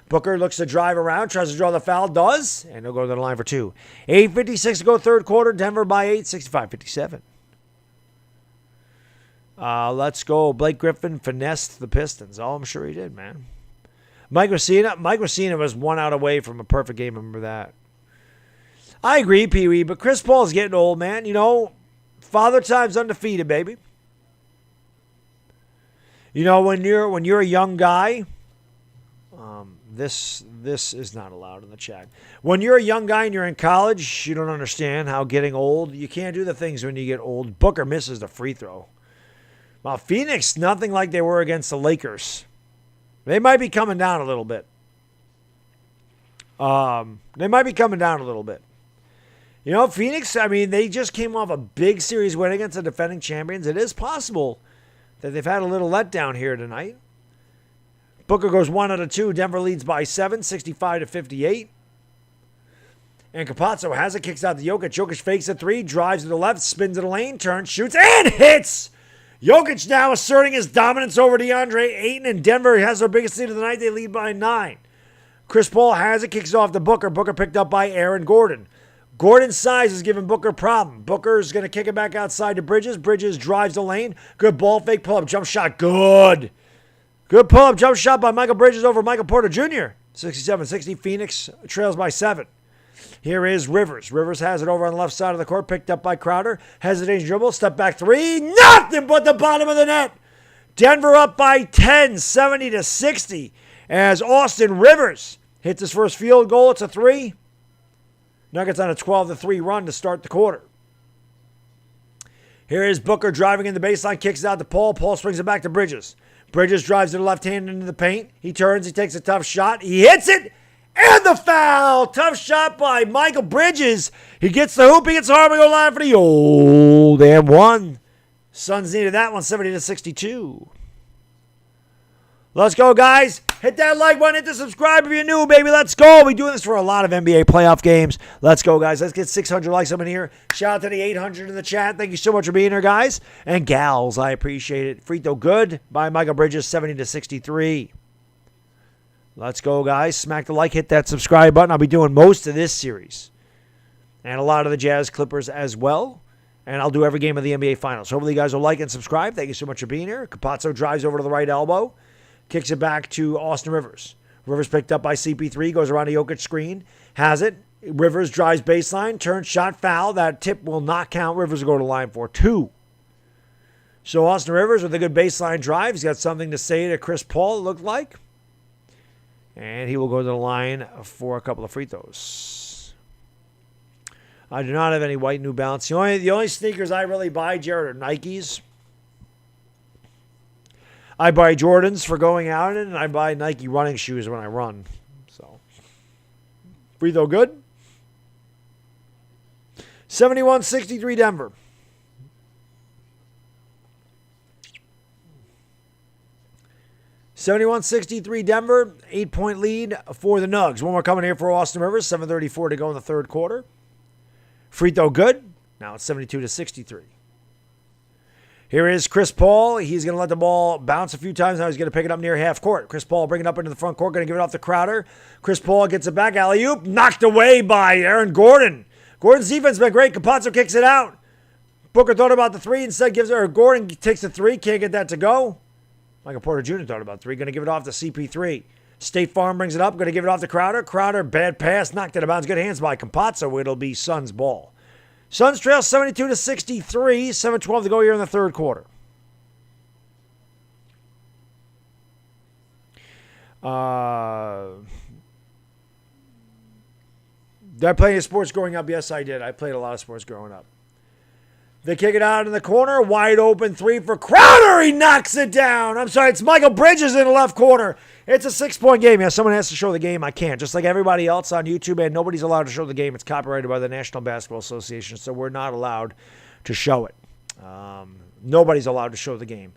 Booker looks to drive around, tries to draw the foul, does, and he'll go to the line for 2. 8:56 to go third quarter, Denver by 8, 65-57. Let's go. Blake Griffin finessed the Pistons. Oh, I'm sure he did, man. Mike Racina was 1 out away from a perfect game. Remember that. I agree, Pee Wee, but Chris Paul's getting old, man. You know, Father Time's undefeated, baby. You know, when you're a young guy, this is not allowed in the chat. When you're a young guy and you're in college, you don't understand how getting old, you can't do the things when you get old. Booker misses the free throw. Well, Phoenix, nothing like they were against the Lakers. They might be coming down a little bit. You know, Phoenix, I mean, they just came off a big series win against the defending champions. It is possible that they've had a little letdown here tonight. Booker goes 1 out of 2. Denver leads by 7, 65-58. And Campazzo has it, kicks out to Jokic. Jokic fakes a three, drives to the left, spins to the lane, turns, shoots, and hits! Jokic now asserting his dominance over DeAndre Ayton, and Denver has their biggest lead of the night. They lead by 9. Chris Paul has it, kicks off to Booker. Booker picked up by Aaron Gordon. Gordon's size is giving Booker a problem. Booker's going to kick it back outside to Bridges. Bridges drives the lane. Good ball fake, pull-up, jump shot. Good pull-up, jump shot by Michael Bridges over Michael Porter Jr. 67-60. Phoenix trails by 7. Here is Rivers. Rivers has it over on the left side of the court, picked up by Crowder. Hesitating dribble, step back three. Nothing but the bottom of the net. Denver up by 10, 70-60. As Austin Rivers hits his first field goal. It's a 3. Nuggets on a 12-3 run to start the quarter. Here is Booker driving in the baseline, kicks it out to Paul. Paul swings it back to Bridges. Bridges drives to the left hand into the paint. He turns, he takes a tough shot. He hits it, and the foul. Tough shot by Michael Bridges. He gets the hoop, he gets the hard go line for the old and one. Suns needed that one, 70-62. Let's go, guys. Hit that like button. Hit the subscribe if you're new, baby. Let's go. We're doing this for a lot of NBA playoff games. Let's go, guys. Let's get 600 likes up in here. Shout out to the 800 in the chat. Thank you so much for being here, guys. And gals, I appreciate it. Free throw good by Michael Bridges, 70-63. Let's go, guys. Smack the like. Hit that subscribe button. I'll be doing most of this series. And a lot of the Jazz Clippers as well. And I'll do every game of the NBA Finals. Hopefully, you guys will like and subscribe. Thank you so much for being here. Campazzo drives over to the right elbow. Kicks it back to Austin Rivers. Rivers picked up by CP3, goes around a Jokic screen, has it. Rivers drives baseline, turns, shot, foul. That tip will not count. Rivers will go to the line for 2. So Austin Rivers with a good baseline drive. He's got something to say to Chris Paul, it looked like. And he will go to the line for a couple of free throws. I do not have any white New Balance. The only sneakers I really buy, Jared, are Nikes. I buy Jordans for going out in, and I buy Nike running shoes when I run. So, free throw good. 71-63 Denver. Denver, 8-point lead for the Nugs. One more coming here for Austin Rivers, 7:34 to go in the third quarter. Free throw good. Now it's 72-63. Here is Chris Paul. He's going to let the ball bounce a few times. Now he's going to pick it up near half court. Chris Paul bring it up into the front court. Going to give it off to Crowder. Chris Paul gets it back. Alley-oop. Knocked away by Aaron Gordon. Gordon's defense has been great. Campazzo kicks it out. Booker thought about the three. Instead gives it, or Gordon takes the three. Can't get that to go. Michael Porter Jr. thought about 3. Going to give it off to CP3. State Farm brings it up. Going to give it off to Crowder. Crowder, bad pass. Knocked it out of bounds. Good hands by Campazzo. It'll be Suns ball. Suns trail 72-63. 7:12 to go here in the third quarter. Did I play any sports growing up? Yes, I did. I played a lot of sports growing up. They kick it out in the corner. Wide open three for Crowder. He knocks it down. I'm sorry, it's Michael Bridges in the left corner. It's a 6-point game. Yeah, someone has to show the game. I can't. Just like everybody else on YouTube, and nobody's allowed to show the game. It's copyrighted by the National Basketball Association, so we're not allowed to show it. Nobody's allowed to show the game.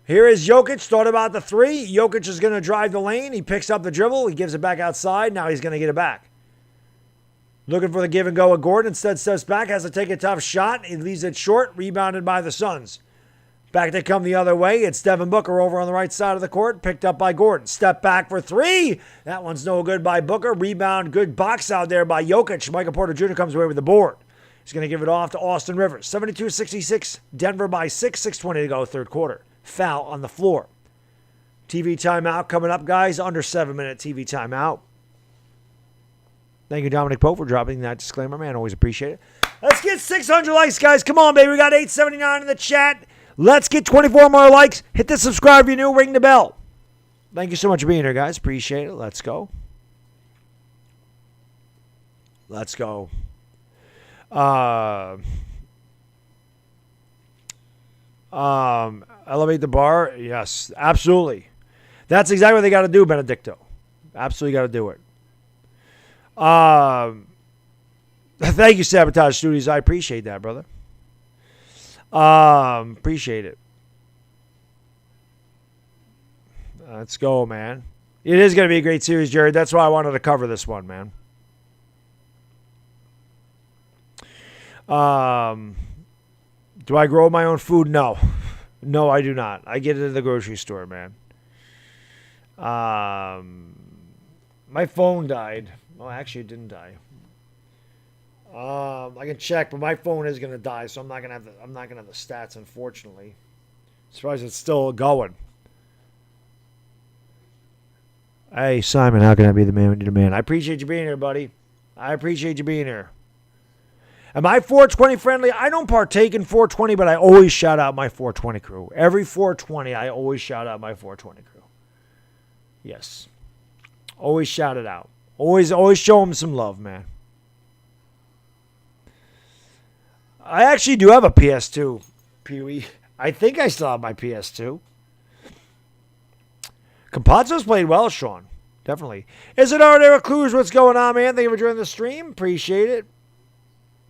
Here is Jokic. Thought about the three. Jokic is going to drive the lane. He picks up the dribble. He gives it back outside. Now he's going to get it back. Looking for the give and go with Gordon. Instead steps back. Has to take a tough shot. He leaves it short. Rebounded by the Suns. Back they come the other way. It's Devin Booker over on the right side of the court. Picked up by Gordon. Step back for three. That one's no good by Booker. Rebound. Good box out there by Jokic. Michael Porter Jr. comes away with the board. He's going to give it off to Austin Rivers. 72-66. Denver by 6. 6:20 to go third quarter. Foul on the floor. TV timeout coming up, guys. Under 7-minute TV timeout. Thank you, Dominic Pope, for dropping that disclaimer, man. Always appreciate it. Let's get 600 likes, guys. Come on, baby. We got 879 in the chat. Let's get 24 more likes. Hit the subscribe if you're new. Ring the bell. Thank you so much for being here, guys. Appreciate it. Let's go. Let's go. Elevate the bar. Yes, absolutely. That's exactly what they got to do, Benedicto. Absolutely got to do it. Thank you, Sabotage Studios. I appreciate that, brother. Appreciate it. Let's go, man. It is going to be a great series, Jared. That's why I wanted to cover this one, man. Do I grow my own food? No. No, I do not. I get it at the grocery store, man. My phone died. Well, actually, it didn't die. I can check, but my phone is gonna die, so I'm not gonna have the stats, unfortunately. Surprised it's still going. Hey, Simon, how can I be the man when you're the man? I appreciate you being here, buddy. I appreciate you being here. Am I 420 friendly? I don't partake in 420, but I always shout out my 420 crew. Every 420, I always shout out my 420 crew. Yes. Always shout it out. Always show them some love, man. I actually do have a PS2, Pee-wee. I think I still have my PS2. Compazzo's played well, Sean. Definitely. Is it Ardera Cruz? What's going on, man? Thank you for joining the stream. Appreciate it.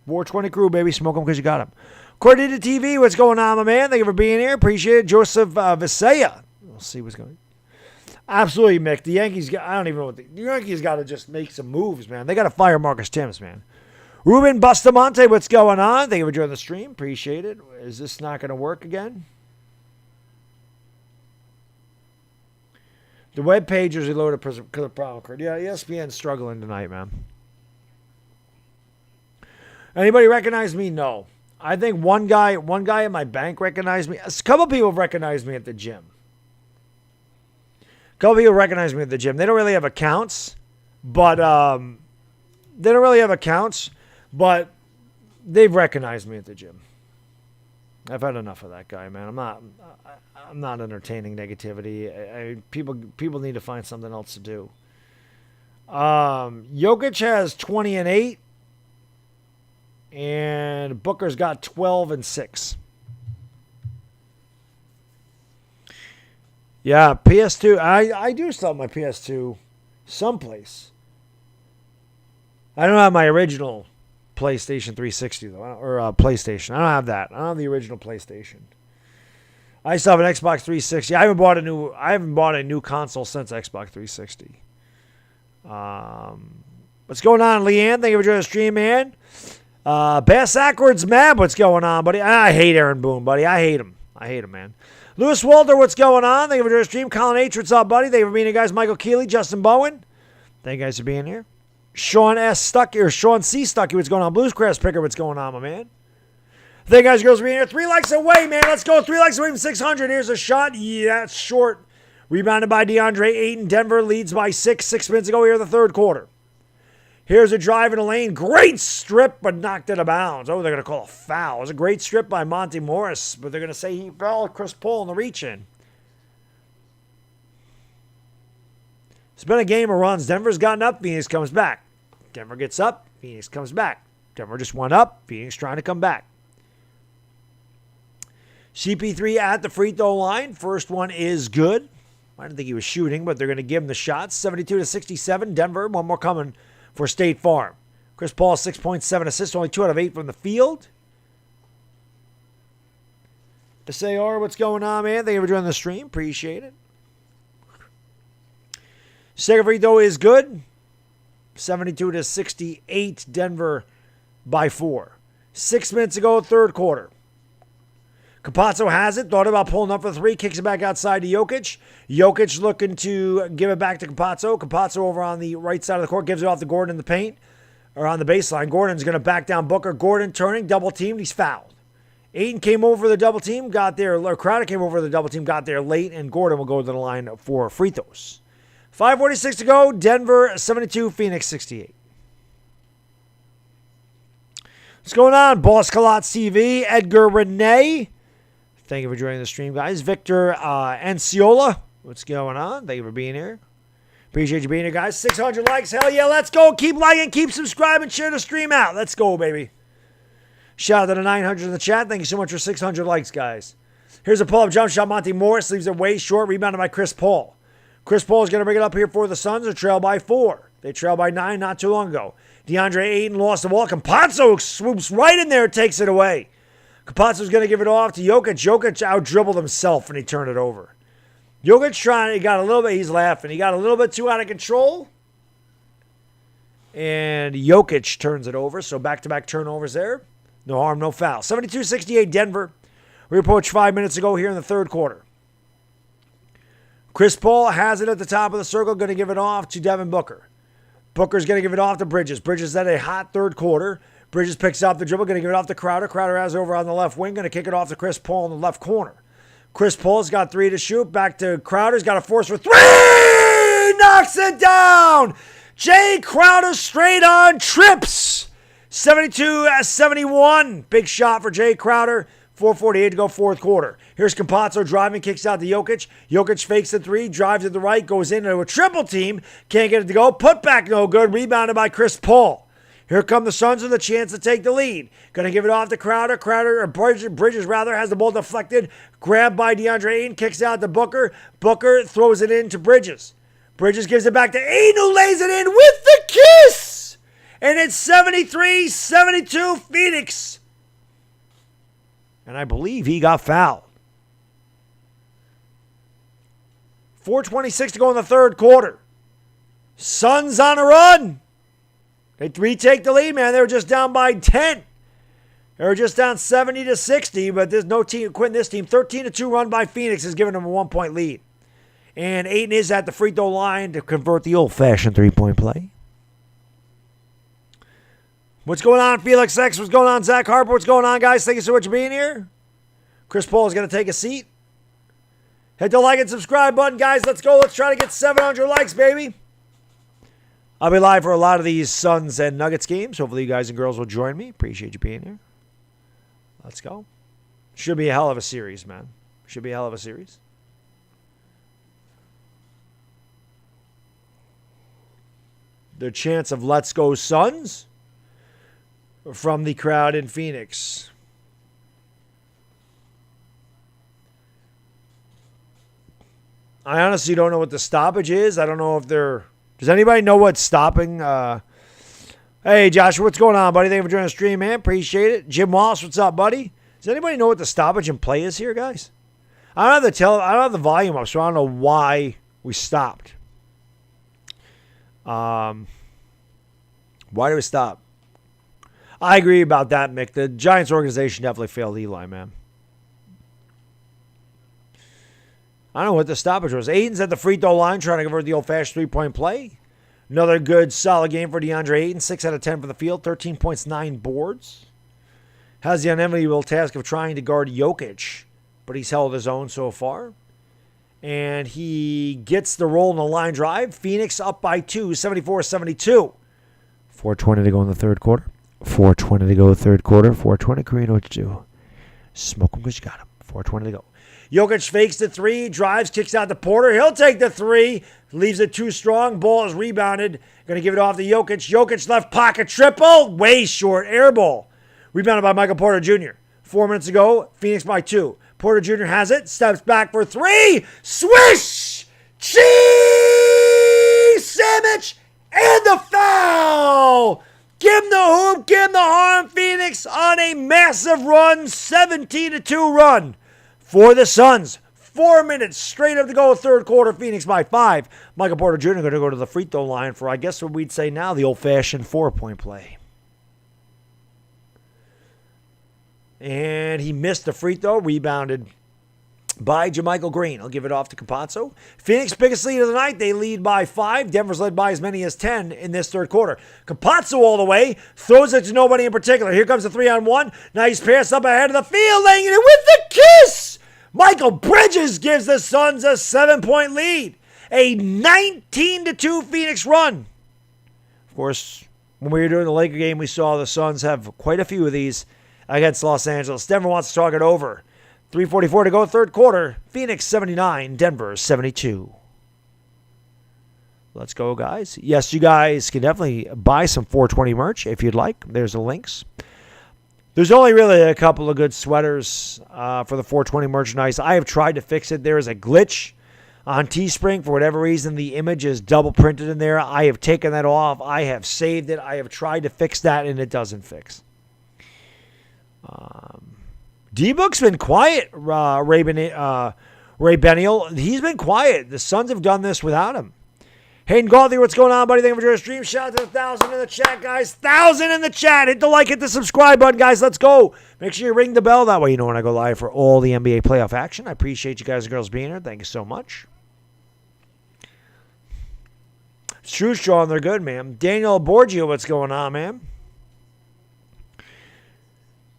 420 crew, baby. Smoke them because you got them. Cordita TV, what's going on, my man? Thank you for being here. Appreciate it. Joseph Visaya. We'll see what's going on. Absolutely, Mick. The Yankees, I don't even know what the Yankees got to just make some moves, man. They got to fire Marcus Timms, man. Ruben Bustamante, what's going on? Thank you for joining the stream. Appreciate it. Is this not going to work again? The web page usually loaded because of problem card. Yeah, ESPN's struggling tonight, man. Anybody recognize me? No. I think one guy at my bank recognized me. A couple people have recognized me at the gym. A couple people recognize me at the gym. They don't really have accounts, but they've recognized me at the gym. I've had enough of that guy, man. I'm not entertaining negativity. People need to find something else to do. Jokic has 20 and 8, and Booker's got 12 and 6. Yeah, PS2. I do still have my PS2 someplace. I don't have my original PlayStation 360 though, or PlayStation. I don't have that. I don't have the original PlayStation. I still have an Xbox 360. I haven't bought a new console since Xbox 360. What's going on, Leanne? Thank you for joining the stream, man. Bass Ackwards Mab, what's going on, buddy? I hate Aaron Boone, buddy. I hate him, man. Lewis Walter, what's going on? Thank you for joining the stream. Colin H, what's up, buddy? Thank you for being here, guys. Michael Keeley, Justin Bowen. Thank you guys for being here. Sean C. Stucky, what's going on? Bluescrest Picker, what's going on, my man? Thank you guys, girls, for being here. 3 likes away, man. Let's go. 3 likes away from 600. Here's a shot. Yeah, that's short. Rebounded by DeAndre Ayton. Denver leads by 6. 6 minutes ago here in the third quarter. Here's a drive in the lane. Great strip, but knocked out of bounds. Oh, they're going to call a foul. It was a great strip by Monty Morris, but they're going to say he fell Chris Paul in the reach-in. It's been a game of runs. Denver's gotten up. Phoenix comes back. Denver gets up. Phoenix comes back. Denver just went up. Phoenix trying to come back. CP3 at the free throw line. First one is good. I didn't think he was shooting, but they're going to give him the shots. 72-67. Denver. One more coming for State Farm. Chris Paul, 6.7 assists, only 2 out of 8 from the field. SAR, what's going on, man? Thank you for joining the stream. Appreciate it. Second free throw is good. 72-68, Denver by 4. 6 minutes ago, third quarter. Campazzo has it, thought about pulling up for 3, kicks it back outside to Jokic. Jokic looking to give it back to Campazzo. Campazzo over on the right side of the court, gives it off to Gordon in the paint, or on the baseline. Gordon's going to back down Booker. Gordon turning, double teamed, he's fouled. Ayton came over the double team, got there, or Crowder came over the double team, got there late, and Gordon will go to the line for free throws. 5:46 to go, Denver 72, Phoenix 68. What's going on? Boss Calots TV, Edgar Renee. Thank you for joining the stream, guys. Victor Enciola, what's going on? Thank you for being here. Appreciate you being here, guys. 600 likes. Hell yeah, let's go. Keep liking, keep subscribing, share the stream out. Let's go, baby. Shout out to the 900 in the chat. Thank you so much for 600 likes, guys. Here's a pull-up jump shot. Monty Morris leaves it way short. Rebounded by Chris Paul. Chris Paul is going to bring it up here for the Suns. They trail by 4. They trailed by 9 not too long ago. DeAndre Ayton lost the ball. Campazzo swoops right in there, takes it away. Campazzo's going to give it off to Jokic. Jokic out-dribbled himself, and he turned it over. Jokic he got a little bit, he's laughing. He got a little bit too out of control. And Jokic turns it over. So back-to-back turnovers there. No harm, no foul. 72-68 Denver. We approached 5 minutes ago here in the third quarter. Chris Paul has it at the top of the circle, going to give it off to Devin Booker. Booker's going to give it off to Bridges. Bridges had a hot third quarter. Bridges picks up the dribble, going to give it off to Crowder. Crowder has it over on the left wing, going to kick it off to Chris Paul in the left corner. Chris Paul's got 3 to shoot. Back to Crowder's got a force for 3! Knocks it down! Jay Crowder straight on trips. 72-71. Big shot for Jay Crowder. 4:48 to go fourth quarter. Here's Campazzo driving, kicks out to Jokic. Jokic fakes the 3, drives to the right, goes into a triple team. Can't get it to go. Put back no good. Rebounded by Chris Paul. Here come the Suns with a chance to take the lead. Going to give it off to Crowder. Bridges has the ball deflected. Grabbed by DeAndre Ayton. Kicks out to Booker. Booker throws it in to Bridges. Bridges gives it back to Ayton, who lays it in with the kiss. And it's 73-72 Phoenix. And I believe he got fouled. 4:26 to go in the third quarter. Suns on a run. They retake the lead, man. They were just down by 10. They were just down 70-60, but there's no team quitting this team. 13-2 run by Phoenix has given them a 1-point lead. And Ayton is at the free throw line to convert the old-fashioned 3-point play. What's going on, Felix X? What's going on, Zach Harper? What's going on, guys? Thank you so much for being here. Chris Paul is going to take a seat. Hit the like and subscribe button, guys. Let's go. Let's try to get 700 likes, baby. I'll be live for a lot of these Suns and Nuggets games. Hopefully you guys and girls will join me. Appreciate you being here. Let's go. Should be a hell of a series, man. Should be a hell of a series. The chance of Let's Go Suns from the crowd in Phoenix. I honestly don't know what the stoppage is. I don't know if they're... Does anybody know what's stopping? Hey, Joshua, what's going on, buddy? Thank you for joining the stream, man. Appreciate it. Jim Wallace, what's up, buddy? Does anybody know what the stoppage in play is here, guys? I don't have the volume up, so I don't know why we stopped. Why do we stop? I agree about that, Mick. The Giants organization definitely failed Eli, man. I don't know what the stoppage was. Ayton's at the free throw line trying to convert the old-fashioned 3-point play. Another good, solid game for DeAndre Ayton. 6 out of 10 for the field. 13 points, 9 boards. Has the unenviable task of trying to guard Jokic, but he's held his own so far. And he gets the roll in the line drive. Phoenix up by 2, 74-72. 4:20 to go in the third quarter. 4:20 to go third quarter. 4:20. Kareem, know what to do. Smoke them because you got them. 4:20 to go. Jokic fakes the three, drives, kicks out to Porter. He'll take the three. Leaves it too strong. Ball is rebounded. Going to give it off to Jokic. Jokic left pocket triple. Way short. Air ball. Rebounded by Michael Porter Jr. 4 minutes ago, Phoenix by 2. Porter Jr. has it. Steps back for 3. Swish! Cheese sandwich! And the foul! Give him the hoop. Give him the harm. Phoenix on a massive run. 17-2 run for the Suns. 4 minutes straight up to go third quarter. Phoenix by 5. Michael Porter Jr. going to go to the free throw line for, I guess what we'd say now, the old-fashioned 4-point play. And he missed the free throw. Rebounded by JaMychal Green. I'll give it off to Campazzo. Phoenix biggest lead of the night. They lead by 5. Denver's led by as many as 10 in this third quarter. Campazzo all the way. Throws it to nobody in particular. Here comes the 3-on-1. Nice pass up ahead of the field. Laying it in with the kiss. Michael Bridges gives the Suns a 7-point lead. A 19-2 Phoenix run. Of course, when we were doing the Laker game, we saw the Suns have quite a few of these against Los Angeles. Denver wants to talk it over. 3:44 to go, third quarter. Phoenix 79, Denver 72. Let's go, guys. Yes, you guys can definitely buy some 420 merch if you'd like. There's the links. There's only really a couple of good sweaters for the 420 merchandise. I have tried to fix it. There is a glitch on Teespring. For whatever reason, the image is double printed in there. I have taken that off. I have saved it. I have tried to fix that, and it doesn't fix. D-Book's been quiet, Ray Benial. He's been quiet. The Suns have done this without him. Hayden Gauthier, what's going on, buddy? Thank you for joining the stream. Shout out to the 1,000 in the chat, guys. 1,000 in the chat. Hit the like, hit the subscribe button, guys. Let's go. Make sure you ring the bell. That way you know when I go live for all the NBA playoff action. I appreciate you guys and girls being here. Thank you so much. It's true, Sean. They're good, man. Daniel Borgio, what's going on, man?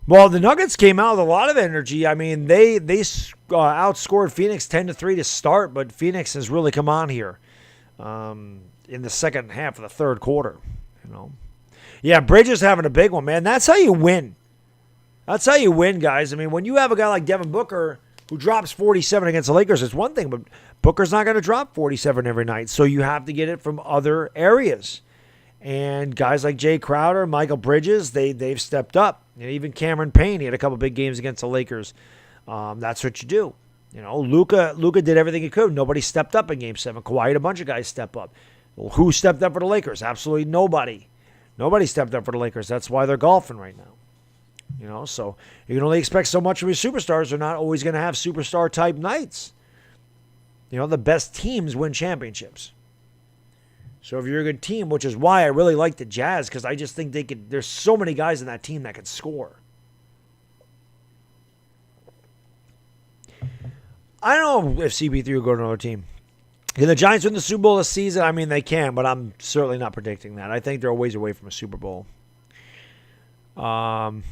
Well, the Nuggets came out with a lot of energy. I mean, they outscored Phoenix 10-3 to start, but Phoenix has really come on here in the second half of the third quarter. You know, yeah, Bridges having a big one, man. That's how you win. That's how you win, guys. I mean, when you have a guy like Devin Booker who drops 47 against the Lakers, it's one thing, but Booker's not going to drop 47 every night, so you have to get it from other areas. And guys like Jay Crowder, Michael Bridges, they've stepped up. And even Cameron Payne, he had a couple big games against the Lakers. That's what you do. You know, Luka did everything he could. Nobody stepped up in Game 7. Kawhi had a bunch of guys step up. Well, who stepped up for the Lakers? Absolutely nobody. Nobody stepped up for the Lakers. That's why they're golfing right now. You know, so you can only expect so much from your superstars. They're not always going to have superstar-type nights. You know, the best teams win championships. So if you're a good team, which is why I really like the Jazz, because I just think there's so many guys in that team that could score. I don't know if CP3 will go to another team. Can the Giants win the Super Bowl this season? I mean, they can, but I'm certainly not predicting that. I think they're a ways away from a Super Bowl. There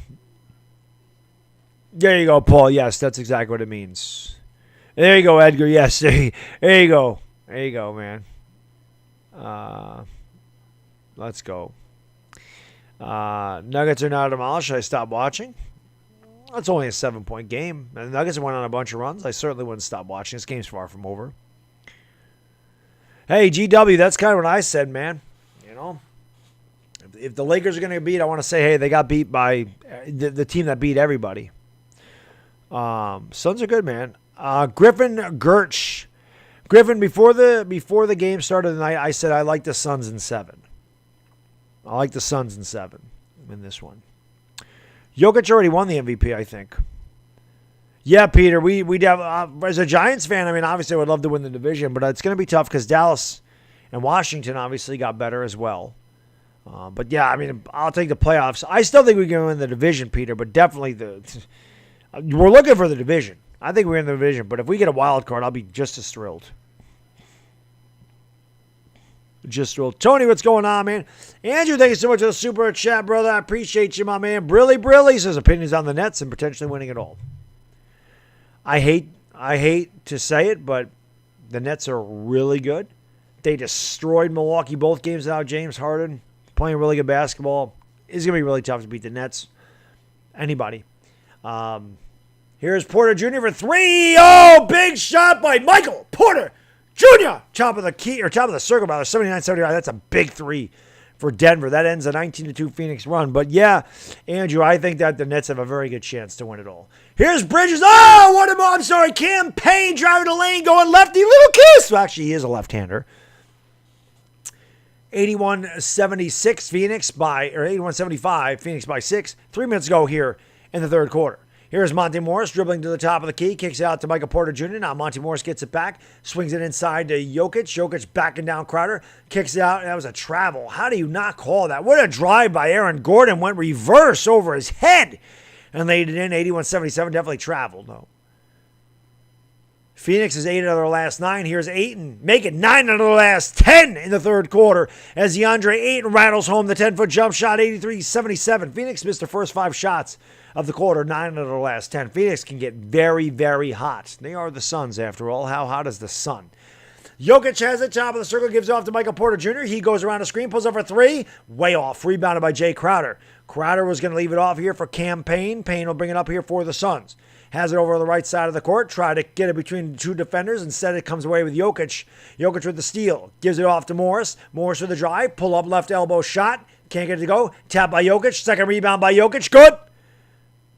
you go, Paul. Yes, that's exactly what it means. There you go, Edgar. Yes, there you go. There you go, man. Let's go. Nuggets are now demolished. Should I stop watching? That's only a 7-point game. And the Nuggets went on a bunch of runs. I certainly wouldn't stop watching. This game's far from over. Hey, GW, that's kind of what I said, man. You know, if the Lakers are going to get beat, I want to say, hey, they got beat by the team that beat everybody. Suns are good, man. Griffin Gertsch. Griffin, before the game started tonight, I said I like the Suns in 7. I like the Suns in 7 in this one. Jokic already won the MVP, I think. Yeah, Peter, we'd have, as a Giants fan, I mean, obviously I would love to win the division, but it's going to be tough because Dallas and Washington obviously got better as well. But yeah, I mean, I'll take the playoffs. I still think we can win the division, Peter, but definitely we're looking for the division. I think we're in the division, but if we get a wild card, I'll be just as thrilled. Just thrilled. Tony, what's going on, man? Andrew, thank you so much for the super chat, brother. I appreciate you, my man. Brilly says opinions on the Nets and potentially winning it all. I hate to say it, but the Nets are really good. They destroyed Milwaukee both games without James Harden. playing really good basketball. It's going to be really tough to beat the Nets. Anybody. Here's Porter Jr. for three. Oh, big shot by Michael Porter Jr. Top of the circle, by 79-79. That's a big three for Denver. That ends a 19-2 Phoenix run. But yeah, Andrew, I think that the Nets have a very good chance to win it all. Here's Bridges. Oh, what am I? I'm sorry. Cam Payne driving the lane, going lefty. Little kiss. Well, actually, he is a left-hander. 81-76 Phoenix by, or 81-75 Phoenix by 6. 3 minutes ago here in the third quarter. Here's Monte Morris dribbling to the top of the key, kicks it out to Michael Porter Jr. Now Monte Morris gets it back, swings it inside to Jokic. Jokic backing down Crowder, kicks it out. That was a travel. How do you not call that? What a drive by Aaron Gordon. Went reverse over his head and laid it in. 81-77, definitely traveled, though. Phoenix is 8 out of their last 9. Here's Ayton making 9 out of the last 10 in the third quarter as DeAndre Ayton rattles home the 10-foot jump shot, 83-77. Phoenix missed their first 5 shots of the quarter, 9 out of the last 10. Phoenix can get very, very hot. They are the Suns, after all. How hot is the sun? Jokic has it, top of the circle, gives it off to Michael Porter Jr. He goes around the screen, pulls up for 3. Way off. Rebounded by Jay Crowder. Crowder was going to leave it off here for Cam Payne. Payne will bring it up here for the Suns. Has it over on the right side of the court. Try to get it between the 2 defenders. Instead, it comes away with Jokic. Jokic with the steal. Gives it off to Morris. Morris with the drive. Pull up left elbow shot. Can't get it to go. Tap by Jokic. Second rebound by Jokic. Good.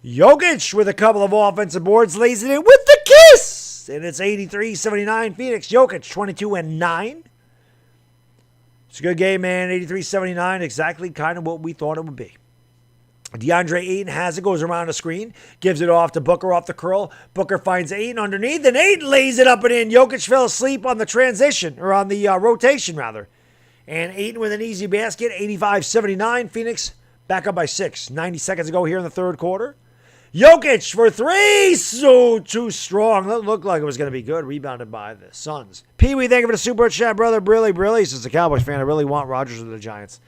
Jokic with a couple of offensive boards. Lays it in with the kiss. And it's 83-79 Phoenix. Jokic 22-9. It's a good game, man. 83-79. Exactly kind of what we thought it would be. DeAndre Ayton has it, goes around the screen, gives it off to Booker off the curl. Booker finds Ayton underneath, and Ayton lays it up and in. Jokic fell asleep on the transition, or on the rotation, rather. And Ayton with an easy basket, 85-79. Phoenix back up by 6. 90 seconds to go here in the third quarter. Jokic for 3. So too strong. That looked like it was going to be good. Rebounded by the Suns. Pee-wee, thank you for the super chat, brother. Brilly. Since a Cowboys fan, I really want Rodgers with the Giants.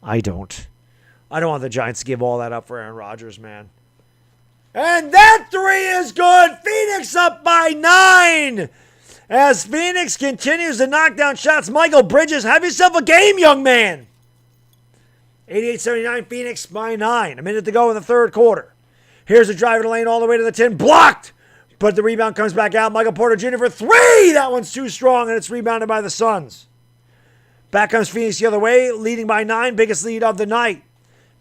I don't want the Giants to give all that up for Aaron Rodgers, man. And that 3 is good. Phoenix up by 9. As Phoenix continues to knock down shots. Michael Bridges, have yourself a game, young man. 88-79 Phoenix by 9. A minute to go in the third quarter. Here's a drive in the lane all the way to the 10. Blocked. But the rebound comes back out. Michael Porter Jr. for 3. That one's too strong, and it's rebounded by the Suns. Back comes Phoenix the other way, leading by 9. Biggest lead of the night.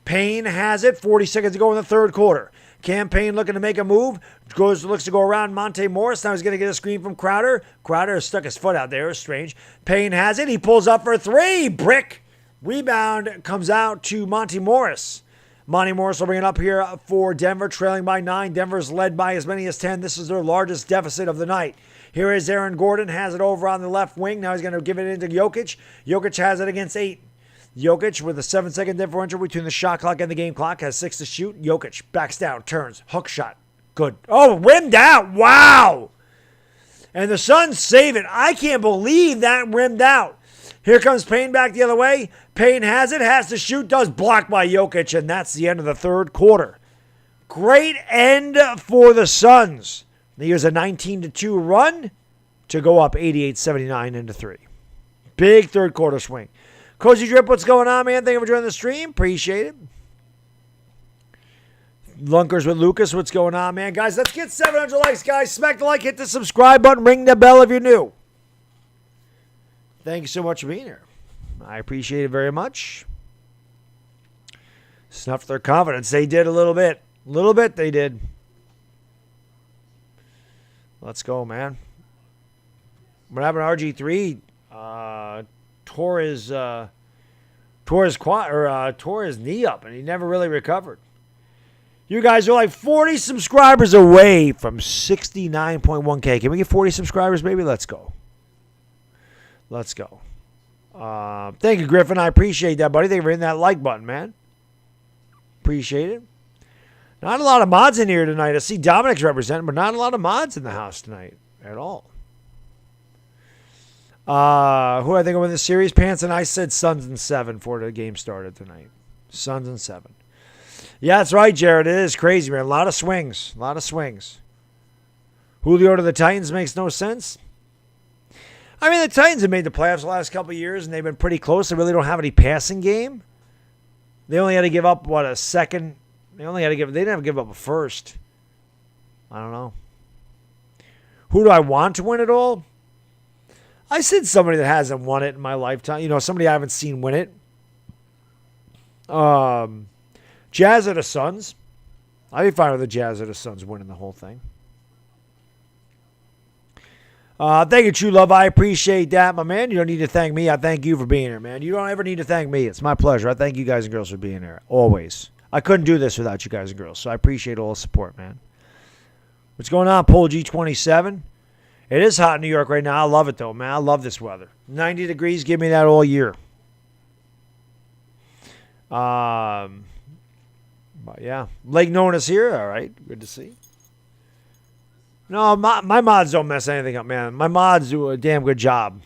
Payne has it. 40 seconds to go in the third quarter. Cam Payne looking to make a move. Looks to go around Monte Morris. Now he's going to get a screen from Crowder. Crowder has stuck his foot out there. It's strange. Payne has it. He pulls up for 3. Brick. Rebound comes out to Monte Morris. Monte Morris will bring it up here for Denver, trailing by 9. Denver's led by as many as 10. This is their largest deficit of the night. Here is Aaron Gordon. Has it over on the left wing. Now he's going to give it into Jokic. Jokic has it against 8. Jokic with a 7-second differential between the shot clock and the game clock. Has 6 to shoot. Jokic backs down, turns, hook shot. Good. Oh, rimmed out. Wow. And the Suns save it. I can't believe that rimmed out. Here comes Payne back the other way. Payne has it, has to shoot, does block by Jokic, and that's the end of the third quarter. Great end for the Suns. Here's a 19-2 run to go up 88-79 into 3. Big third quarter swing. Cozy Drip, what's going on, man? Thank you for joining the stream. Appreciate it. Lunkers with Lucas, what's going on, man? Guys, let's get 700 likes, guys. Smack the like, hit the subscribe button, ring the bell if you're new. Thank you so much for being here. I appreciate it very much. Snuffed their confidence. They did a little bit. A little bit they did. Let's go, man. What happened to RG3? Tore his knee up, and he never really recovered. You guys are like 40 subscribers away from 69.1K. Can we get 40 subscribers, baby? Let's go. Let's go. Thank you, Griffin. I appreciate that, buddy. Thank you for hitting that like button, man. Appreciate it. Not a lot of mods in here tonight. I see Dominic's representing, but not a lot of mods in the house tonight at all. Who I think will win the series? Pants and I said Suns in 7 before the game started tonight. Suns in 7. Yeah, that's right, Jared. It is crazy, man. A lot of swings. A lot of swings. Julio to the Titans makes no sense. I mean, the Titans have made the playoffs the last couple of years, and they've been pretty close. They really don't have any passing game. They only had to give up, a second? They didn't have to give up a first. I don't know. Who do I want to win it all? I said somebody that hasn't won it in my lifetime. Somebody I haven't seen win it. Jazz or the Suns. I'd be fine with the Jazz or the Suns winning the whole thing. Thank you, True Love. I appreciate that, my man. You don't need to thank me. I thank you for being here, man. You don't ever need to thank me. It's my pleasure. I thank you guys and girls for being here. Always. I couldn't do this without you guys and girls, so I appreciate all the support, man. What's going on, Pole G27? It is hot in New York right now. I love it, though, man. I love this weather. 90 degrees, give me that all year. But, yeah. Lake Nona's here. All right. Good to see. No, my mods don't mess anything up, man. My mods do a damn good job.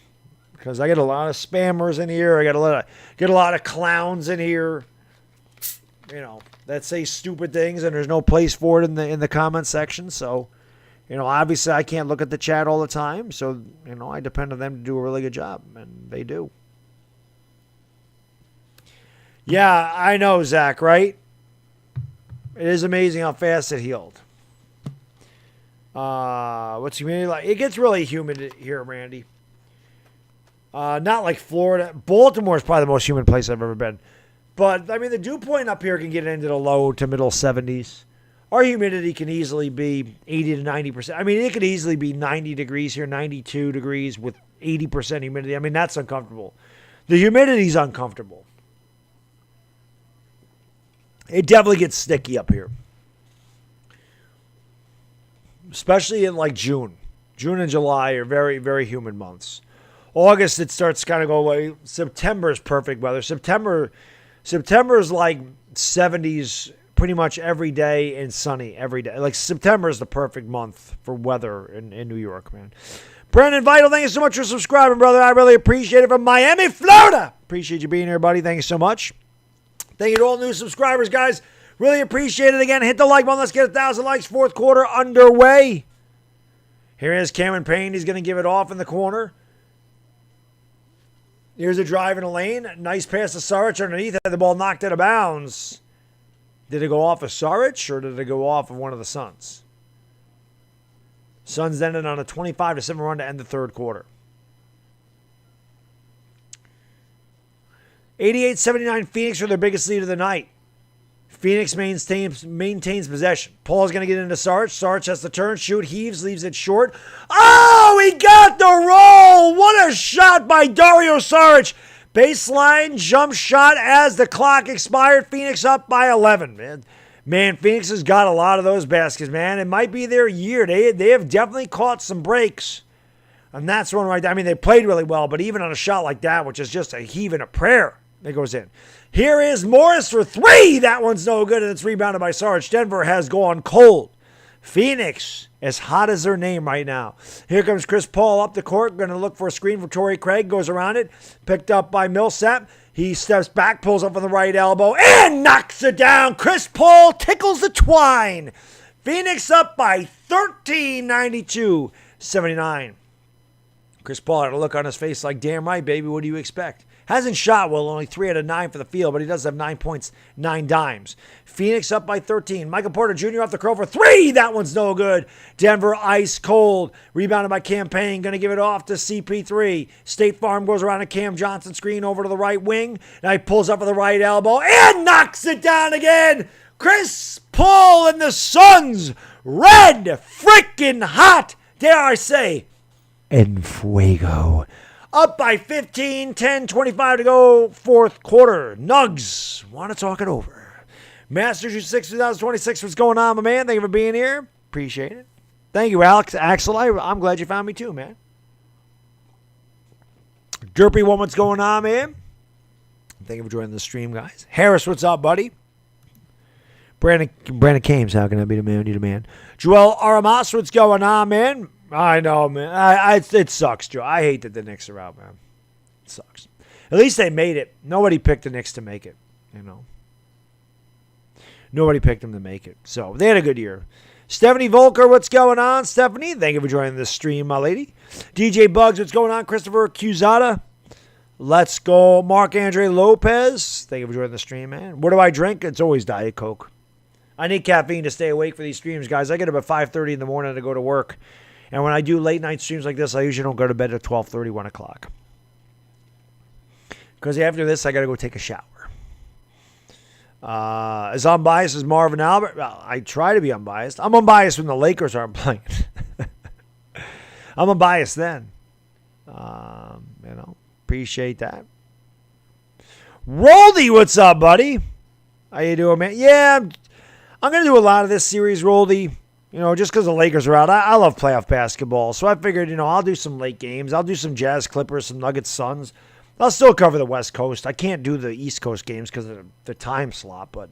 Because I get a lot of spammers in here. I get a lot of clowns in here. That say stupid things, and there's no place for it in the comment section. So, obviously I can't look at the chat all the time. So, I depend on them to do a really good job, and they do. Yeah, I know, Zach, right? It is amazing how fast it healed. What's humidity like? It gets really humid here, Randy. Not like Florida. Baltimore is probably the most humid place I've ever been. But, the dew point up here can get into the low to middle 70s. Our humidity can easily be 80 to 90%. It could easily be 90 degrees here, 92 degrees with 80% humidity. That's uncomfortable. The humidity is uncomfortable. It definitely gets sticky up here. Especially in like June. June and July are very, very humid months. August, it starts kind of go away. September is perfect weather. September is like 70s pretty much every day and sunny every day. Like September is the perfect month for weather in New York, man. Brandon Vital, thank you so much for subscribing, brother. I really appreciate it. From Miami, Florida. Appreciate you being here, buddy. Thank you so much. Thank you to all new subscribers, guys. Really appreciate it. Again, hit the like button. Let's get 1,000 likes. Fourth quarter underway. Here is Cameron Payne. He's going to give it off in the corner. Here's a drive in a lane. Nice pass to Saric underneath. Had the ball knocked out of bounds. Did it go off of Saric or did it go off of one of the Suns? Suns ended on a 25-7 run to end the third quarter. 88-79 Phoenix for their biggest lead of the night. Phoenix maintains possession. Paul's going to get into Saric. Saric has to turn, shoot, heaves, leaves it short. Oh, he got the roll! What a shot by Dario Saric. Baseline jump shot as the clock expired. Phoenix up by 11. Man, Phoenix has got a lot of those baskets, man. It might be their year. They have definitely caught some breaks. And that's one right there. They played really well, but even on a shot like that, which is just a heave and a prayer, it goes in. Here is Morris for three. That one's no good, and it's rebounded by Saric. Denver has gone cold. Phoenix, as hot as their name right now. Here comes Chris Paul up the court. Going to look for a screen for Torrey Craig. Goes around it. Picked up by Millsap. He steps back, pulls up on the right elbow, and knocks it down. Chris Paul tickles the twine. Phoenix up by 13, 92-79. Chris Paul had a look on his face like, damn right, baby, what do you expect? Hasn't shot well, only 3 out of 9 for the field, but he does have 9 points, 9 dimes. Phoenix up by 13. Michael Porter Jr. off the curl for 3. That one's no good. Denver ice cold. Rebounded by Campaign. Going to give it off to CP3. State Farm goes around a Cam Johnson screen over to the right wing. Now he pulls up with the right elbow and knocks it down again. Chris Paul and the Suns. Red freaking hot, dare I say, en fuego. Up by 15, 10, 25 to go, fourth quarter. Nugs want to talk it over. Masters 6 2026, what's going on, my man? Thank you for being here. Appreciate it. Thank you, Alex. Axel, I'm glad you found me too, man. Derpy one, what's going on, man? Thank you for joining the stream, guys. Harris, what's up, buddy? Brandon Kames, how can I be the man? Need a man. Joel Aramas, what's going on, man? I know, man. It sucks, Joe. I hate that the Knicks are out, man. It sucks. At least they made it. Nobody picked the Knicks to make it, Nobody picked them to make it. So, they had a good year. Stephanie Volker, what's going on? Stephanie, thank you for joining the stream, my lady. DJ Bugs, what's going on? Christopher Cusada. Let's go, Marc-Andre Lopez. Thank you for joining the stream, man. What do I drink? It's always Diet Coke. I need caffeine to stay awake for these streams, guys. I get up at 5:30 in the morning to go to work. And when I do late night streams like this, I usually don't go to bed at 12:30, 1 o'clock. Because after this, I got to go take a shower. As unbiased as Marvin Albert, well, I try to be unbiased. I'm unbiased when the Lakers aren't playing. I'm unbiased then. Appreciate that. Roldy, what's up, buddy? How you doing, man? Yeah, I'm going to do a lot of this series, Roldy. Just because the Lakers are out. I love playoff basketball. So I figured, I'll do some late games. I'll do some Jazz Clippers, some Nuggets Suns. I'll still cover the West Coast. I can't do the East Coast games because of the time slot. But,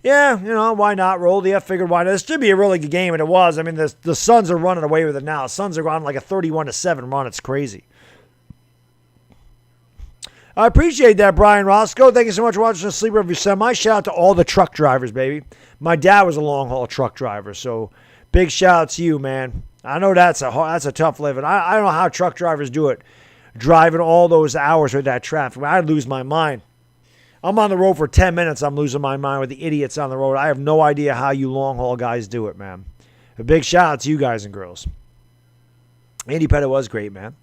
yeah, why not, Roldy? I figured why not. This should be a really good game, and it was. I mean, the Suns are running away with it now. The Suns are on like a 31-7 run. It's crazy. I appreciate that, Brian Roscoe. Thank you so much for watching the Sleeper Review Semi. Shout out to all the truck drivers, baby. My dad was a long-haul truck driver, so big shout out to you, man. I know that's a tough living. I don't know how truck drivers do it, driving all those hours with that traffic. I'd lose my mind. I'm on the road for 10 minutes. I'm losing my mind with the idiots on the road. I have no idea how you long-haul guys do it, man. A big shout out to you guys and girls. Andy Pettit was great, man.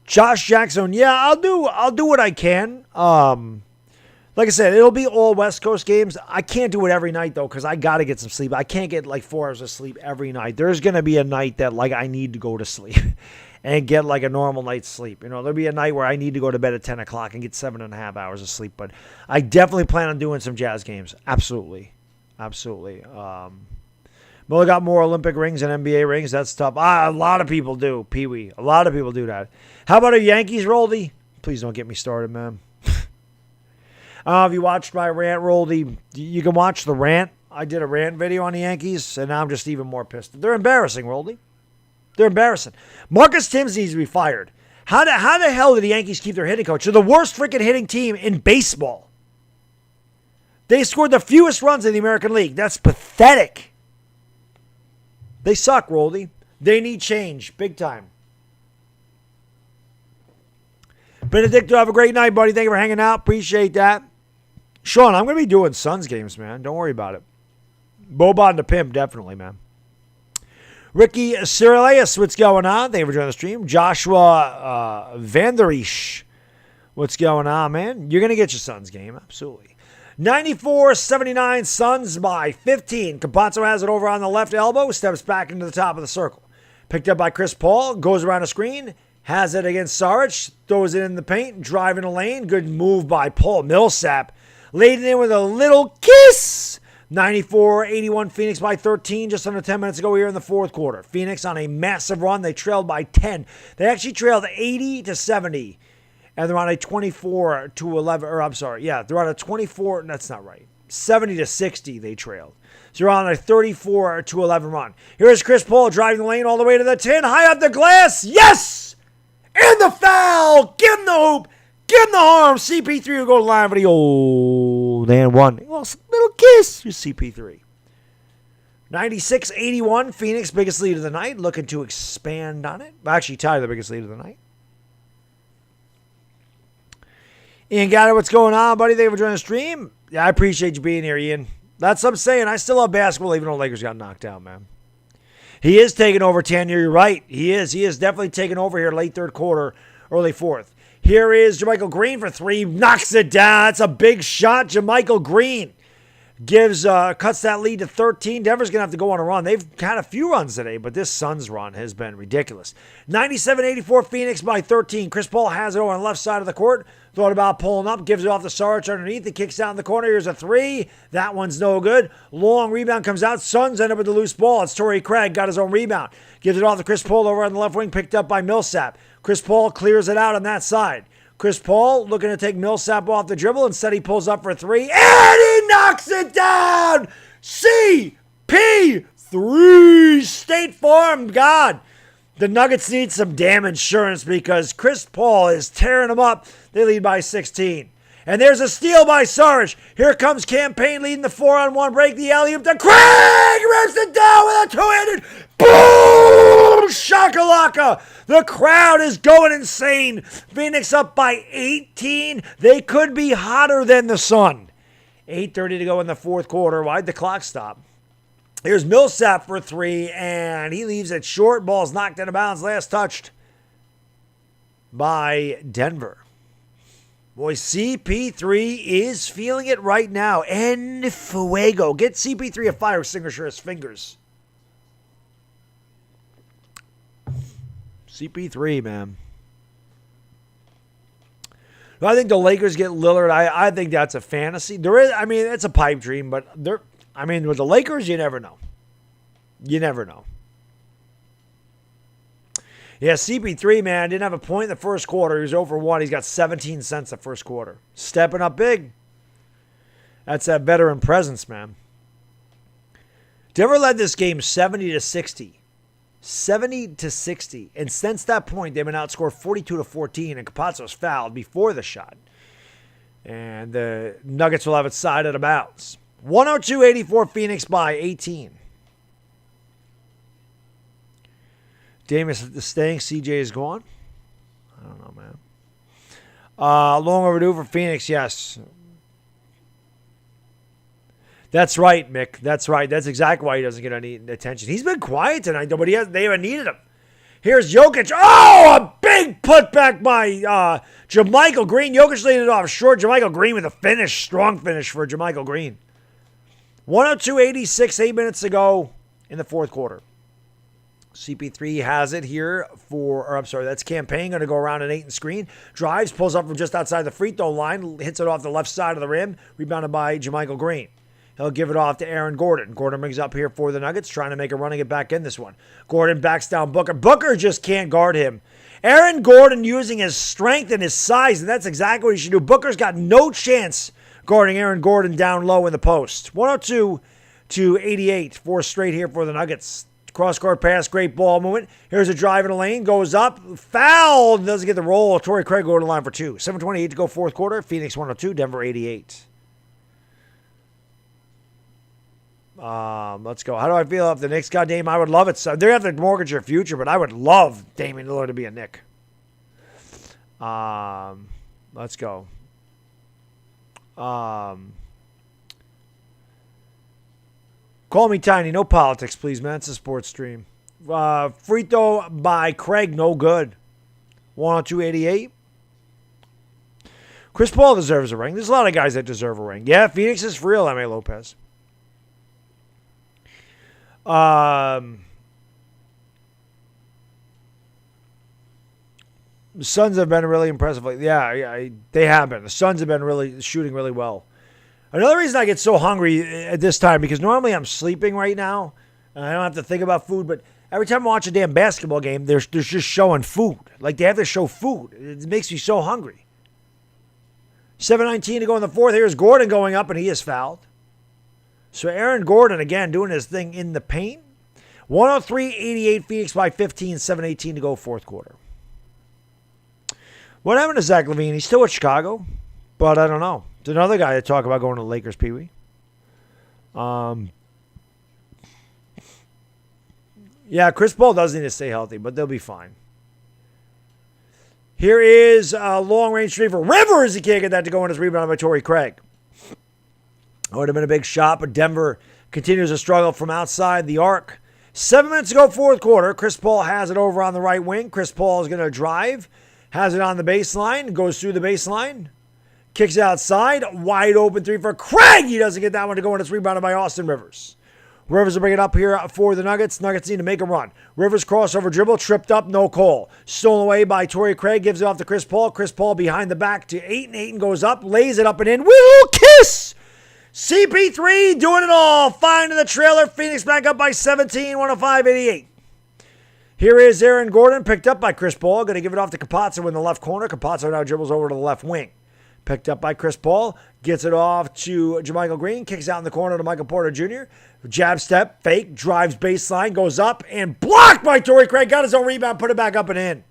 Josh Jackson, yeah, I'll do what I can. Like I said, it'll be all West Coast games. I can't do it every night, though, because I got to get some sleep. I can't get, 4 hours of sleep every night. There's going to be a night that, I need to go to sleep and get, a normal night's sleep. There'll be a night where I need to go to bed at 10 o'clock and get 7.5 hours of sleep. But I definitely plan on doing some Jazz games. Absolutely. Miller got more Olympic rings and NBA rings. That's tough. A lot of people do, Pee-wee. A lot of people do that. How about a Yankees, Roldy? Please don't get me started, man. If you watched my rant, Roldy, you can watch the rant. I did a rant video on the Yankees, and now I'm just even more pissed. They're embarrassing, Roldy. They're embarrassing. Marcus Timms needs to be fired. How the hell did the Yankees keep their hitting coach? They're the worst freaking hitting team in baseball. They scored the fewest runs in the American League. That's pathetic. They suck, Roldy. They need change. Big time. Benedicto, have a great night, buddy. Thank you for hanging out. Appreciate that. Sean, I'm going to be doing Suns games, man. Don't worry about it. Boban the Pimp, definitely, man. Ricky Cyrileus, what's going on? Thank you for joining the stream. Joshua Vanderish, what's going on, man? You're going to get your Suns game, absolutely. 94-79 Suns by 15. Campazzo has it over on the left elbow, steps back into the top of the circle. Picked up by Chris Paul, goes around a screen, has it against Saric, throws it in the paint, driving a lane. Good move by Paul Millsap. Laid it in with a little kiss. 94-81 Phoenix by 13, just under 10 minutes ago here in the fourth quarter. Phoenix on a massive run. They trailed by 10. They actually trailed 80-70. And they're on a 24-11, or I'm sorry, yeah, they're on a 24, that's not right, 70-60 they trailed. So you're on a 34-11 run. Here's Chris Paul driving the lane all the way to the 10, high up the glass, yes! And the foul! Give him the hoop! Give him the arm! CP3 will go to the line for the old and one. Well, little kiss for CP3. 96-81, Phoenix, biggest lead of the night, looking to expand on it. Actually, tied the biggest lead of the night. Ian Gatter, what's going on, buddy? Thank you for joining the stream. Yeah, I appreciate you being here, Ian. That's what I'm saying. I still love basketball, even though Lakers got knocked out, man. He is taking over Tanner. You're right. He is. He is definitely taking over here late third quarter, early fourth. Here is JaMychal Green for three. Knocks it down. That's a big shot. JaMychal Green cuts that lead to 13. Denver's going to have to go on a run. They've had a few runs today, but this Suns run has been ridiculous. 97-84 Phoenix by 13. Chris Paul has it over on the left side of the court. Thought about pulling up, gives it off the Saric underneath. It kicks out in the corner. Here's a three. That one's no good. Long rebound comes out. Suns end up with the loose ball. It's Torrey Craig, got his own rebound. Gives it off to Chris Paul over on the left wing, picked up by Millsap. Chris Paul clears it out on that side. Chris Paul looking to take Millsap off the dribble. Instead, he pulls up for three, and he knocks it down. CP3, State Farm, God. The Nuggets need some damn insurance because Chris Paul is tearing them up. They lead by 16. And there's a steal by Saric. Here comes Campaign leading the 4-on-1 break. The alley-oop to Craig. Rips it down with a two-handed Boom! Shakalaka! The crowd is going insane. Phoenix up by 18. They could be hotter than the sun. 8:30 to go in the fourth quarter. Why'd the clock stop? Here's Millsap for three, and he leaves it short. Ball's knocked out of bounds. Last touched by Denver. Boy, CP3 is feeling it right now. En fuego. Get CP3 a fire extinguisher his fingers. CP3, man. I think the Lakers get Lillard. I think that's a fantasy. There is, I mean, it's a pipe dream, but with the Lakers, you never know. You never know. Yeah, CP3, man, didn't have a point in the first quarter. He was 0 for 1. He's got 17 cents the first quarter. Stepping up big. That's that veteran presence, man. Denver led this game 70-60. 70-60. And since that point, they've been outscored 42-14, and Campazzo's fouled before the shot. And the Nuggets will have it side out of bounds. 102-84 Phoenix by 18. Davis is staying. CJ is gone. I don't know, man. Long overdue for Phoenix, yes. That's right, Mick. That's right. That's exactly why he doesn't get any attention. He's been quiet tonight, though, but they haven't needed him. Here's Jokic. Oh, a big putback by JaMychal Green. Jokic laid it off short. JaMychal Green with a finish. Strong finish for JaMychal Green. 102-86, 8 minutes to go in the fourth quarter. CP3 has it here that's Campaign. Going to go around an 8 and screen. Drives, pulls up from just outside the free throw line. Hits it off the left side of the rim. Rebounded by JaMychal Green. He'll give it off to Aaron Gordon. Gordon brings up here for the Nuggets, trying to make a run and get back in this one. Gordon backs down Booker. Booker just can't guard him. Aaron Gordon using his strength and his size, and that's exactly what he should do. Booker's got no chance guarding Aaron Gordon down low in the post. 102-88. 4 straight here for the Nuggets. Cross-court pass, great ball movement. Here's a drive in the lane, goes up, foul, doesn't get the roll. Torrey Craig going to the line for 2. 7:28 to go fourth quarter. Phoenix 102, Denver 88. Let's go. How do I feel if the Knicks got Dame? I would love it. So they have to mortgage their future, but I would love Damian Lillard to be a Knick. Let's go. Call me Tiny. No politics, please, man. It's a sports stream. Free throw by Craig. No good. 102-88. Chris Paul deserves a ring. There's a lot of guys that deserve a ring. Yeah, Phoenix is for real, M.A. Lopez. The Suns have been really impressive. Yeah, they have been. The Suns have been really shooting really well. Another reason I get so hungry at this time, because normally I'm sleeping right now, and I don't have to think about food, but every time I watch a damn basketball game, they're just showing food. Like, they have to show food. It makes me so hungry. 7:19 to go in the fourth. Here's Gordon going up, and he is fouled. So Aaron Gordon, again, doing his thing in the paint. 103-88 Phoenix by 15, 7:18 to go fourth quarter. What happened to Zach LaVine? He's still at Chicago, but I don't know. It's another guy to talk about going to the Lakers, Pee-wee. Yeah, Chris Paul does need to stay healthy, but they'll be fine. Here is a long-range three for Rivers. He can't get that to go in his rebound by Torrey Craig. Would have been a big shot, but Denver continues to struggle from outside the arc. 7 minutes to go, fourth quarter. Chris Paul has it over on the right wing. Chris Paul is going to drive. Has it on the baseline. Goes through the baseline. Kicks outside. Wide open three for Craig. He doesn't get that one to go, and it's rebounded by Austin Rivers. Rivers will bring it up here for the Nuggets. Nuggets need to make a run. Rivers crossover dribble. Tripped up. No call. Stolen away by Torrey Craig. Gives it off to Chris Paul. Chris Paul behind the back to Ayton. Ayton goes up. Lays it up and in. Will kiss. CP3 doing it all. Finding the trailer. Phoenix back up by 17. 105-88. Here is Aaron Gordon. Picked up by Chris Paul. Going to give it off to Campazzo in the left corner. Campazzo now dribbles over to the left wing. Picked up by Chris Paul. Gets it off to JaMychal Green. Kicks out in the corner to Michael Porter Jr. Jab step. Fake. Drives baseline. Goes up. And blocked by Torrey Craig. Got his own rebound. Put it back up and in.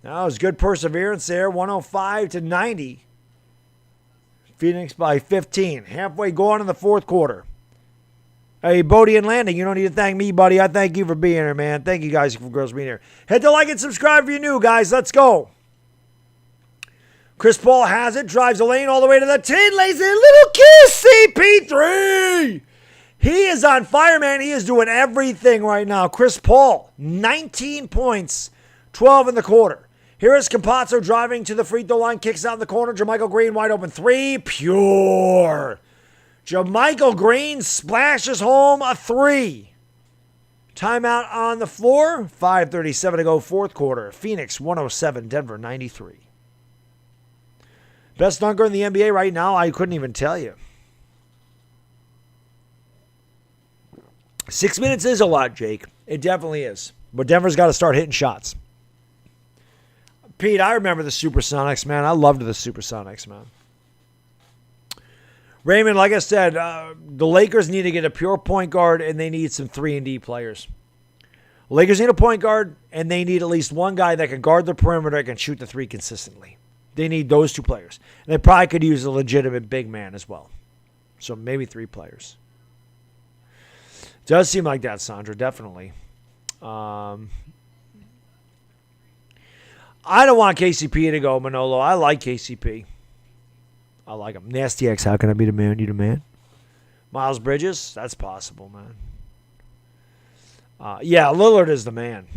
That was good perseverance there. 105-90. Phoenix by 15. Halfway gone in the fourth quarter. Hey, Bodie and Landing, you don't need to thank me, buddy. I thank you for being here, man. Thank you guys for girls being here. Hit the like and subscribe if you're new, guys. Let's go. Chris Paul has it, drives the lane all the way to the 10, lays in a little kiss, CP3. He is on fire, man. He is doing everything right now. Chris Paul, 19 points, 12 in the quarter. Here is Campazzo driving to the free throw line, kicks out in the corner. JaMychal Green wide open three, pure. JaMychal Green splashes home a three. Timeout on the floor, 5:37 to go, fourth quarter. Phoenix 107, Denver 93. Best dunker in the NBA right now, I couldn't even tell you. 6 minutes is a lot, Jake. It definitely is. But Denver's got to start hitting shots. Pete, I remember the Supersonics, man. I loved the Supersonics, man. Raymond, like I said, the Lakers need to get a pure point guard, and they need some 3-and-D players. Lakers need a point guard, and they need at least one guy that can guard the perimeter and can shoot the three consistently. They need those two players. And they probably could use a legitimate big man as well. So maybe 3 players. Does seem like that, Sandra, definitely. I don't want KCP to go, Manolo. I like KCP. I like him. Nasty X, how can I be the man? You the man? Miles Bridges, that's possible, man. Yeah, Lillard is the man.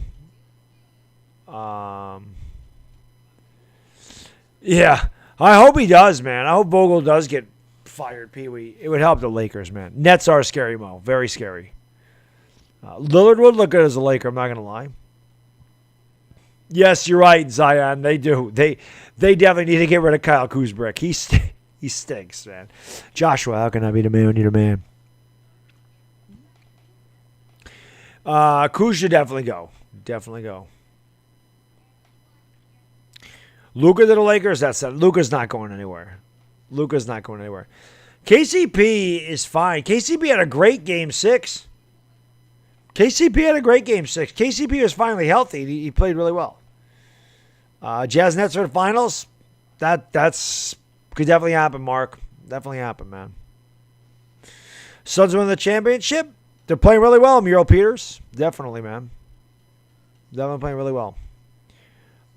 Yeah, I hope he does, man. I hope Vogel does get fired, Pee-wee. It would help the Lakers, man. Nets are scary, Mo. Very scary. Lillard would look good as a Laker, I'm not going to lie. Yes, you're right, Zion. They do. They definitely need to get rid of Kyle Kuzbrick. He stinks, man. Joshua, how can I be the man? You're the man. Kuz should definitely go. Definitely go. Luka to the Lakers, that's it. Luka's not going anywhere. KCP is fine. KCP had a great game 6. KCP was finally healthy. He played really well. Jazz Nets for the finals. That's could definitely happen, Mark. Definitely happen, man. Suns win the championship. They're playing really well, Muriel Peters. Definitely, man. Definitely playing really well.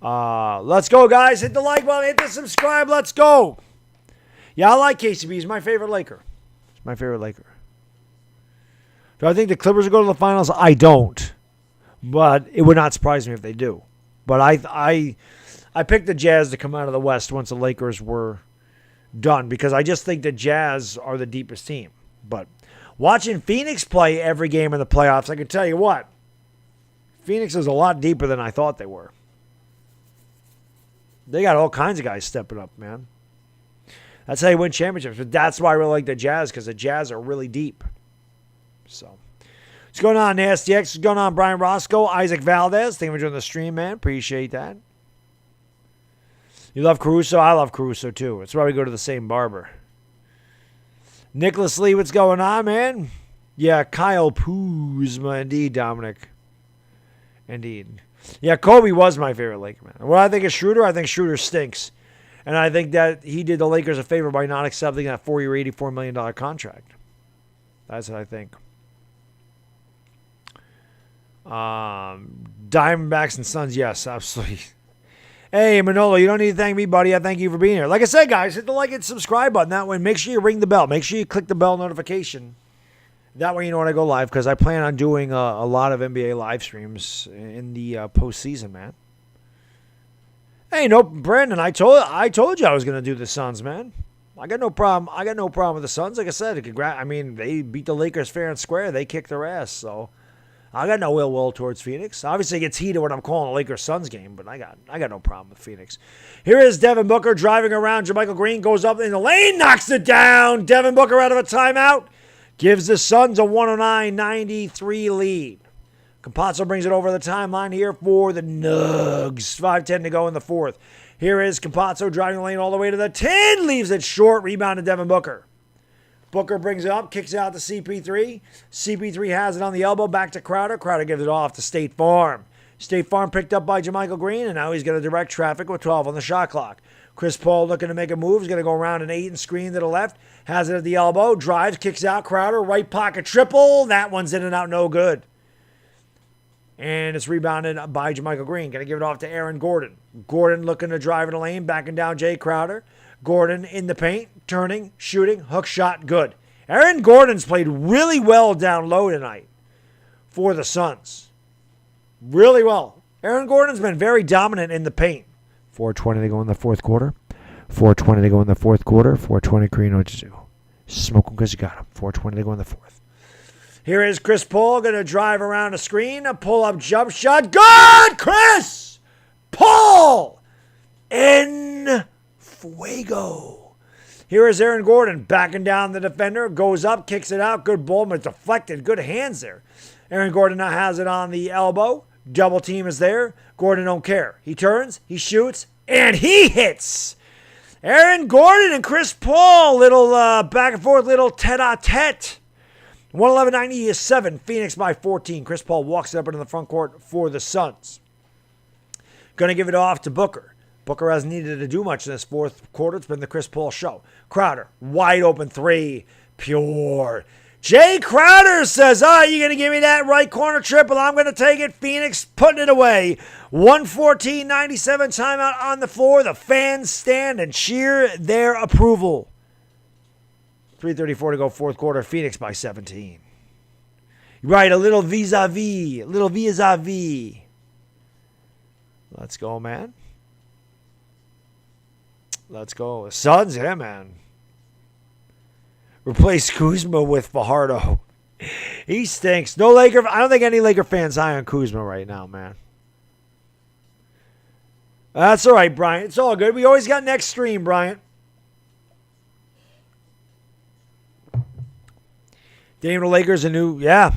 Let's go, guys. Hit the like button. Hit the subscribe. Let's go. Yeah, I like KCP. He's my favorite Laker. Do I think the Clippers will go to the finals? I don't. But it would not surprise me if they do. But I picked the Jazz to come out of the West once the Lakers were done because I just think the Jazz are the deepest team. But watching Phoenix play every game in the playoffs, I can tell you what. Phoenix is a lot deeper than I thought they were. They got all kinds of guys stepping up, man. That's how you win championships. But that's why I really like the Jazz, because the Jazz are really deep. So, what's going on, Nasty X? What's going on, Brian Roscoe? Isaac Valdez. Thank you for joining the stream, man. Appreciate that. You love Caruso? I love Caruso, too. That's why we go to the same barber. Nicholas Lee, what's going on, man? Yeah, Kyle Kuzma. Indeed, Dominic. Indeed. Yeah, Kobe was my favorite Laker, man. What I think of Schroeder, I think Schroeder stinks. And I think that he did the Lakers a favor by not accepting that 4-year, $84 million contract. That's what I think. Diamondbacks and Suns, yes, absolutely. Hey, Manolo, you don't need to thank me, buddy. I thank you for being here. Like I said, guys, hit the like and subscribe button. That way, make sure you ring the bell. Make sure you click the bell notification. That way you know when I go live, because I plan on doing a lot of NBA live streams in the postseason, man. Hey, no, Brandon, I told you I was going to do the Suns, man. I got no problem. With the Suns. Like I said, they beat the Lakers fair and square. They kicked their ass, so I got no ill will towards Phoenix. Obviously, it gets heated when I'm calling a Lakers-Suns game, but I got no problem with Phoenix. Here is Devin Booker driving around. JaMychal Green goes up in the lane, knocks it down. Devin Booker out of a timeout. Gives the Suns a 109-93 lead. Campazzo brings it over the timeline here for the Nugs. 5:10 to go in the fourth. Here is Campazzo driving the lane all the way to the 10. Leaves it short. Rebound to Devin Booker. Booker brings it up. Kicks it out to CP3. CP3 has it on the elbow. Back to Crowder. Crowder gives it off to State Farm. State Farm picked up by JaMychal Green, and now he's going to direct traffic with 12 on the shot clock. Chris Paul looking to make a move. He's going to go around an 8 and screen to the left. Has it at the elbow. Drives, kicks out. Crowder, right pocket triple. That one's in and out, no good. And it's rebounded by JaMychal Green. Going to give it off to Aaron Gordon. Gordon looking to drive in the lane, backing down Jay Crowder. Gordon in the paint, turning, shooting, hook shot, good. Aaron Gordon's played really well down low tonight for the Suns. Really well. Aaron Gordon's been very dominant in the paint. 4:20 to go in the fourth quarter. 4:20 to go in the fourth quarter. 4:20, Kareem, what you do? Smoke him because you got him. 4:20 to go in the fourth. Here is Chris Paul going to drive around a screen. A pull-up jump shot. Good! Chris Paul in fuego. Here is Aaron Gordon backing down the defender. Goes up, kicks it out. Good ball, but deflected. Good hands there. Aaron Gordon now has it on the elbow. Double team is there. Gordon don't care. He turns, he shoots, and he hits. Aaron Gordon and Chris Paul, little back and forth, little tete-a-tete. 111-97, Phoenix by 14. Chris Paul walks it up into the front court for the Suns. Going to give it off to Booker. Booker hasn't needed to do much in this fourth quarter. It's been the Chris Paul show. Crowder, wide open three, pure. Jay Crowder says, you're going to give me that right corner triple. I'm going to take it. Phoenix putting it away. 114-97 timeout on the floor. The fans stand and cheer their approval. 3:34 to go fourth quarter. Phoenix by 17. Right, a little vis-a-vis. Let's go, man. Let's go. Suns, yeah, man. Replace Kuzma with Fajardo. He stinks. No Laker. I don't think any Laker fans high on Kuzma right now, man. That's all right, Bryant. It's all good. We always got next stream, Bryant. Damn, the Lakers a new, yeah.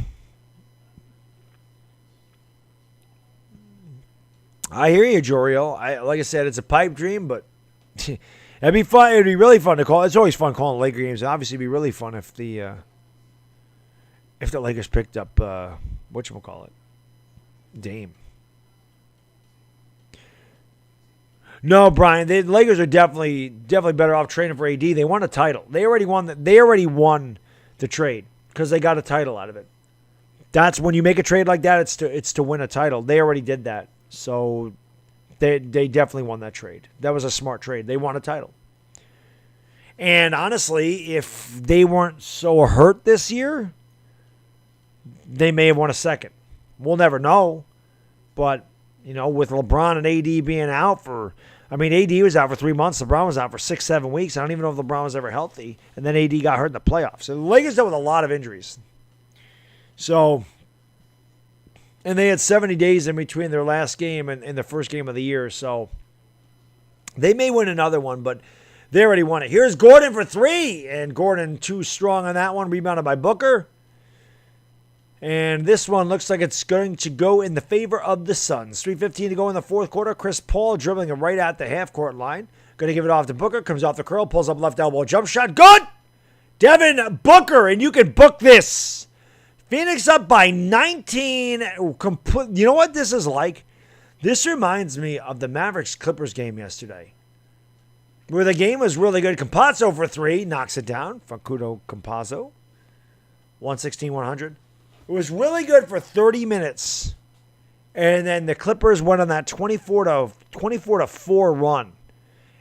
I hear you, Joriel. Like I said, it's a pipe dream, but it'd be fun. It'd be really fun to call. It's always fun calling Laker games. Obviously, it'd be really fun if the Lakers picked up whatchamacallit, Dame. No, Brian. The Lakers are definitely better off trading for AD. They won a title. They already won the trade because they got a title out of it. That's when you make a trade like that. It's to win a title. They already did that, so they definitely won that trade. That was a smart trade. They won a title. And honestly, if they weren't so hurt this year, they may have won a second. We'll never know. But, with LeBron and AD being out AD was out for 3 months. LeBron was out for 6-7 weeks. I don't even know if LeBron was ever healthy. And then AD got hurt in the playoffs. So the Lakers dealt with a lot of injuries. So, and they had 70 days in between their last game and the first game of the year. So they may win another one, but they already won it. Here's Gordon for three. And Gordon too strong on that one. Rebounded by Booker. And this one looks like it's going to go in the favor of the Suns. 3:15 to go in the fourth quarter. Chris Paul dribbling it right at the half-court line. Going to give it off to Booker. Comes off the curl. Pulls up left elbow. Jump shot. Good! Devin Booker. And you can book this. Phoenix up by 19. You know what this is like? This reminds me of the Mavericks-Clippers game yesterday, where the game was really good. Campazzo for three. Knocks it down. Facundo Campazzo. 116-100. It was really good for 30 minutes. And then the Clippers went on that 24-4 run.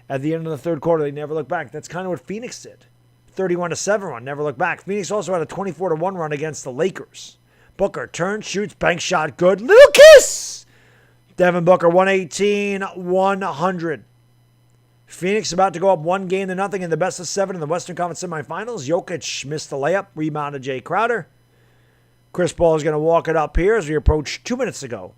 At the end of the third quarter, they never looked back. That's kind of what Phoenix did. 31-7 run, never looked back. Phoenix also had a 24-1 run against the Lakers. Booker turns, shoots, bank shot, good. Little kiss! Devin Booker, 118-100. Phoenix about to go up 1-0 in the best of 7 in the Western Conference semifinals. Jokic missed the layup, rebounded Jay Crowder. Chris Paul is going to walk it up here as we approach 2 minutes ago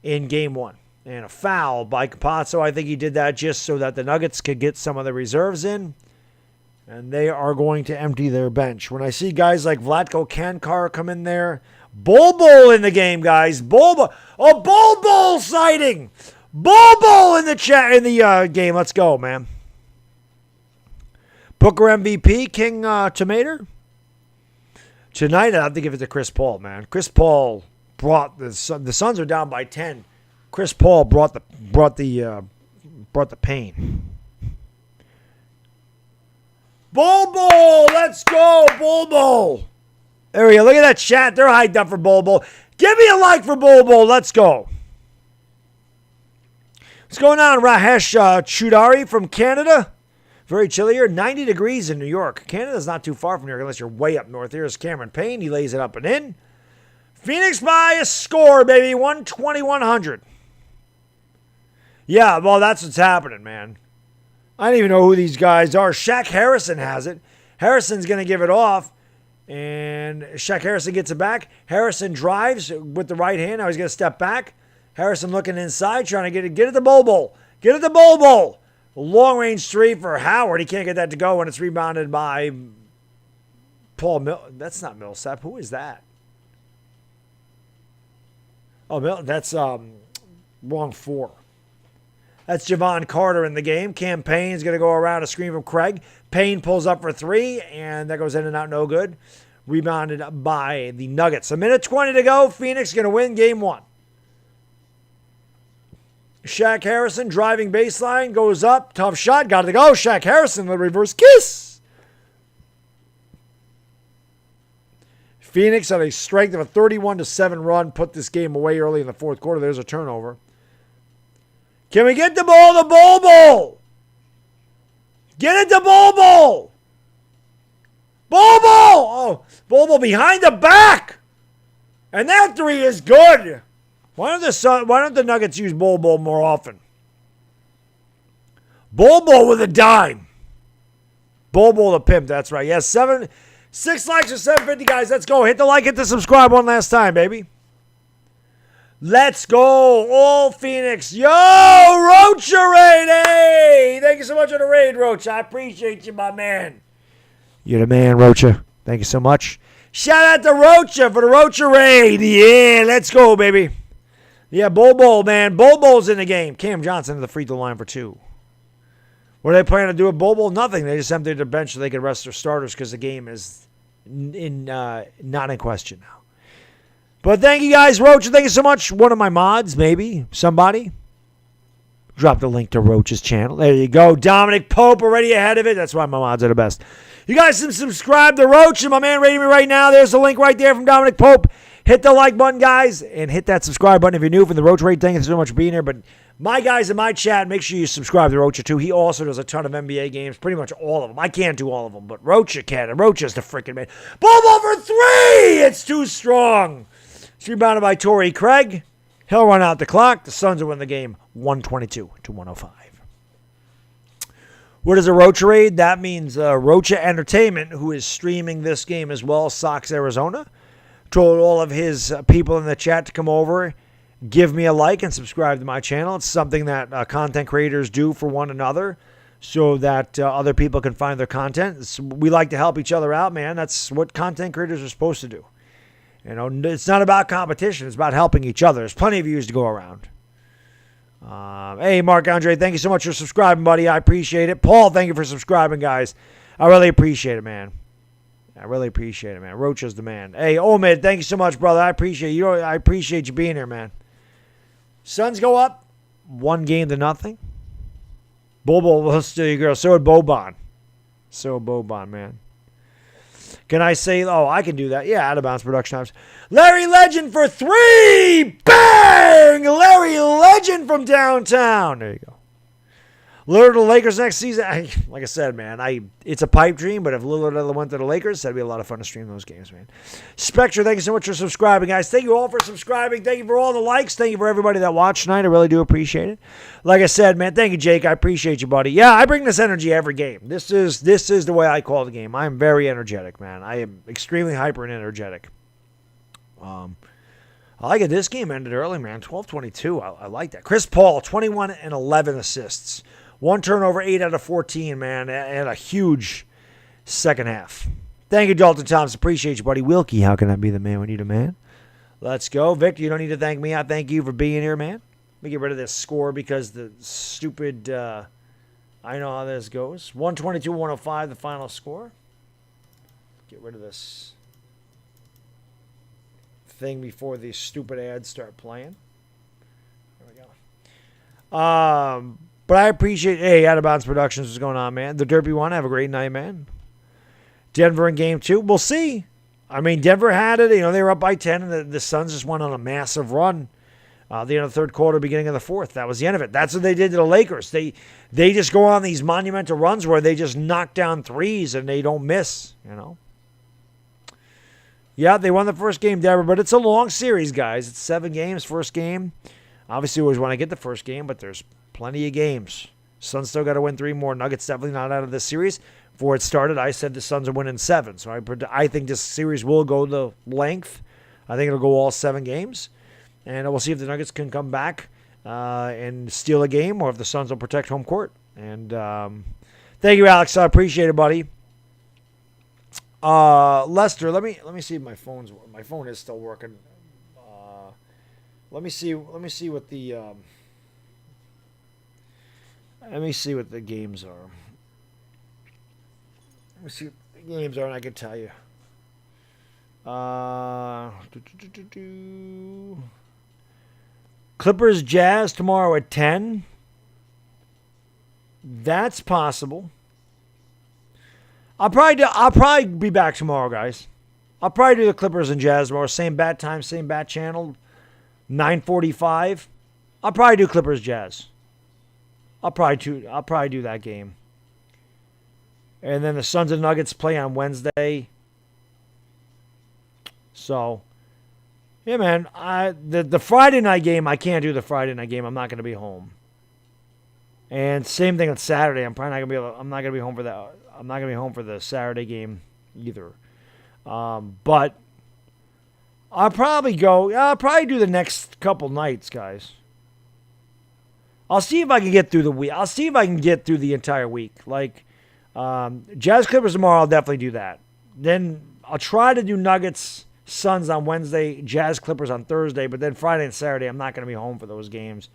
in game 1. And a foul by Campazzo. I think he did that just so that the Nuggets could get some of the reserves in. And they are going to empty their bench. When I see guys like Vlatko Kankar come in there, Bol in the game, guys. Bol sighting. Bol in the game. Let's go, man. Booker MVP, King Tomater. Tonight, I have to give it to Chris Paul, man. Chris Paul brought the Suns are down by 10. Chris Paul brought the pain. Bull Bull, let's go, Bull Bull. There we go. Look at that chat. They're hyped up for Bull Bull. Give me a like for Bull Bull. Let's go. What's going on, Rahesh Chudari from Canada? Very chilly here. 90 degrees in New York. Canada's not too far from New York unless you're way up north. Here's Cameron Payne. He lays it up and in. Phoenix by a score, baby. 120-100. Yeah, well, that's what's happening, man. I don't even know who these guys are. Shaq Harrison has it. Harrison's going to give it off. And Shaq Harrison gets it back. Harrison drives with the right hand. Now he's going to step back. Harrison looking inside, trying to get it to Bull Bull. Get it to Bull Bull. Long-range three for Howard. He can't get that to go, and it's rebounded by Paul That's not Millsap. Who is that? Oh, that's wrong four. That's Javon Carter in the game. Cam Payne's going to go around a screen from Craig. Payne pulls up for three, and that goes in and out, no good. Rebounded by the Nuggets. A minute 20 to go. Phoenix going to win game one. Shaq Harrison driving baseline, goes up, tough shot, got it to go. Shaq Harrison, the reverse kiss. Phoenix had a strength of a 31-7 run, put this game away early in the fourth quarter. There's a turnover. Can we get the ball to Bull Bull? Get it to Bull Bull. Bull Bull. Oh, Bull Bull behind the back. And that three is good. Why don't the Nuggets use Bull Bull more often? Bull Bull with a dime. Bull Bull the pimp, that's right. Yes, 6 likes or 750, guys. Let's go. Hit the like, hit the subscribe one last time, baby. Let's go. All Phoenix. Yo, Rocha Raid. Hey, thank you so much for the raid, Rocha. I appreciate you, my man. You're the man, Rocha. Thank you so much. Shout out to Rocha for the Rocha Raid. Yeah, let's go, baby. Yeah, Bull Bull, man. Bull Bull's in the game. Cam Johnson to the free throw line for two. What are they planning to do with Bull Bull? Nothing. They just emptied their bench so they could rest their starters because the game is not in question now. But thank you guys, Roach. Thank you so much. One of my mods, maybe. Somebody. Drop the link to Roach's channel. There you go. Dominic Pope already ahead of it. That's why my mods are the best. You guys can subscribe to Roach and my man rating me right now. There's the link right there from Dominic Pope. Hit the like button, guys, and hit that subscribe button if you're new from the Roach Rate. Thank you so much for being here. But my guys in my chat, make sure you subscribe to Rocha too. He also does a ton of NBA games, pretty much all of them. I can't do all of them, but Rocha can. And Rocha's the freaking man. Bull Bull for three! It's too strong. It's rebounded by Torrey Craig. He'll run out the clock. The Suns will win the game 122-105. What is a Rocha Raid? That means Rocha Entertainment, who is streaming this game as well, Sox, Arizona, told all of his people in the chat to come over, give me a like, and subscribe to my channel. It's something that content creators do for one another so that other people can find their content. We like to help each other out, man. That's what content creators are supposed to do. You know, it's not about competition. It's about helping each other. There's plenty of views to go around. Hey, Mark Andre, thank you so much for subscribing, buddy. I appreciate it. Paul, thank you for subscribing, guys. I really appreciate it, man. I really appreciate it, man. Rocha's the man. Hey, Omid, thank you so much, brother. I appreciate you. I appreciate you being here, man. Suns go up 1-0. Bobo will steal your girl. So would Boban. Man. Can I say, oh, I can do that. Yeah, out of bounds production times. Larry Legend for three. Bang! Larry Legend from downtown. There you go. Lillard to the Lakers next season. Like I said, man, it's a pipe dream, but if Lillard ever went to the Lakers, that'd be a lot of fun to stream those games, man. Spectre, thank you so much for subscribing, guys. Thank you all for subscribing. Thank you for all the likes. Thank you for everybody that watched tonight. I really do appreciate it. Like I said, man, thank you, Jake. I appreciate you, buddy. Yeah, I bring this energy every game. This is the way I call the game. I am very energetic, man. I am extremely hyper and energetic. I like it. This game ended early, man. 12-22. I like that. Chris Paul, 21 and 11 assists. 1 turnover, 8 out of 14, man, and a huge second half. Thank you, Dalton Thomas. Appreciate you, buddy. Wilkie, how can I be the man when you the man? Let's go. Victor, you don't need to thank me. I thank you for being here, man. Let me get rid of this score because the stupid, I know how this goes. 122-105, the final score. Get rid of this thing before these stupid ads start playing. There we go. But I appreciate, hey, Out of Bounds Productions, what's going on, man? The Derpy One, have a great night, man. Denver in game 2. We'll see. I mean, Denver had it. They were up by 10, and the Suns just went on a massive run. The end of the third quarter, beginning of the fourth. That was the end of it. That's what they did to the Lakers. They just go on these monumental runs where they just knock down threes and they don't miss, Yeah, they won the first game, Denver, but it's a long series, guys. It's 7 games, first game. Obviously, we always want to get the first game, but there's plenty of games. Suns still got to win 3 more. Nuggets definitely not out of this series. Before it started, I said the Suns are winning 7. So I think this series will go the length. I think it'll go all 7 games. And we'll see if the Nuggets can come back and steal a game or if the Suns will protect home court. And thank you, Alex. I appreciate it, buddy. Lester, let me see if my phone is still working. Let me see what the games are. Let me see what the games are, and I can tell you. Clippers Jazz tomorrow at 10. That's possible. I'll probably be back tomorrow, guys. I'll probably do the Clippers and Jazz tomorrow. Same bat time, same bat channel. 9:45. I'll probably do Clippers Jazz. I'll probably do that game. And then the Suns and Nuggets play on Wednesday. So, yeah, man. The Friday night game, I can't do the Friday night game. I'm not going to be home. And same thing on Saturday. I'm not going to be home for that. I'm not going to be home for the Saturday game either. But I'll probably do the next couple nights, guys. I'll see if I can get through the week. I'll see if I can get through the entire week. Like, Jazz Clippers tomorrow, I'll definitely do that. Then I'll try to do Nuggets Suns on Wednesday, Jazz Clippers on Thursday, but then Friday and Saturday, I'm not going to be home for those games.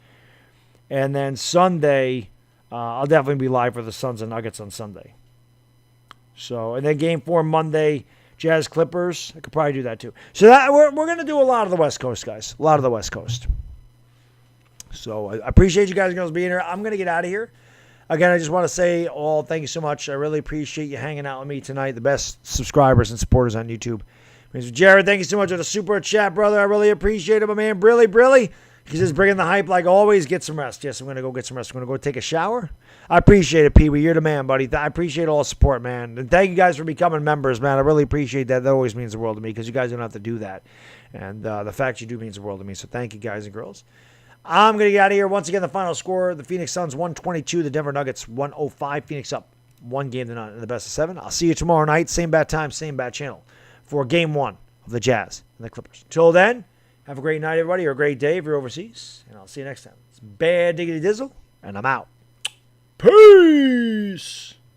And then Sunday, I'll definitely be live for the Suns and Nuggets on Sunday. So, and then Game 4 Monday, Jazz Clippers. I could probably do that too. So that we're going to do a lot of the West Coast, guys. A lot of the West Coast. So I appreciate you guys and girls being here. I'm going to get out of here. Again, I just want to say, thank you so much. I really appreciate you hanging out with me tonight. The best subscribers and supporters on YouTube. Mr. Jared, thank you so much for the super chat, brother. I really appreciate it, my man. Brilly. He's just bringing the hype like always. Get some rest. Yes, I'm going to go get some rest. I'm going to go take a shower. I appreciate it, Pee-wee. You're the man, buddy. I appreciate all the support, man. And thank you guys for becoming members, man. I really appreciate that. That always means the world to me because you guys don't have to do that. And the fact you do means the world to me. So thank you, guys and girls. I'm going to get out of here. Once again, the final score, the Phoenix Suns 122, the Denver Nuggets 105. Phoenix up 1 game to none in the best of 7. I'll see you tomorrow night. Same bat time, same bat channel for Game 1 of the Jazz and the Clippers. Till then, have a great night, everybody, or a great day if you're overseas. And I'll see you next time. It's Bad Diggity Dizzle, and I'm out. Peace!